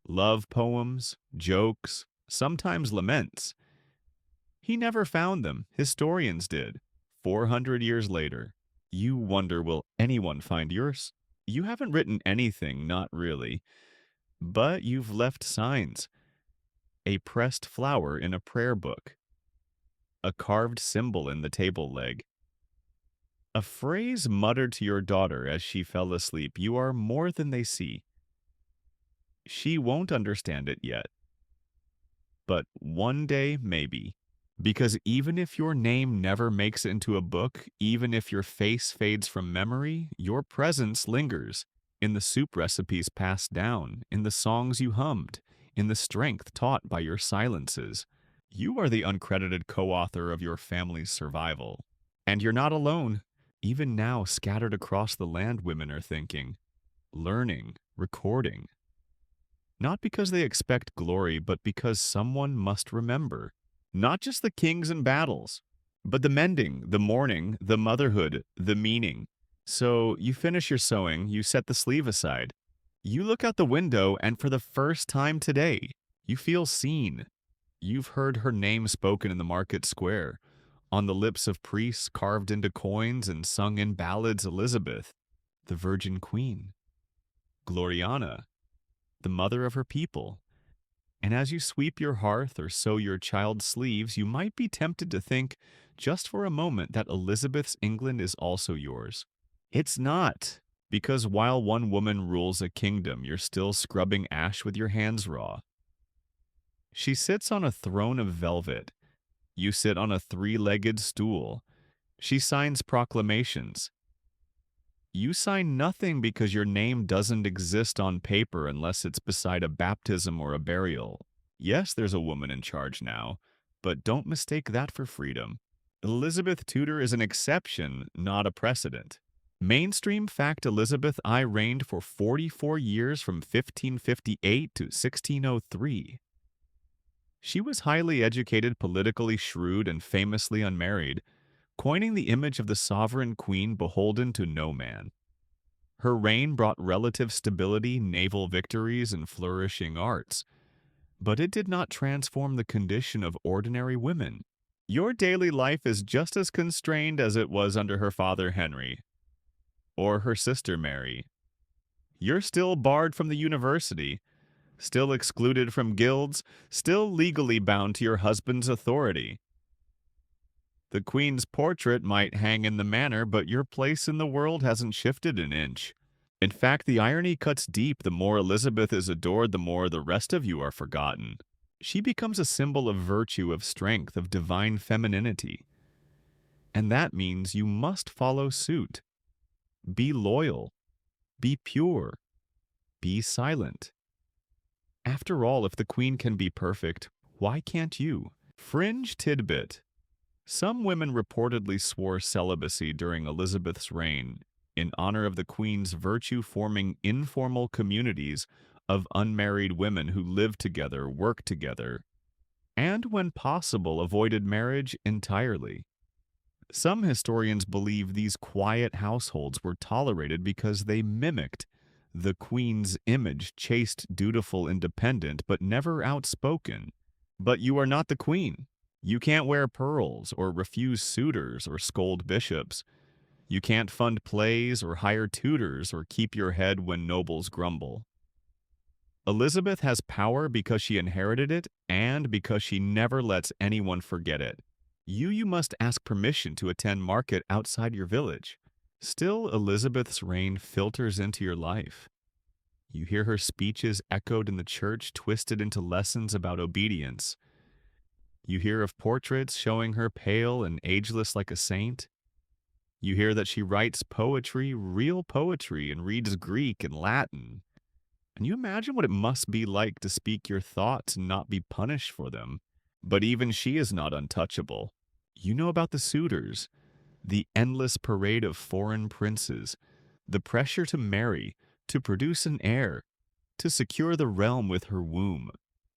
Love poems, jokes, sometimes laments. He never found them, historians did, 400 years later. You wonder, will anyone find yours? You haven't written anything, not really, but you've left signs. A pressed flower in a prayer book. A carved symbol in the table leg. A phrase muttered to your daughter as she fell asleep, "You are more than they see." She won't understand it yet, but one day maybe. Because even if your name never makes it into a book, even if your face fades from memory, your presence lingers in the soup recipes passed down, in the songs you hummed, in the strength taught by your silences. You are the uncredited co-author of your family's survival. And you're not alone. Even now, scattered across the land, women are thinking, learning, recording. Not because they expect glory, but because someone must remember. Not just the kings and battles, but the mending, the mourning, the motherhood, the meaning. So you finish your sewing, you set the sleeve aside. You look out the window, and for the first time today, you feel seen. You've heard her name spoken in the market square, on the lips of priests carved into coins and sung in ballads: Elizabeth, the Virgin Queen, Gloriana, the mother of her people. And as you sweep your hearth or sew your child's sleeves, you might be tempted to think, just for a moment, that Elizabeth's England is also yours. It's not, because while one woman rules a kingdom, you're still scrubbing ash with your hands raw. She sits on a throne of velvet. You sit on a three-legged stool. She signs proclamations. You sign nothing because your name doesn't exist on paper unless it's beside a baptism or a burial. Yes, there's a woman in charge now, but don't mistake that for freedom. Elizabeth Tudor is an exception, not a precedent. Mainstream fact: Elizabeth I reigned for 44 years from 1558 to 1603. She was highly educated, politically shrewd, and famously unmarried, coining the image of the sovereign queen beholden to no man. Her reign brought relative stability, naval victories, and flourishing arts, but it did not transform the condition of ordinary women. Your daily life is just as constrained as it was under her father Henry, or her sister Mary. You're still barred from the university, still excluded from guilds, still legally bound to your husband's authority. The Queen's portrait might hang in the manor, but your place in the world hasn't shifted an inch. In fact, the irony cuts deep. The more Elizabeth is adored, the more the rest of you are forgotten. She becomes a symbol of virtue, of strength, of divine femininity. And that means you must follow suit. Be loyal. Be pure. Be silent. After all, if the Queen can be perfect, why can't you? Fringe tidbit. Some women reportedly swore celibacy during Elizabeth's reign in honor of the Queen's virtue, forming informal communities of unmarried women who lived together, worked together, and, when possible, avoided marriage entirely. Some historians believe these quiet households were tolerated because they mimicked the Queen's image: chaste, dutiful, independent, but never outspoken. But you are not the Queen. You can't wear pearls, or refuse suitors, or scold bishops. You can't fund plays, or hire tutors, or keep your head when nobles grumble. Elizabeth has power because she inherited it, and because she never lets anyone forget it. You must ask permission to attend market outside your village. Still, Elizabeth's reign filters into your life. You hear her speeches echoed in the church, twisted into lessons about obedience. You hear of portraits showing her pale and ageless like a saint. You hear that she writes poetry, real poetry, and reads Greek and Latin. And you imagine what it must be like to speak your thoughts and not be punished for them. But even she is not untouchable. You know about the suitors, the endless parade of foreign princes, the pressure to marry, to produce an heir, to secure the realm with her womb.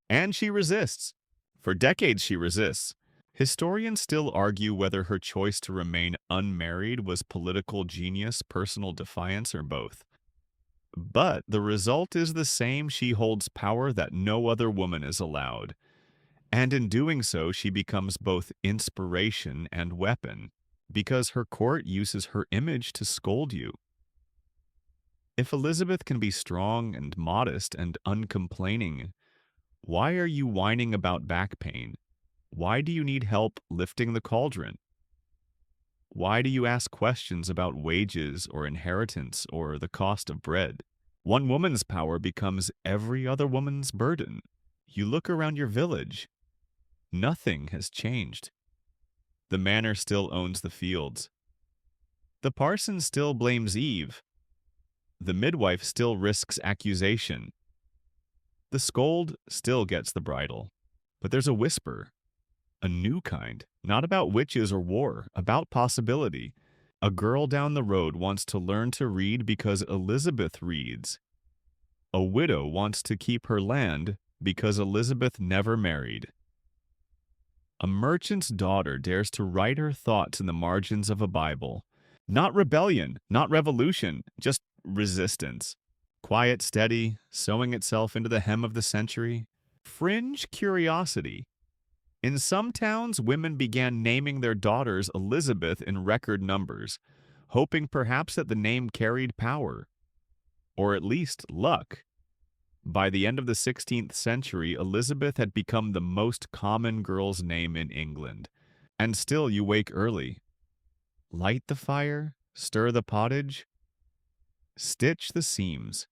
And she resists. For decades she resists. Historians still argue whether her choice to remain unmarried was political genius, personal defiance, or both. But the result is the same: she holds power that no other woman is allowed. And in doing so, she becomes both inspiration and weapon, because her court uses her image to scold you. If Elizabeth can be strong and modest and uncomplaining, why are you whining about back pain? Why do you need help lifting the cauldron? Why do you ask questions about wages or inheritance or the cost of bread? One woman's power becomes every other woman's burden. You look around your village. Nothing has changed. The manor still owns the fields. The parson still blames Eve. The midwife still risks accusation. The scold still gets the bridle. But there's a whisper, a new kind, not about witches or war, about possibility. A girl down the road wants to learn to read because Elizabeth reads. A widow wants to keep her land because Elizabeth never married. A merchant's daughter dares to write her thoughts in the margins of a Bible. Not rebellion, not revolution, just resistance. Quiet, steady, sewing itself into the hem of the century. Fringe curiosity. In some towns, women began naming their daughters Elizabeth in record numbers, hoping perhaps that the name carried power, or at least luck. By the end of the 16th century, Elizabeth had become the most common girl's name in England. And still you wake early. Light the fire, stir the pottage, stitch the seams.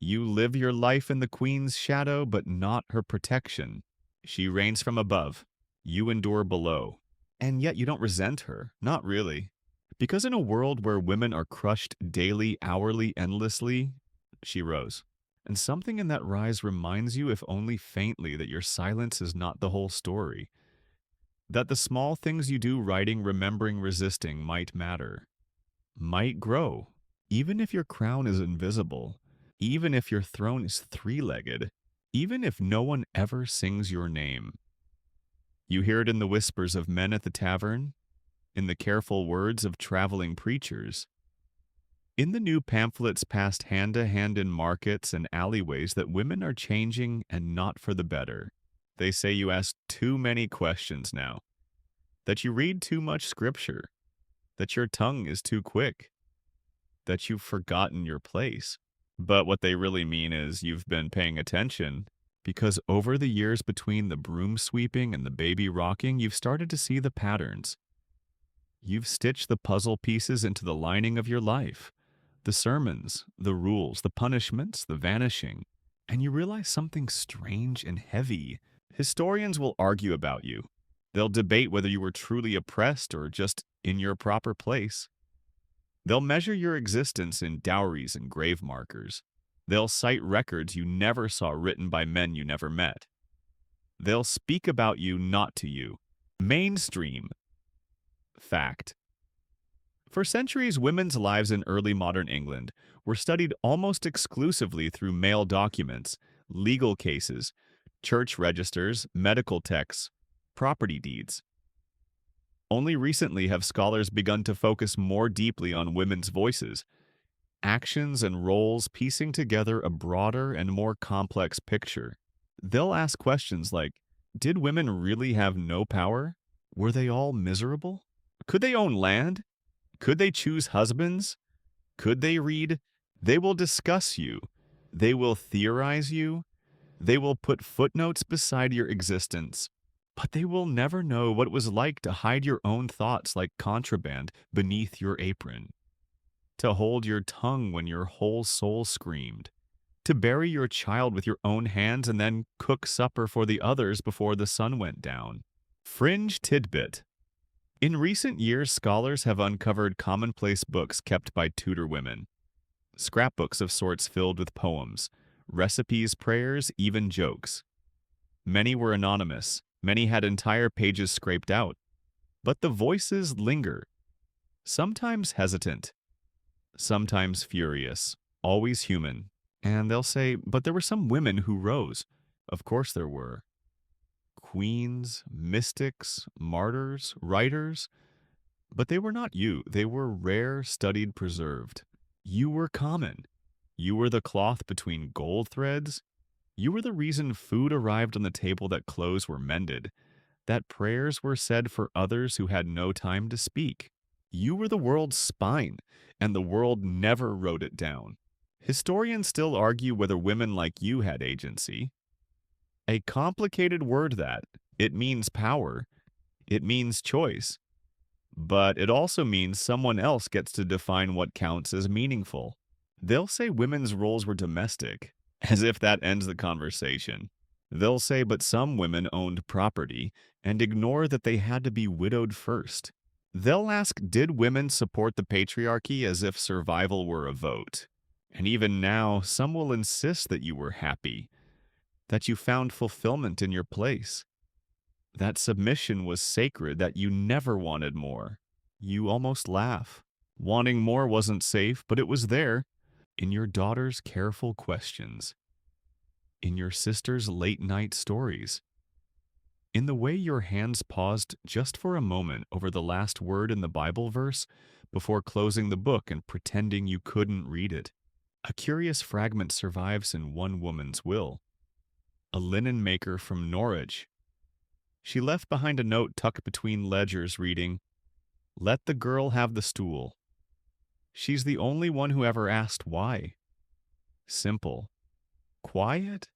You live your life in the Queen's shadow, but not her protection. She reigns from above. You endure below. And yet you don't resent her. Not really. Because in a world where women are crushed daily, hourly, endlessly, she rose. And something in that rise reminds you, if only faintly, that your silence is not the whole story. That the small things you do writing, remembering, resisting might matter. Might grow. Even if your crown is invisible. Even if your throne is three-legged. Even if no one ever sings your name. You hear it in the whispers of men at the tavern, in the careful words of traveling preachers, in the new pamphlets passed hand to hand in markets and alleyways that women are changing and not for the better. They say you ask too many questions now, that you read too much scripture, that your tongue is too quick, that you've forgotten your place. But what they really mean is you've been paying attention, because over the years between the broom sweeping and the baby rocking, you've started to see the patterns. You've stitched the puzzle pieces into the lining of your life. The sermons, the rules, the punishments, the vanishing. And you realize something strange and heavy. Historians will argue about you. They'll debate whether you were truly oppressed or just in your proper place. They'll measure your existence in dowries and grave markers. They'll cite records you never saw written by men you never met. They'll speak about you, not to you. Mainstream. Fact. For centuries, women's lives in early modern England were studied almost exclusively through male documents, legal cases, church registers, medical texts, property deeds. Only recently have scholars begun to focus more deeply on women's voices, actions and roles, piecing together a broader and more complex picture. They'll ask questions like, did women really have no power? Were they all miserable? Could they own land? Could they choose husbands? Could they read? They will discuss you. They will theorize you. They will put footnotes beside your existence. But they will never know what it was like to hide your own thoughts like contraband beneath your apron. To hold your tongue when your whole soul screamed. To bury your child with your own hands and then cook supper for the others before the sun went down. Fringe tidbit. In recent years, scholars have uncovered commonplace books kept by Tudor women. Scrapbooks of sorts filled with poems, recipes, prayers, even jokes. Many were anonymous. Many had entire pages scraped out. But the voices linger. Sometimes hesitant. Sometimes furious. Always human. And they'll say, but there were some women who rose. Of course there were. Queens, mystics, martyrs, writers. But they were not you. They were rare, studied, preserved. You were common. You were the cloth between gold threads. You were the reason food arrived on the table, that clothes were mended, that prayers were said for others who had no time to speak. You were the world's spine, and the world never wrote it down. Historians still argue whether women like you had agency. A complicated word that. It means power. It means choice. But it also means someone else gets to define what counts as meaningful. They'll say women's roles were domestic, as if that ends the conversation. They'll say, but some women owned property, and ignore that they had to be widowed first. They'll ask, did women support the patriarchy as if survival were a vote? And even now, some will insist that you were happy, that you found fulfillment in your place. That submission was sacred, that you never wanted more. You almost laugh. Wanting more wasn't safe, but it was there. In your daughter's careful questions. In your sister's late-night stories. In the way your hands paused just for a moment over the last word in the Bible verse before closing the book and pretending you couldn't read it. A curious fragment survives in one woman's will. A linen maker from Norwich. She left behind a note tucked between ledgers reading, "Let the girl have the stool. She's the only one who ever asked why." Simple. Quiet.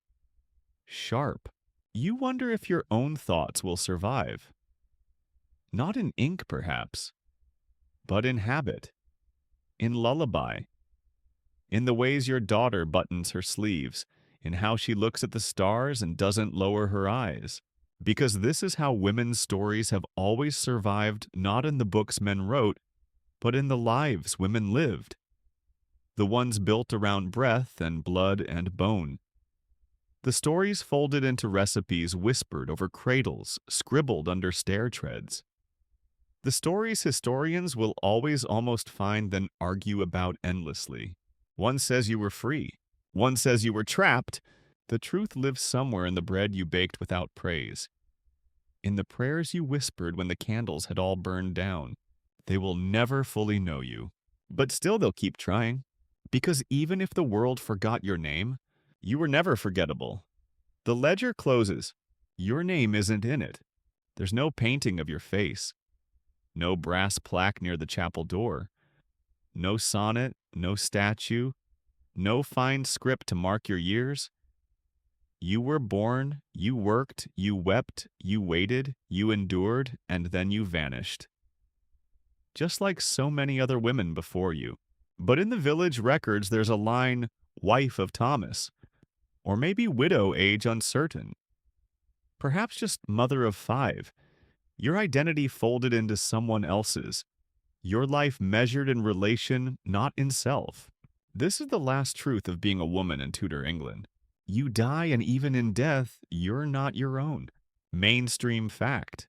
Sharp. You wonder if your own thoughts will survive. Not in ink, perhaps, but in habit, in lullaby, in the ways your daughter buttons her sleeves, in how she looks at the stars and doesn't lower her eyes. Because this is how women's stories have always survived, not in the books men wrote, but in the lives women lived. The ones built around breath and blood and bone. The stories folded into recipes whispered over cradles, scribbled under stair treads. The stories historians will always almost find then argue about endlessly. One says you were free. One says you were trapped. The truth lives somewhere in the bread you baked without praise. In the prayers you whispered when the candles had all burned down. They will never fully know you. But still they'll keep trying. Because even if the world forgot your name, you were never forgettable. The ledger closes. Your name isn't in it. There's no painting of your face. No brass plaque near the chapel door. No sonnet, no statue, no fine script to mark your years. You were born, you worked, you wept, you waited, you endured, and then you vanished. Just like so many other women before you. But in the village records there's a line, wife of Thomas, or maybe widow age uncertain. Perhaps just mother of 5. Your identity folded into someone else's. Your life measured in relation, not in self. This is the last truth of being a woman in Tudor England. You die, and even in death, you're not your own. Mainstream fact.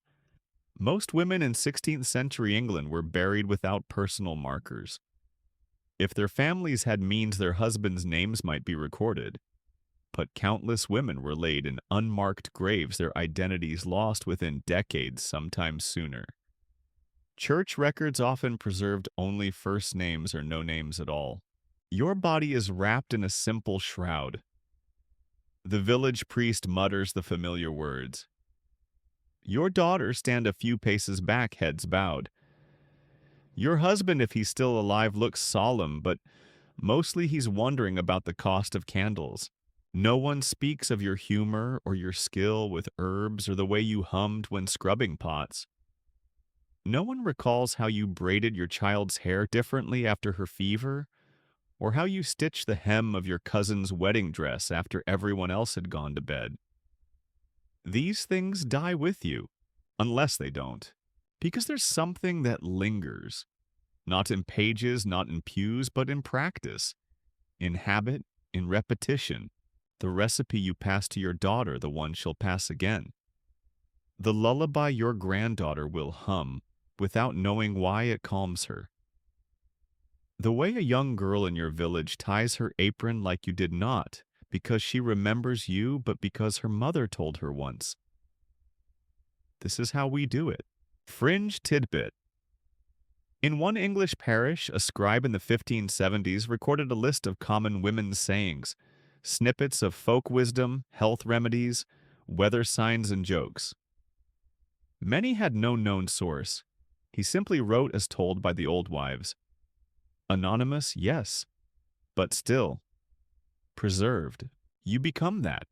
Most women in 16th century England were buried without personal markers. If their families had means, their husbands' names might be recorded. But countless women were laid in unmarked graves, their identities lost within decades, sometimes sooner. Church records often preserved only first names or no names at all. Your body is wrapped in a simple shroud. The village priest mutters the familiar words. Your daughters stand a few paces back, heads bowed. Your husband, if he's still alive, looks solemn, but mostly he's wondering about the cost of candles. No one speaks of your humor or your skill with herbs or the way you hummed when scrubbing pots. No one recalls how you braided your child's hair differently after her fever, or how you stitched the hem of your cousin's wedding dress after everyone else had gone to bed. These things die with you, unless they don't, because there's something that lingers, not in pages, not in pews, but in practice, in habit, in repetition, the recipe you pass to your daughter, the one she'll pass again. The lullaby your granddaughter will hum without knowing why it calms her. The way a young girl in your village ties her apron like you did not, because she remembers you, but because her mother told her once. This is how we do it. Fringe tidbit. In one English parish, a scribe in the 1570s recorded a list of common women's sayings, snippets of folk wisdom, health remedies, weather signs, and jokes. Many had no known source. He simply wrote as told by the old wives. Anonymous, yes, but still. Preserved. You become that.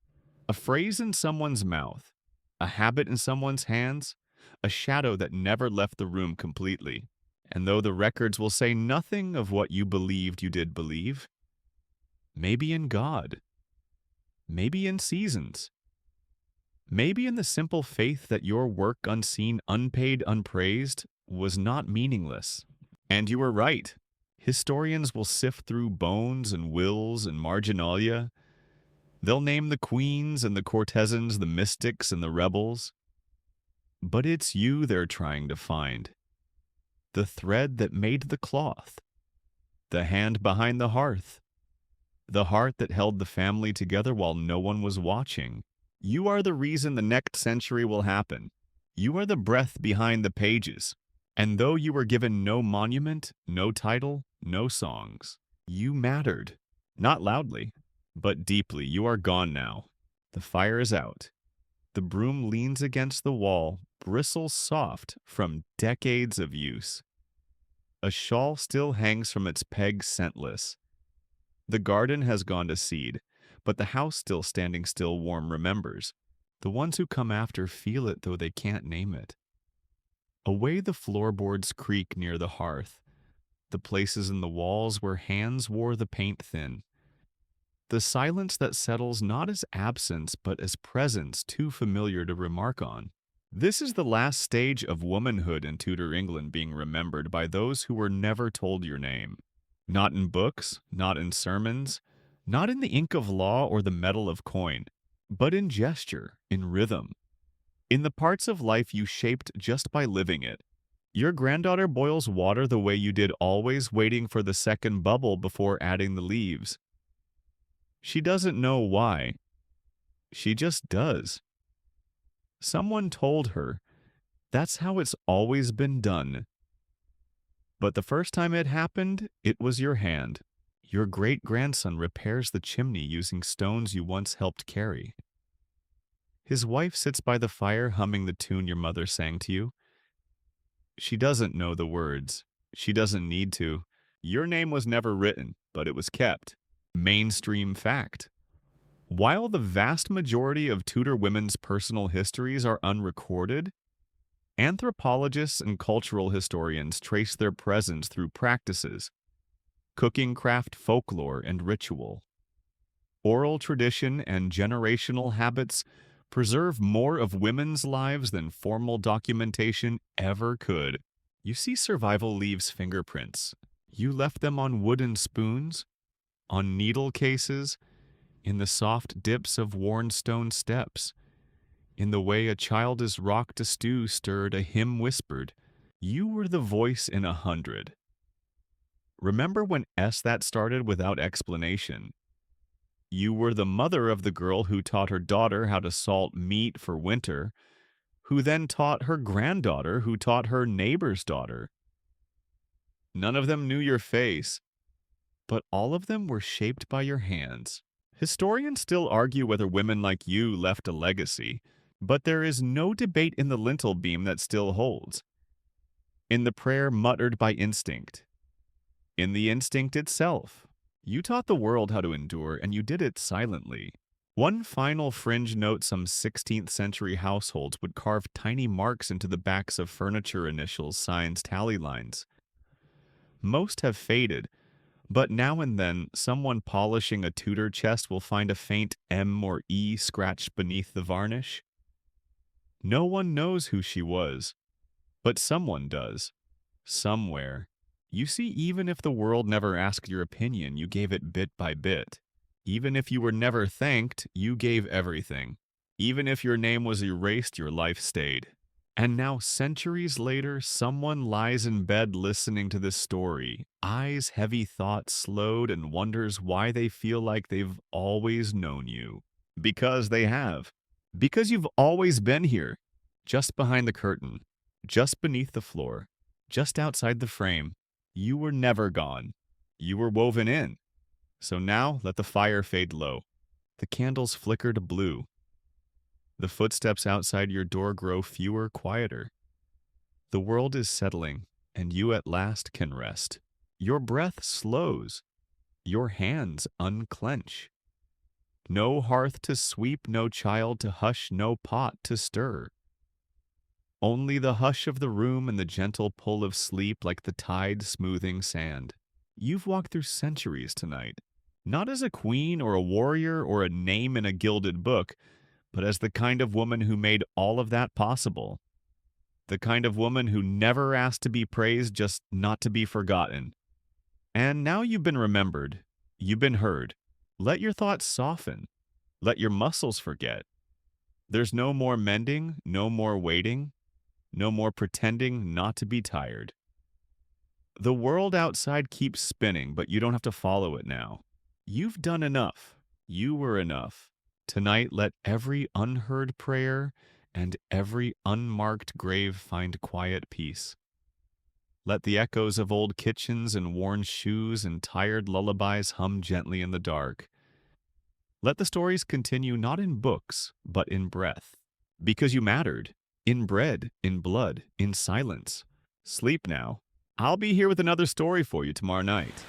A phrase in someone's mouth, a habit in someone's hands, a shadow that never left the room completely. And though the records will say nothing of what you believed you did believe, maybe in God, maybe in seasons, maybe in the simple faith that your work unseen, unpaid, unpraised was not meaningless. And you were right. Historians will sift through bones and wills and marginalia. They'll name the queens and the courtesans, the mystics and the rebels. But it's you they're trying to find. The thread that made the cloth. The hand behind the hearth. The heart that held the family together while no one was watching. You are the reason the next century will happen. You are the breath behind the pages. And though you were given no monument, no title, no songs, you mattered. Not loudly, but deeply. You are gone now. The fire is out. The broom leans against the wall, bristles soft from decades of use. A shawl still hangs from its peg scentless. The garden has gone to seed, but the house still standing still warm remembers. The ones who come after feel it though they can't name it. Away the floorboards creak near the hearth, the places in the walls where hands wore the paint thin. The silence that settles not as absence but as presence too familiar to remark on. This is the last stage of womanhood in Tudor England being remembered by those who were never told your name. Not in books, not in sermons, not in the ink of law or the metal of coin, but in gesture, in rhythm, in the parts of life you shaped just by living it. Your granddaughter boils water the way you did, always waiting for the second bubble before adding the leaves. She doesn't know why. She just does. Someone told her, that's how it's always been done. But the first time it happened, it was your hand. Your great-grandson repairs the chimney using stones you once helped carry. His wife sits by the fire humming the tune your mother sang to you. She doesn't know the words. She doesn't need to. Your name was never written, but it was kept. Mainstream fact. While the vast majority of Tudor women's personal histories are unrecorded, anthropologists and cultural historians trace their presence through practices, cooking craft folklore and ritual. Oral tradition and generational habits preserve more of women's lives than formal documentation ever could. You see survival leaves fingerprints. You left them on wooden spoons, on needle cases, in the soft dips of worn stone steps, in the way a child is rocked, a stew stirred, a hymn whispered. You were the voice in 100. Remember when that started without explanation? You were the mother of the girl who taught her daughter how to salt meat for winter, who then taught her granddaughter, who taught her neighbor's daughter. None of them knew your face, but all of them were shaped by your hands. Historians still argue whether women like you left a legacy, but there is no debate in the lintel beam that still holds. In the prayer muttered by instinct. In the instinct itself. You taught the world how to endure, and you did it silently. One final fringe note: some 16th century households would carve tiny marks into the backs of furniture, initials, signs, tally lines. Most have faded, but now and then someone polishing a Tudor chest will find a faint M or E scratched beneath the varnish. No one knows who she was, but someone does. Somewhere. You see, even if the world never asked your opinion, you gave it bit by bit. Even if you were never thanked, you gave everything. Even if your name was erased, your life stayed. And now, centuries later, someone lies in bed listening to this story, eyes heavy, thoughts slowed, and wonders why they feel like they've always known you. Because they have. Because you've always been here, just behind the curtain, just beneath the floor, just outside the frame. You were never gone. You were woven in. So now let the fire fade low. The candles flicker to blue. The footsteps outside your door grow fewer, quieter. The world is settling, and you at last can rest. Your breath slows. Your hands unclench. No hearth to sweep, no child to hush, no pot to stir. Only the hush of the room and the gentle pull of sleep like the tide smoothing sand. You've walked through centuries tonight, not as a queen or a warrior or a name in a gilded book, but as the kind of woman who made all of that possible. The kind of woman who never asked to be praised, just not to be forgotten. And now you've been remembered. You've been heard. Let your thoughts soften. Let your muscles forget. There's no more mending, no more waiting, no more pretending not to be tired. The world outside keeps spinning, but you don't have to follow it now. You've done enough. You were enough. Tonight, let every unheard prayer and every unmarked grave find quiet peace. Let the echoes of old kitchens and worn shoes and tired lullabies hum gently in the dark. Let the stories continue not in books, but in breath. Because you mattered. In bread, in blood, in silence. Sleep now. I'll be here with another story for you tomorrow night.